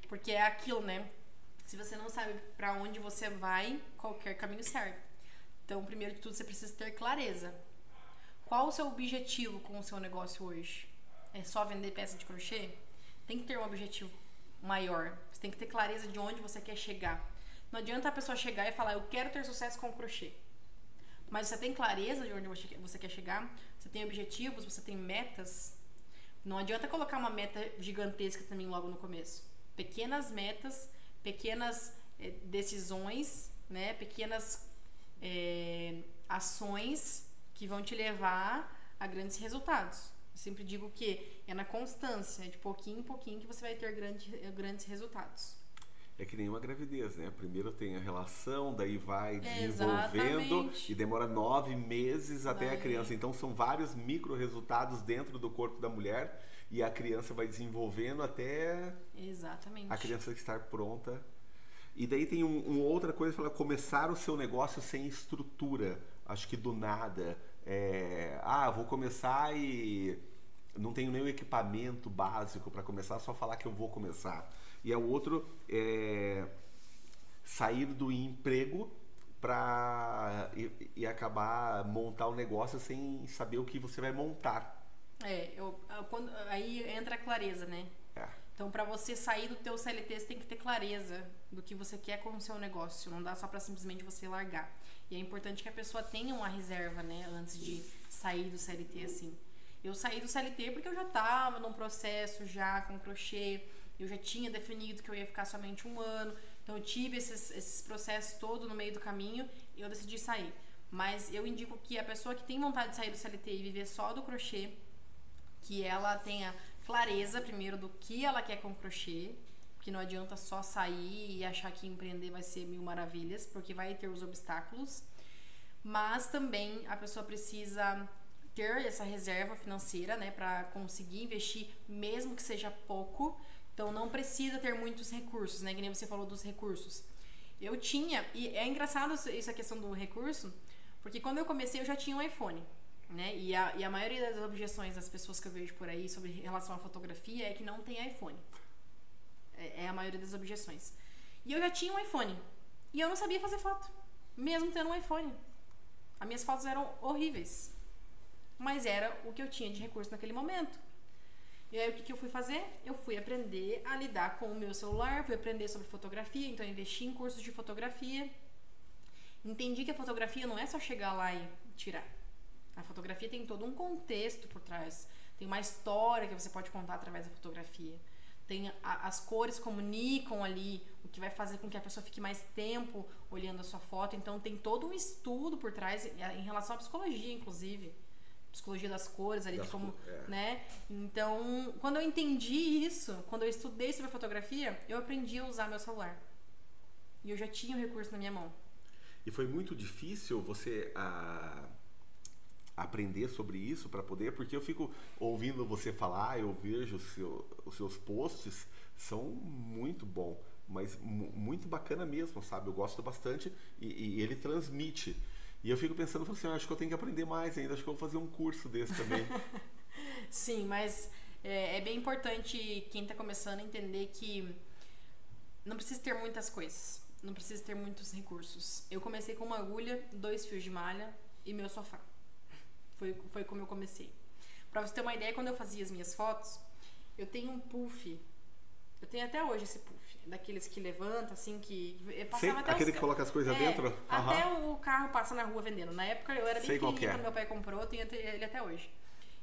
Porque é aquilo, né? Se você não sabe para onde você vai, qualquer caminho serve. Então, primeiro de tudo, você precisa ter clareza. Qual o seu objetivo com o seu negócio hoje? É só vender peça de crochê? Tem que ter um objetivo maior. Você tem que ter clareza de onde você quer chegar. Não adianta a pessoa chegar e falar, eu quero ter sucesso com o crochê. Mas você tem clareza de onde você quer chegar? Você tem objetivos? Você tem metas? Não adianta colocar uma meta gigantesca também logo no começo. Pequenas metas, pequenas decisões, né? Pequenas ações que vão te levar a grandes resultados. Eu sempre digo que é na constância, de pouquinho em pouquinho, que você vai ter grandes resultados. É que nem uma gravidez, né? Primeiro tem a relação, daí vai desenvolvendo e demora 9 meses até a criança. Então são vários micro resultados dentro do corpo da mulher e a criança vai desenvolvendo até a criança estar pronta. E daí tem uma outra coisa, fala, começar o seu negócio sem estrutura. Acho que do nada. Vou começar e não tenho nenhum equipamento básico para começar, só falar que eu vou começar. E o outro é sair do emprego para e acabar montar o negócio sem saber o que você vai montar. Aí entra a clareza, né? Então, para você sair do teu CLT, você tem que ter clareza do que você quer com o seu negócio. Não dá só para simplesmente você largar. E é importante que a pessoa tenha uma reserva, né? Antes de sair do CLT, assim. Eu saí do CLT porque eu já estava num processo já com crochê. Eu já tinha definido que eu ia ficar somente 1 ano. Então, eu tive esses processos todos no meio do caminho e eu decidi sair. Mas eu indico que a pessoa que tem vontade de sair do CLT e viver só do crochê, que ela tenha clareza primeiro do que ela quer com o crochê, que não adianta só sair e achar que empreender vai ser 1000 maravilhas, porque vai ter os obstáculos, mas também a pessoa precisa ter essa reserva financeira, né, para conseguir investir, mesmo que seja pouco. Então não precisa ter muitos recursos, né, que nem você falou dos recursos. Eu tinha, e é engraçado essa questão do recurso, porque quando eu comecei eu já tinha um iPhone. Né? E a maioria das objeções das pessoas que eu vejo por aí sobre relação à fotografia é que não tem iPhone. É a maioria das objeções. E eu já tinha um iPhone. E eu não sabia fazer foto. Mesmo tendo um iPhone. As minhas fotos eram horríveis. Mas era o que eu tinha de recurso naquele momento. E aí o que eu fui fazer? Eu fui aprender a lidar com o meu celular. Fui aprender sobre fotografia. Então eu investi em cursos de fotografia. Entendi que a fotografia não é só chegar lá e tirar. A fotografia tem todo um contexto por trás. Tem uma história que você pode contar através da fotografia. As cores comunicam ali o que vai fazer com que a pessoa fique mais tempo olhando a sua foto. Então tem todo um estudo por trás em relação à psicologia, inclusive. Psicologia das cores ali, né? Então, quando eu entendi isso, quando eu estudei sobre fotografia, eu aprendi a usar meu celular. E eu já tinha o recurso na minha mão. E foi muito difícil você aprender sobre isso para poder, porque eu fico ouvindo você falar, eu vejo os seus posts, são muito bom, mas muito bacana mesmo, sabe? Eu gosto bastante e ele transmite. E eu fico pensando assim, acho que eu tenho que aprender mais ainda, acho que eu vou fazer um curso desse também. Sim, mas é bem importante quem está começando a entender que não precisa ter muitas coisas, não precisa ter muitos recursos. Eu comecei com uma agulha, 2 fios de malha e meu sofá. Foi como eu comecei. Pra você ter uma ideia, quando eu fazia as minhas fotos, eu tenho um puff. Eu tenho até hoje esse puff. Daqueles que levanta, assim, que... Passava até aquele que coloca as coisas dentro? Até o carro passa na rua vendendo. Na época eu era bem pequenininha quando meu pai comprou, eu tenho ele até hoje.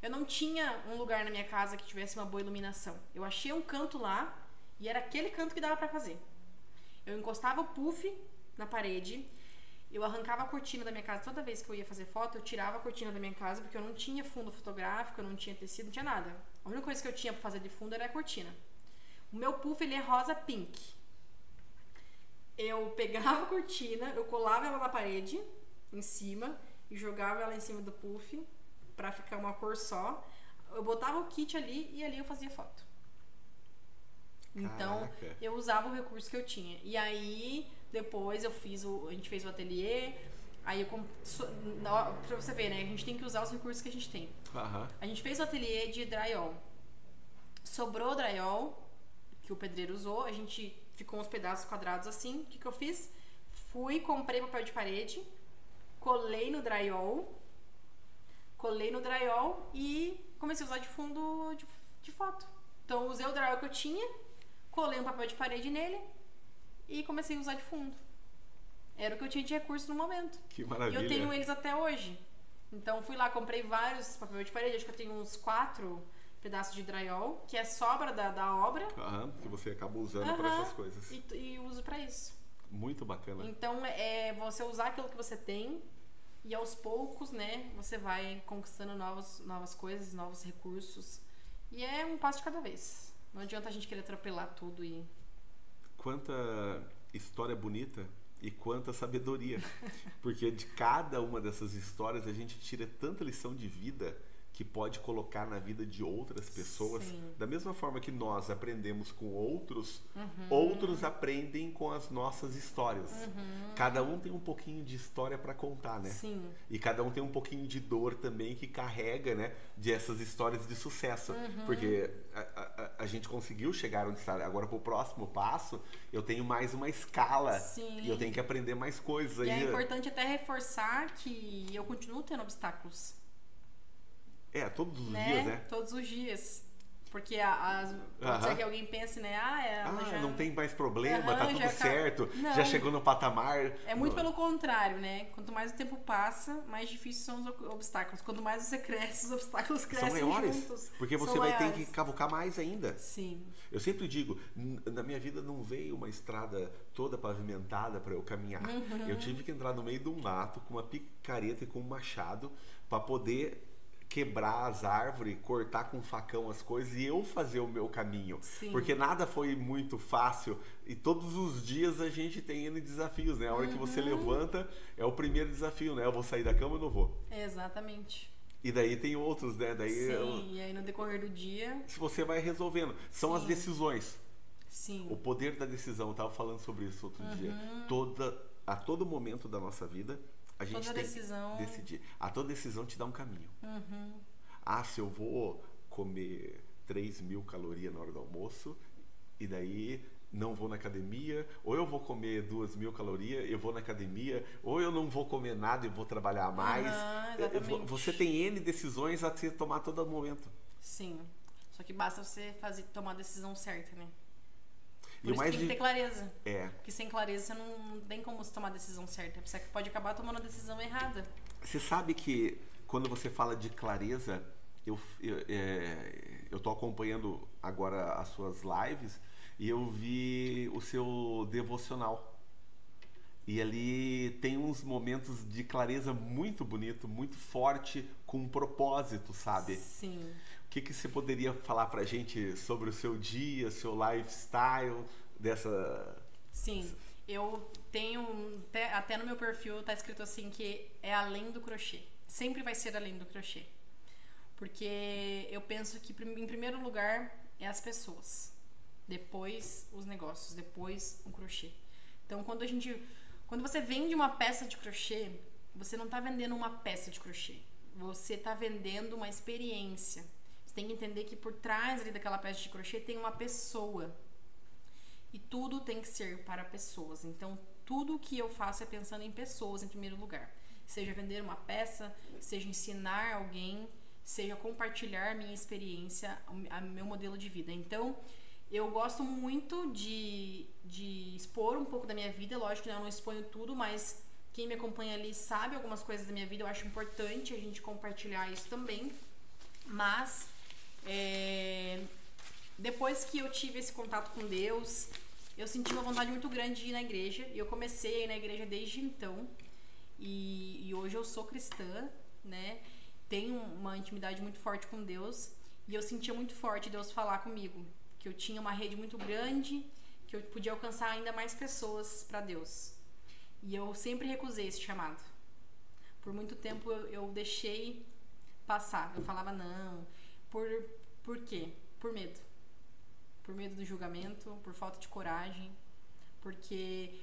Eu não tinha um lugar na minha casa que tivesse uma boa iluminação. Eu achei um canto lá e era aquele canto que dava pra fazer. Eu encostava o puff na parede. Eu arrancava a cortina da minha casa toda vez que eu ia fazer foto, eu tirava a cortina da minha casa porque eu não tinha fundo fotográfico, eu não tinha tecido, não tinha nada. A única coisa que eu tinha pra fazer de fundo era a cortina. O meu puff, ele é rosa pink. Eu pegava a cortina, eu colava ela na parede, em cima, e jogava ela em cima do puff pra ficar uma cor só. Eu botava o kit ali e ali eu fazia foto. Então, Caraca. eu usava o recurso que eu tinha. E aí... Depois a gente fez o ateliê, aí pra você ver, né? A gente tem que usar os recursos que a gente tem. A gente fez o ateliê de drywall. Sobrou drywall, que o pedreiro usou, a gente ficou uns pedaços quadrados assim. O que eu fiz? Comprei papel de parede, colei no drywall e comecei a usar de fundo de foto. Então usei o drywall que eu tinha, colei um papel de parede nele, e comecei a usar de fundo. Era o que eu tinha de recurso no momento. Que maravilha. E eu tenho eles até hoje. Então fui lá, comprei vários papéis de parede. Acho que eu tenho uns 4 pedaços de drywall, que é sobra da obra. Que você acaba usando para essas coisas. E uso para isso. Muito bacana. Então é você usar aquilo que você tem e aos poucos, né, você vai conquistando novas coisas, novos recursos. E é um passo de cada vez. Não adianta a gente querer atropelar tudo e... Quanta história bonita e quanta sabedoria. Porque de cada uma dessas histórias a gente tira tanta lição de vida que pode colocar na vida de outras pessoas. Sim. Da mesma forma que nós aprendemos com outros, outros aprendem com as nossas histórias. Cada um tem um pouquinho de história para contar, né? Sim. E cada um tem um pouquinho de dor também que carrega, né? De essas histórias de sucesso. Porque a gente conseguiu chegar onde está. Agora, pro próximo passo, eu tenho mais uma escala. Sim. E eu tenho que aprender mais coisas. E aí. é importante até reforçar que eu continuo tendo obstáculos. Todos os Né? dias, né? Todos os dias. Porque pode ser que alguém pense, né? Ela já... não tem mais problema, tá tudo já certo, Não. já chegou no patamar. É muito pelo contrário, né? Quanto mais o tempo passa, mais difíceis são os obstáculos. Quanto mais você cresce, os obstáculos crescem São maiores, juntos. porque você vai ter que cavucar mais ainda. Sim. Eu sempre digo, na minha vida não veio uma estrada toda pavimentada para eu caminhar. Eu tive que entrar no meio de um mato com uma picareta e com um machado para poder quebrar as árvores, cortar com facão as coisas e eu fazer o meu caminho. Sim. Porque nada foi muito fácil e todos os dias a gente tem N desafios, né? A hora que você levanta é o primeiro desafio, né? Eu vou sair da cama ou não vou? Exatamente. E daí tem outros, né? Daí e aí no decorrer do dia... Se você vai resolvendo. São as decisões. Sim. O poder da decisão. Eu tava falando sobre isso outro dia. A todo momento da nossa vida, a gente toda tem decisão... que decidir. A toda decisão te dá um caminho. Se eu vou comer 3.000 calorias na hora do almoço e daí não vou na academia, ou eu vou comer 2.000 calorias, eu vou na academia, ou eu não vou comer nada e vou trabalhar mais. Exatamente. Você tem N decisões a se tomar a todo momento. Sim. Só que basta você tomar a decisão certa, né? Por isso tem que ter clareza. É. Porque sem clareza você não tem como você tomar a decisão certa. Você pode acabar tomando a decisão errada. Você sabe que quando você fala de clareza, eu tô acompanhando agora as suas lives e eu vi o seu devocional. E ali tem uns momentos de clareza muito bonito, muito forte, com um propósito, sabe? Sim. O que você poderia falar pra gente sobre o seu dia, seu lifestyle, dessa... Sim, eu tenho, até no meu perfil tá escrito assim que é além do crochê. Sempre vai ser além do crochê. Porque eu penso que em primeiro lugar é as pessoas. Depois os negócios, depois o crochê. Então quando você vende uma peça de crochê, você não tá vendendo uma peça de crochê. Você tá vendendo uma experiência. Você tem que entender que por trás ali daquela peça de crochê tem uma pessoa. E tudo tem que ser para pessoas. Então, tudo que eu faço é pensando em pessoas em primeiro lugar. Seja vender uma peça, seja ensinar alguém, seja compartilhar minha experiência, meu modelo de vida. Então, eu gosto muito de expor um pouco da minha vida. Lógico que eu não exponho tudo, mas quem me acompanha ali sabe algumas coisas da minha vida. Eu acho importante a gente compartilhar isso também. Mas... depois que eu tive esse contato com Deus, eu senti uma vontade muito grande de ir na igreja. E eu comecei a ir na igreja desde então. E hoje eu sou cristã, né? Tenho uma intimidade muito forte com Deus. E eu sentia muito forte Deus falar comigo. Que eu tinha uma rede muito grande, que eu podia alcançar ainda mais pessoas para Deus. E eu sempre recusei esse chamado. Por muito tempo eu deixei passar. Eu falava não. Por quê? Por medo. Por medo do julgamento, por falta de coragem. Porque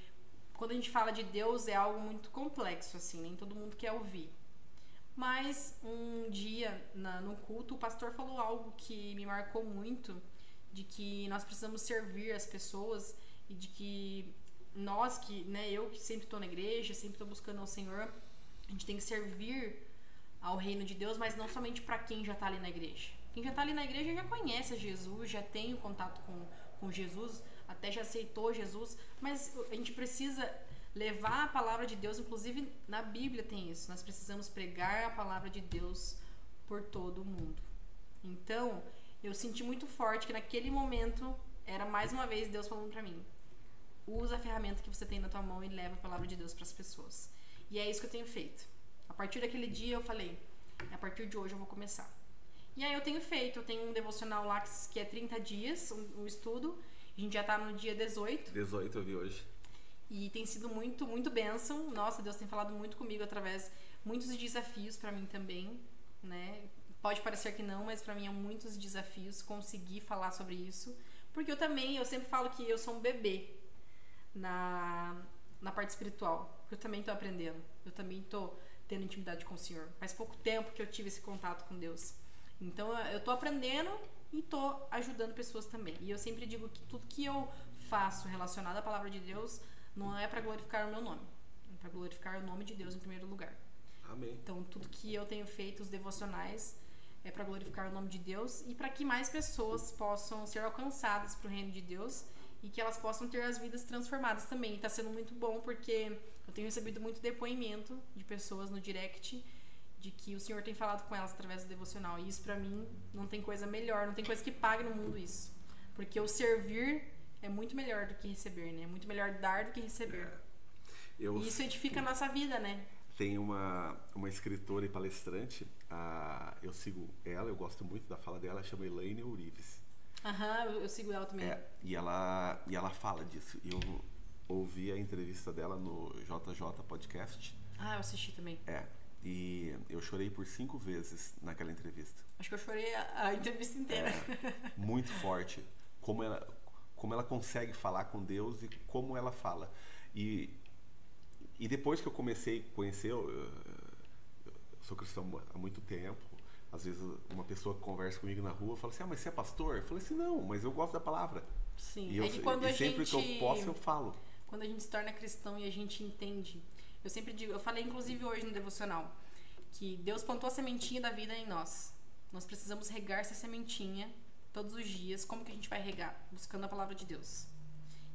quando a gente fala de Deus é algo muito complexo, assim, nem todo mundo quer ouvir. Mas um dia, no culto, o pastor falou algo que me marcou muito, de que nós precisamos servir as pessoas e de que nós, eu que sempre estou na igreja, sempre estou buscando ao Senhor, a gente tem que servir ao reino de Deus, mas não somente para quem já está ali na igreja. Quem já está ali na igreja já conhece a Jesus, já tem o contato com Jesus, até já aceitou Jesus, mas a gente precisa levar a palavra de Deus, inclusive na Bíblia tem isso, nós precisamos pregar a palavra de Deus por todo o mundo. Então, eu senti muito forte que naquele momento, era mais uma vez Deus falando pra mim, usa a ferramenta que você tem na tua mão e leva a palavra de Deus para as pessoas. E é isso que eu tenho feito. A partir daquele dia eu falei, a partir de hoje eu vou começar. E aí eu tenho um devocional lá que é 30 dias, um estudo. A gente já tá no dia 18. 18 eu vi hoje. E tem sido muito, muito bênção. Nossa, Deus tem falado muito comigo através muitos desafios pra mim também, né? pode parecer que não, mas pra mim é muitos desafios conseguir falar sobre isso. Porque eu sempre falo que eu sou um bebê na parte espiritual. Eu também tô aprendendo. Eu também tô tendo intimidade com o Senhor. Faz pouco tempo que eu tive esse contato com Deus. Então eu tô aprendendo e tô ajudando pessoas também. E eu sempre digo que tudo que eu faço relacionado à palavra de Deus não é pra glorificar o meu nome. É pra glorificar o nome de Deus em primeiro lugar. Amém. Então tudo que eu tenho feito, os devocionais, é pra glorificar o nome de Deus e para que mais pessoas possam ser alcançadas pro reino de Deus e que elas possam ter as vidas transformadas também. E tá sendo muito bom porque eu tenho recebido muito depoimento de pessoas no direct de que o Senhor tem falado com elas através do devocional. E isso pra mim não tem coisa melhor, não tem coisa que pague no mundo isso. Porque o servir é muito melhor do que receber, né? É muito melhor dar do que receber. E isso edifica a nossa vida, né? Tem uma escritora e palestrante, eu sigo ela, eu gosto muito da fala dela, chama Elaine Ourives. Eu sigo ela também. E ela fala disso. Eu ouvi a entrevista dela no JJ Podcast. Eu assisti também. E eu chorei por 5 vezes naquela entrevista. Acho que eu chorei a entrevista inteira. Muito forte. Como ela consegue falar com Deus e como ela fala. E depois que eu comecei a conhecer, eu sou cristão há muito tempo. Às vezes uma pessoa que conversa comigo na rua fala assim, mas você é pastor? Eu falei assim, não, mas eu gosto da palavra. Sim. E sempre que eu posso, eu falo. Quando a gente se torna cristão e a gente entende. Eu sempre digo, eu falei inclusive hoje no devocional, que Deus plantou a sementinha da vida em nós. Nós precisamos regar essa sementinha todos os dias. Como que a gente vai regar? Buscando a palavra de Deus.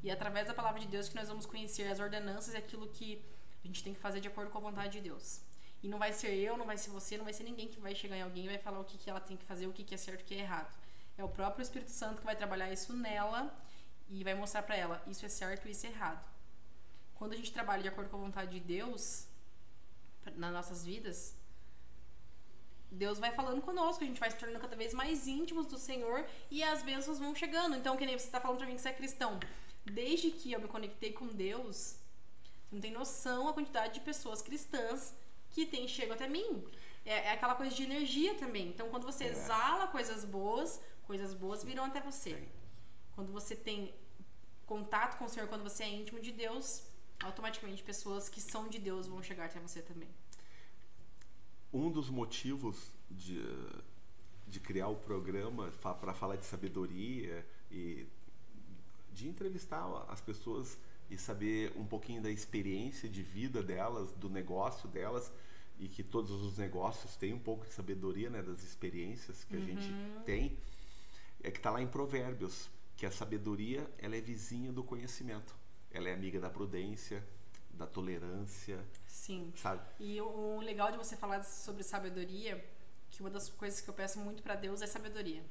E é através da palavra de Deus que nós vamos conhecer as ordenanças e aquilo que a gente tem que fazer de acordo com a vontade de Deus. E não vai ser eu, não vai ser você, não vai ser ninguém que vai chegar em alguém e vai falar o que ela tem que fazer, o que é certo e o que é errado. É o próprio Espírito Santo que vai trabalhar isso nela e vai mostrar pra ela, isso é certo e isso é errado. Quando a gente trabalha de acordo com a vontade de Deus nas nossas vidas, Deus vai falando conosco, a gente vai se tornando cada vez mais íntimos do Senhor e as bênçãos vão chegando. Então, que nem você tá falando pra mim que você é cristão. Desde que eu me conectei com Deus, você não tem noção a quantidade de pessoas cristãs que chegam até mim. É aquela coisa de energia também. Então, quando você exala coisas boas virão até você. Quando você tem contato com o Senhor, quando você é íntimo de Deus, automaticamente pessoas que são de Deus vão chegar até você também. Um dos motivos de criar o programa para falar de sabedoria e de entrevistar as pessoas e saber um pouquinho da experiência de vida delas, do negócio delas, e que todos os negócios têm um pouco de sabedoria, né, das experiências que a gente tem, é que está lá em Provérbios, que a sabedoria ela é vizinha do conhecimento. Ela é amiga da prudência, da tolerância. Sim. Sabe? E o legal de você falar sobre sabedoria, que uma das coisas que eu peço muito para Deus é sabedoria.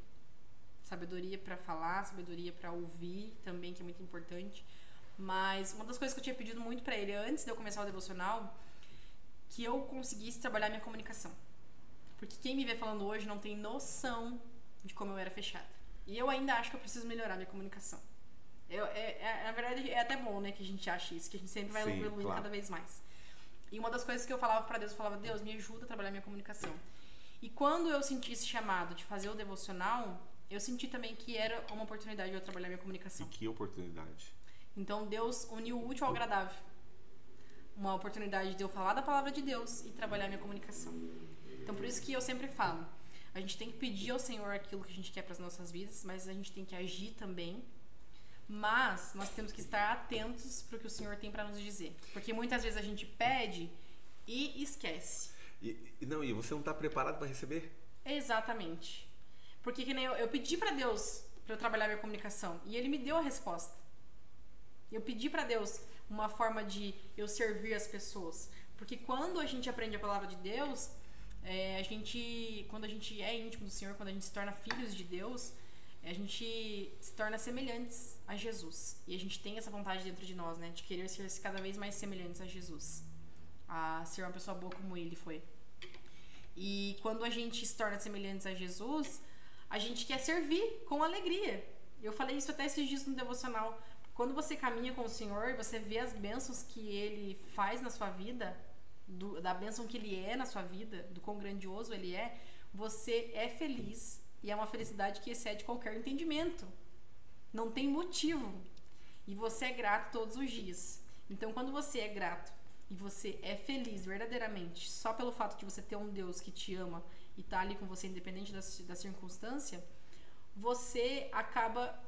Sabedoria para falar, sabedoria para ouvir também, que é muito importante. Mas uma das coisas que eu tinha pedido muito para ele antes de eu começar o devocional, que eu conseguisse trabalhar minha comunicação. Porque quem me vê falando hoje não tem noção de como eu era fechada. E eu ainda acho que eu preciso melhorar minha comunicação. Na verdade, é até bom, né, que a gente ache isso, que a gente sempre vai evoluindo cada vez mais. E uma das coisas que eu falava para Deus, eu falava, Deus, me ajuda a trabalhar minha comunicação. E quando eu senti esse chamado de fazer o devocional, eu senti também que era uma oportunidade de eu trabalhar minha comunicação. E que oportunidade? Então Deus uniu o útil ao agradável. Uma oportunidade de eu falar da palavra de Deus e trabalhar minha comunicação. Então por isso que eu sempre falo, a gente tem que pedir ao Senhor aquilo que a gente quer para as nossas vidas, mas a gente tem que agir também. Mas nós temos que estar atentos para o que o Senhor tem para nos dizer. Porque muitas vezes a gente pede e esquece. E você não está preparado para receber? Exatamente. Porque que nem eu pedi para Deus para eu trabalhar minha comunicação e Ele me deu a resposta. Eu pedi para Deus uma forma de eu servir as pessoas. Porque quando a gente aprende a palavra de Deus, quando a gente é íntimo do Senhor, quando a gente se torna filhos de Deus, a gente se torna semelhantes a Jesus. E a gente tem essa vontade dentro de nós, né? De querer ser cada vez mais semelhantes a Jesus. A ser uma pessoa boa como Ele foi. E quando a gente se torna semelhantes a Jesus, a gente quer servir com alegria. Eu falei isso até esses dias no devocional. Quando você caminha com o Senhor, você vê as bênçãos que Ele faz na sua vida, da bênção que Ele é na sua vida, do quão grandioso Ele é, você é feliz e é uma felicidade que excede qualquer entendimento. Não tem motivo. E você é grato todos os dias. Então, quando você é grato e você é feliz verdadeiramente, só pelo fato de você ter um Deus que te ama e tá ali com você independente da circunstância, você acaba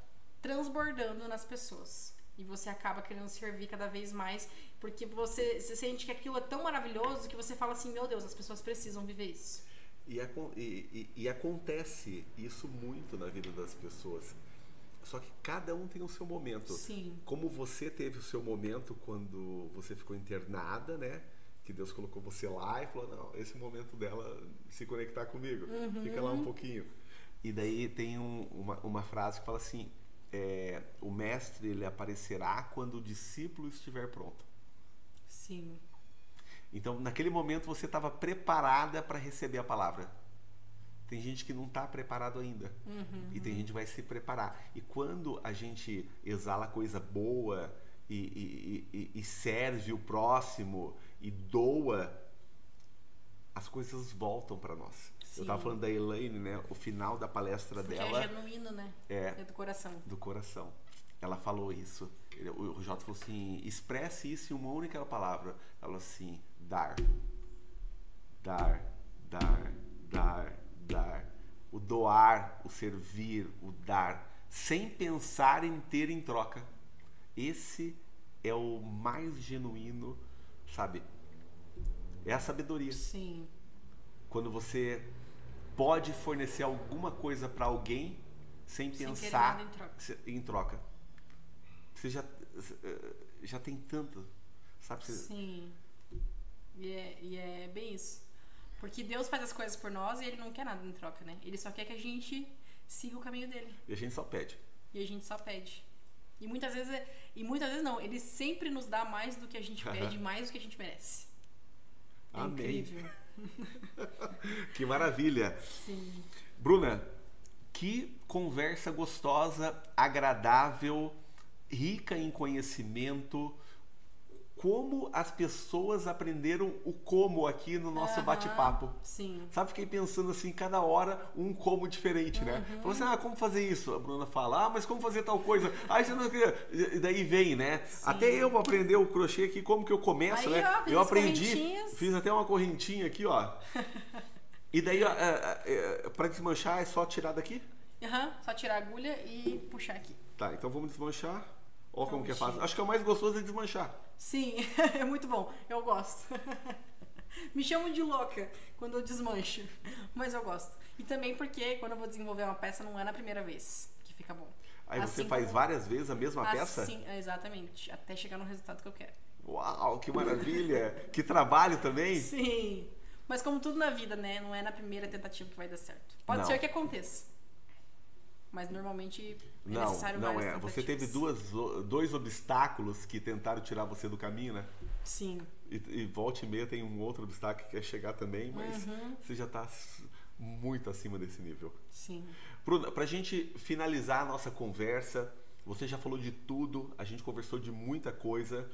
transbordando nas pessoas. E você acaba querendo servir cada vez mais, porque você sente que aquilo é tão maravilhoso que você fala assim, meu Deus, as pessoas precisam viver isso. E acontece isso muito na vida das pessoas. Só que cada um tem o seu momento. Sim. Como você teve o seu momento quando você ficou internada, né? Que Deus colocou você lá e falou, não, esse é o momento dela se conectar comigo. Fica lá um pouquinho. E daí tem uma frase que fala assim, o mestre ele aparecerá quando o discípulo estiver pronto. Sim. Então, naquele momento você estava preparada para receber a palavra. Tem gente que não está preparado ainda. E tem gente que vai se preparar. E quando a gente exala coisa boa e serve o próximo e doa, as coisas voltam para nós. Sim. Eu estava falando da Elaine, né? O final da palestra porque dela... é genuíno, né? É do coração. Do coração. Ela falou isso. O Jota falou assim, expresse isso em uma única palavra. Ela falou assim, dar. Dar, dar, dar, dar. O doar, o servir, o dar, sem pensar em ter em troca. Esse é o mais genuíno, sabe? É a sabedoria. Sim. Quando você pode fornecer alguma coisa para alguém sem pensar em troca. Você já tem tanto, sabe? Sim. E é bem isso. Porque Deus faz as coisas por nós e Ele não quer nada em troca, né? Ele só quer que a gente siga o caminho dele. E a gente só pede. E muitas vezes não. Ele sempre nos dá mais do que a gente pede, mais do que a gente merece. É Amém. Incrível. Que maravilha. Sim. Bruna, que conversa gostosa, agradável, rica em conhecimento. Como as pessoas aprenderam o como aqui no nosso bate-papo. Sim. Sabe, fiquei pensando assim, cada hora um como diferente, né? Falou assim, como fazer isso? A Bruna fala, mas como fazer tal coisa? Aí você não queria... E daí vem, né? Sim. Até eu aprender o crochê aqui, como que eu começo, aí, né? Ó, eu aprendi, fiz até uma correntinha aqui, ó. E daí, para desmanchar, é só tirar daqui? Só tirar a agulha e puxar aqui. Tá, então vamos desmanchar. Ó, como que é fácil. Acho que é o mais gostoso é desmanchar. Sim, é muito bom. Eu gosto. Me chamam de louca quando eu desmancho, mas eu gosto. E também porque quando eu vou desenvolver uma peça não é na primeira vez que fica bom. Aí você faz várias vezes a mesma peça? Sim, exatamente. Até chegar no resultado que eu quero. Uau, que maravilha! Que trabalho também! Sim. Mas como tudo na vida, né? Não é na primeira tentativa que vai dar certo. Pode ser que aconteça. Mas normalmente é necessário várias tentativas. Você teve dois obstáculos que tentaram tirar você do caminho, né? Sim. E volta e meia tem um outro obstáculo que quer chegar também, mas você já está muito acima desse nível. Sim. Bruna, pra gente finalizar a nossa conversa, você já falou de tudo, a gente conversou de muita coisa.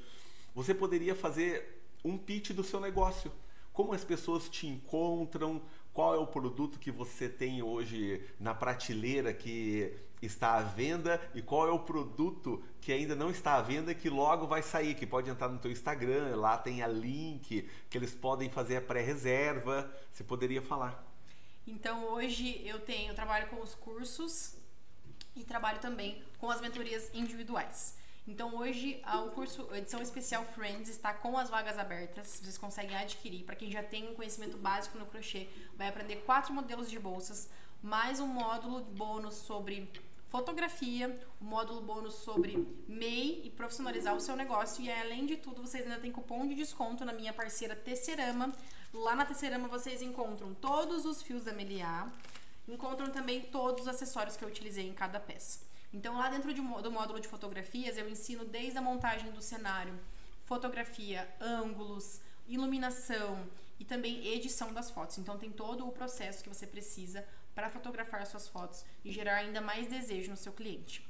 Você poderia fazer um pitch do seu negócio. Como as pessoas te encontram? Qual é o produto que você tem hoje na prateleira que está à venda e qual é o produto que ainda não está à venda e que logo vai sair, que pode entrar no teu Instagram, lá tem a link, que eles podem fazer a pré-reserva. Você poderia falar? Então hoje eu trabalho com os cursos e trabalho também com as mentorias individuais. Então hoje o curso edição especial Friends está com as vagas abertas, vocês conseguem adquirir. Para quem já tem um conhecimento básico no crochê, vai aprender 4 modelos de bolsas, mais um módulo bônus sobre fotografia, um módulo bônus sobre MEI e profissionalizar o seu negócio. E além de tudo, vocês ainda têm cupom de desconto na minha parceira Tecerama. Lá na Tecerama vocês encontram todos os fios da Meliá, encontram também todos os acessórios que eu utilizei em cada peça. Então lá dentro do módulo de fotografias eu ensino desde a montagem do cenário, fotografia, ângulos, iluminação e também edição das fotos. Então tem todo o processo que você precisa para fotografar suas fotos e gerar ainda mais desejo no seu cliente.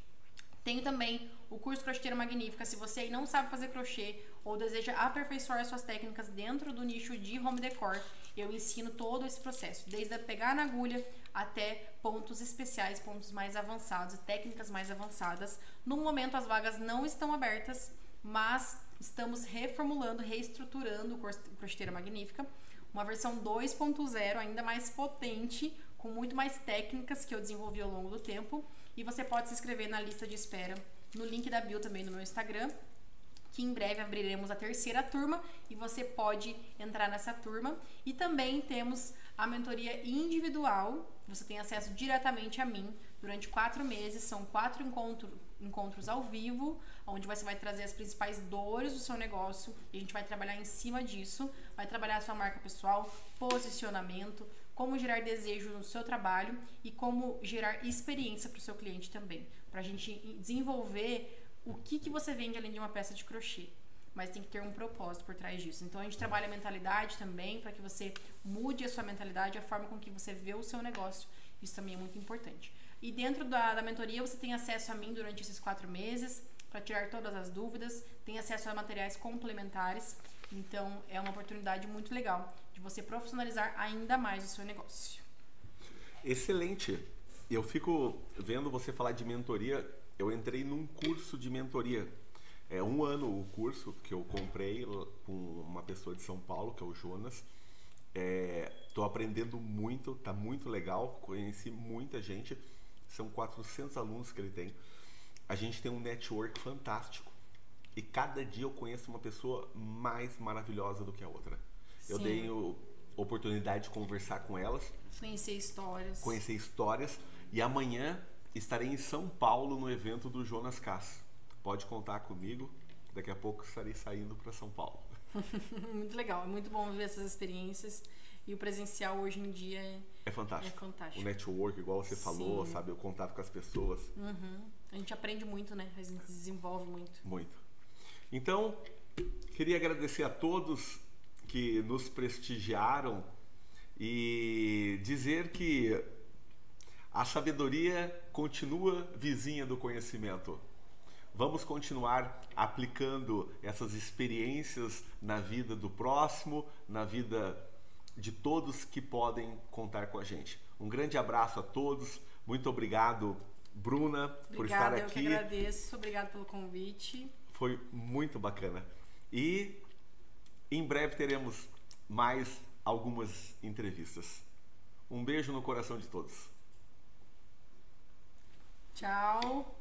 Tenho também o curso Crocheteira Magnífica. Se você aí não sabe fazer crochê ou deseja aperfeiçoar suas técnicas dentro do nicho de home decor, eu ensino todo esse processo, desde a pegar na agulha até pontos especiais, pontos mais avançados, técnicas mais avançadas. No momento as vagas não estão abertas, mas estamos reformulando, reestruturando o Crocheteira Magnífica, uma versão 2.0 ainda mais potente, com muito mais técnicas que eu desenvolvi ao longo do tempo, e você pode se inscrever na lista de espera no link da bio também no meu Instagram, que em breve abriremos a 3ª turma e você pode entrar nessa turma. E também temos a mentoria individual, você tem acesso diretamente a mim durante 4 meses, são 4 encontros ao vivo, onde você vai trazer as principais dores do seu negócio e a gente vai trabalhar em cima disso, vai trabalhar a sua marca pessoal, posicionamento, como gerar desejo no seu trabalho e como gerar experiência para o seu cliente também, para a gente desenvolver o que você vende além de uma peça de crochê, mas tem que ter um propósito por trás disso. Então a gente trabalha a mentalidade também, para que você mude a sua mentalidade, a forma com que você vê o seu negócio, isso também é muito importante. E dentro da mentoria você tem acesso a mim durante esses 4 meses, para tirar todas as dúvidas, tem acesso a materiais complementares, então é uma oportunidade muito legal de você profissionalizar ainda mais o seu negócio. Excelente! Eu fico vendo você falar de mentoria. Eu entrei num curso de mentoria. É 1 ano o curso que eu comprei com uma pessoa de São Paulo, que é o Jonas. Tô aprendendo muito, tá muito legal. Conheci muita gente. São 400 alunos que ele tem. A gente tem um network fantástico. E cada dia eu conheço uma pessoa mais maravilhosa do que a outra. Sim. Eu tenho oportunidade de conversar com elas. Conhecer histórias. E amanhã estarei em São Paulo no evento do Jonas Cass. Pode contar comigo. Daqui a pouco estarei saindo para São Paulo. Muito legal, é muito bom ver essas experiências. E o presencial hoje em dia é fantástico. É fantástico. O network, igual você falou, sabe? O contato com as pessoas. A gente aprende muito, né? A gente desenvolve muito. Muito. Então, queria agradecer a todos que nos prestigiaram e dizer que a sabedoria continua vizinha do conhecimento. Vamos continuar aplicando essas experiências na vida do próximo, na vida de todos que podem contar com a gente. Um grande abraço a todos. Muito obrigado, Bruna, por estar aqui. Eu que agradeço. Obrigado pelo convite. Foi muito bacana. E em breve teremos mais algumas entrevistas. Um beijo no coração de todos. Tchau.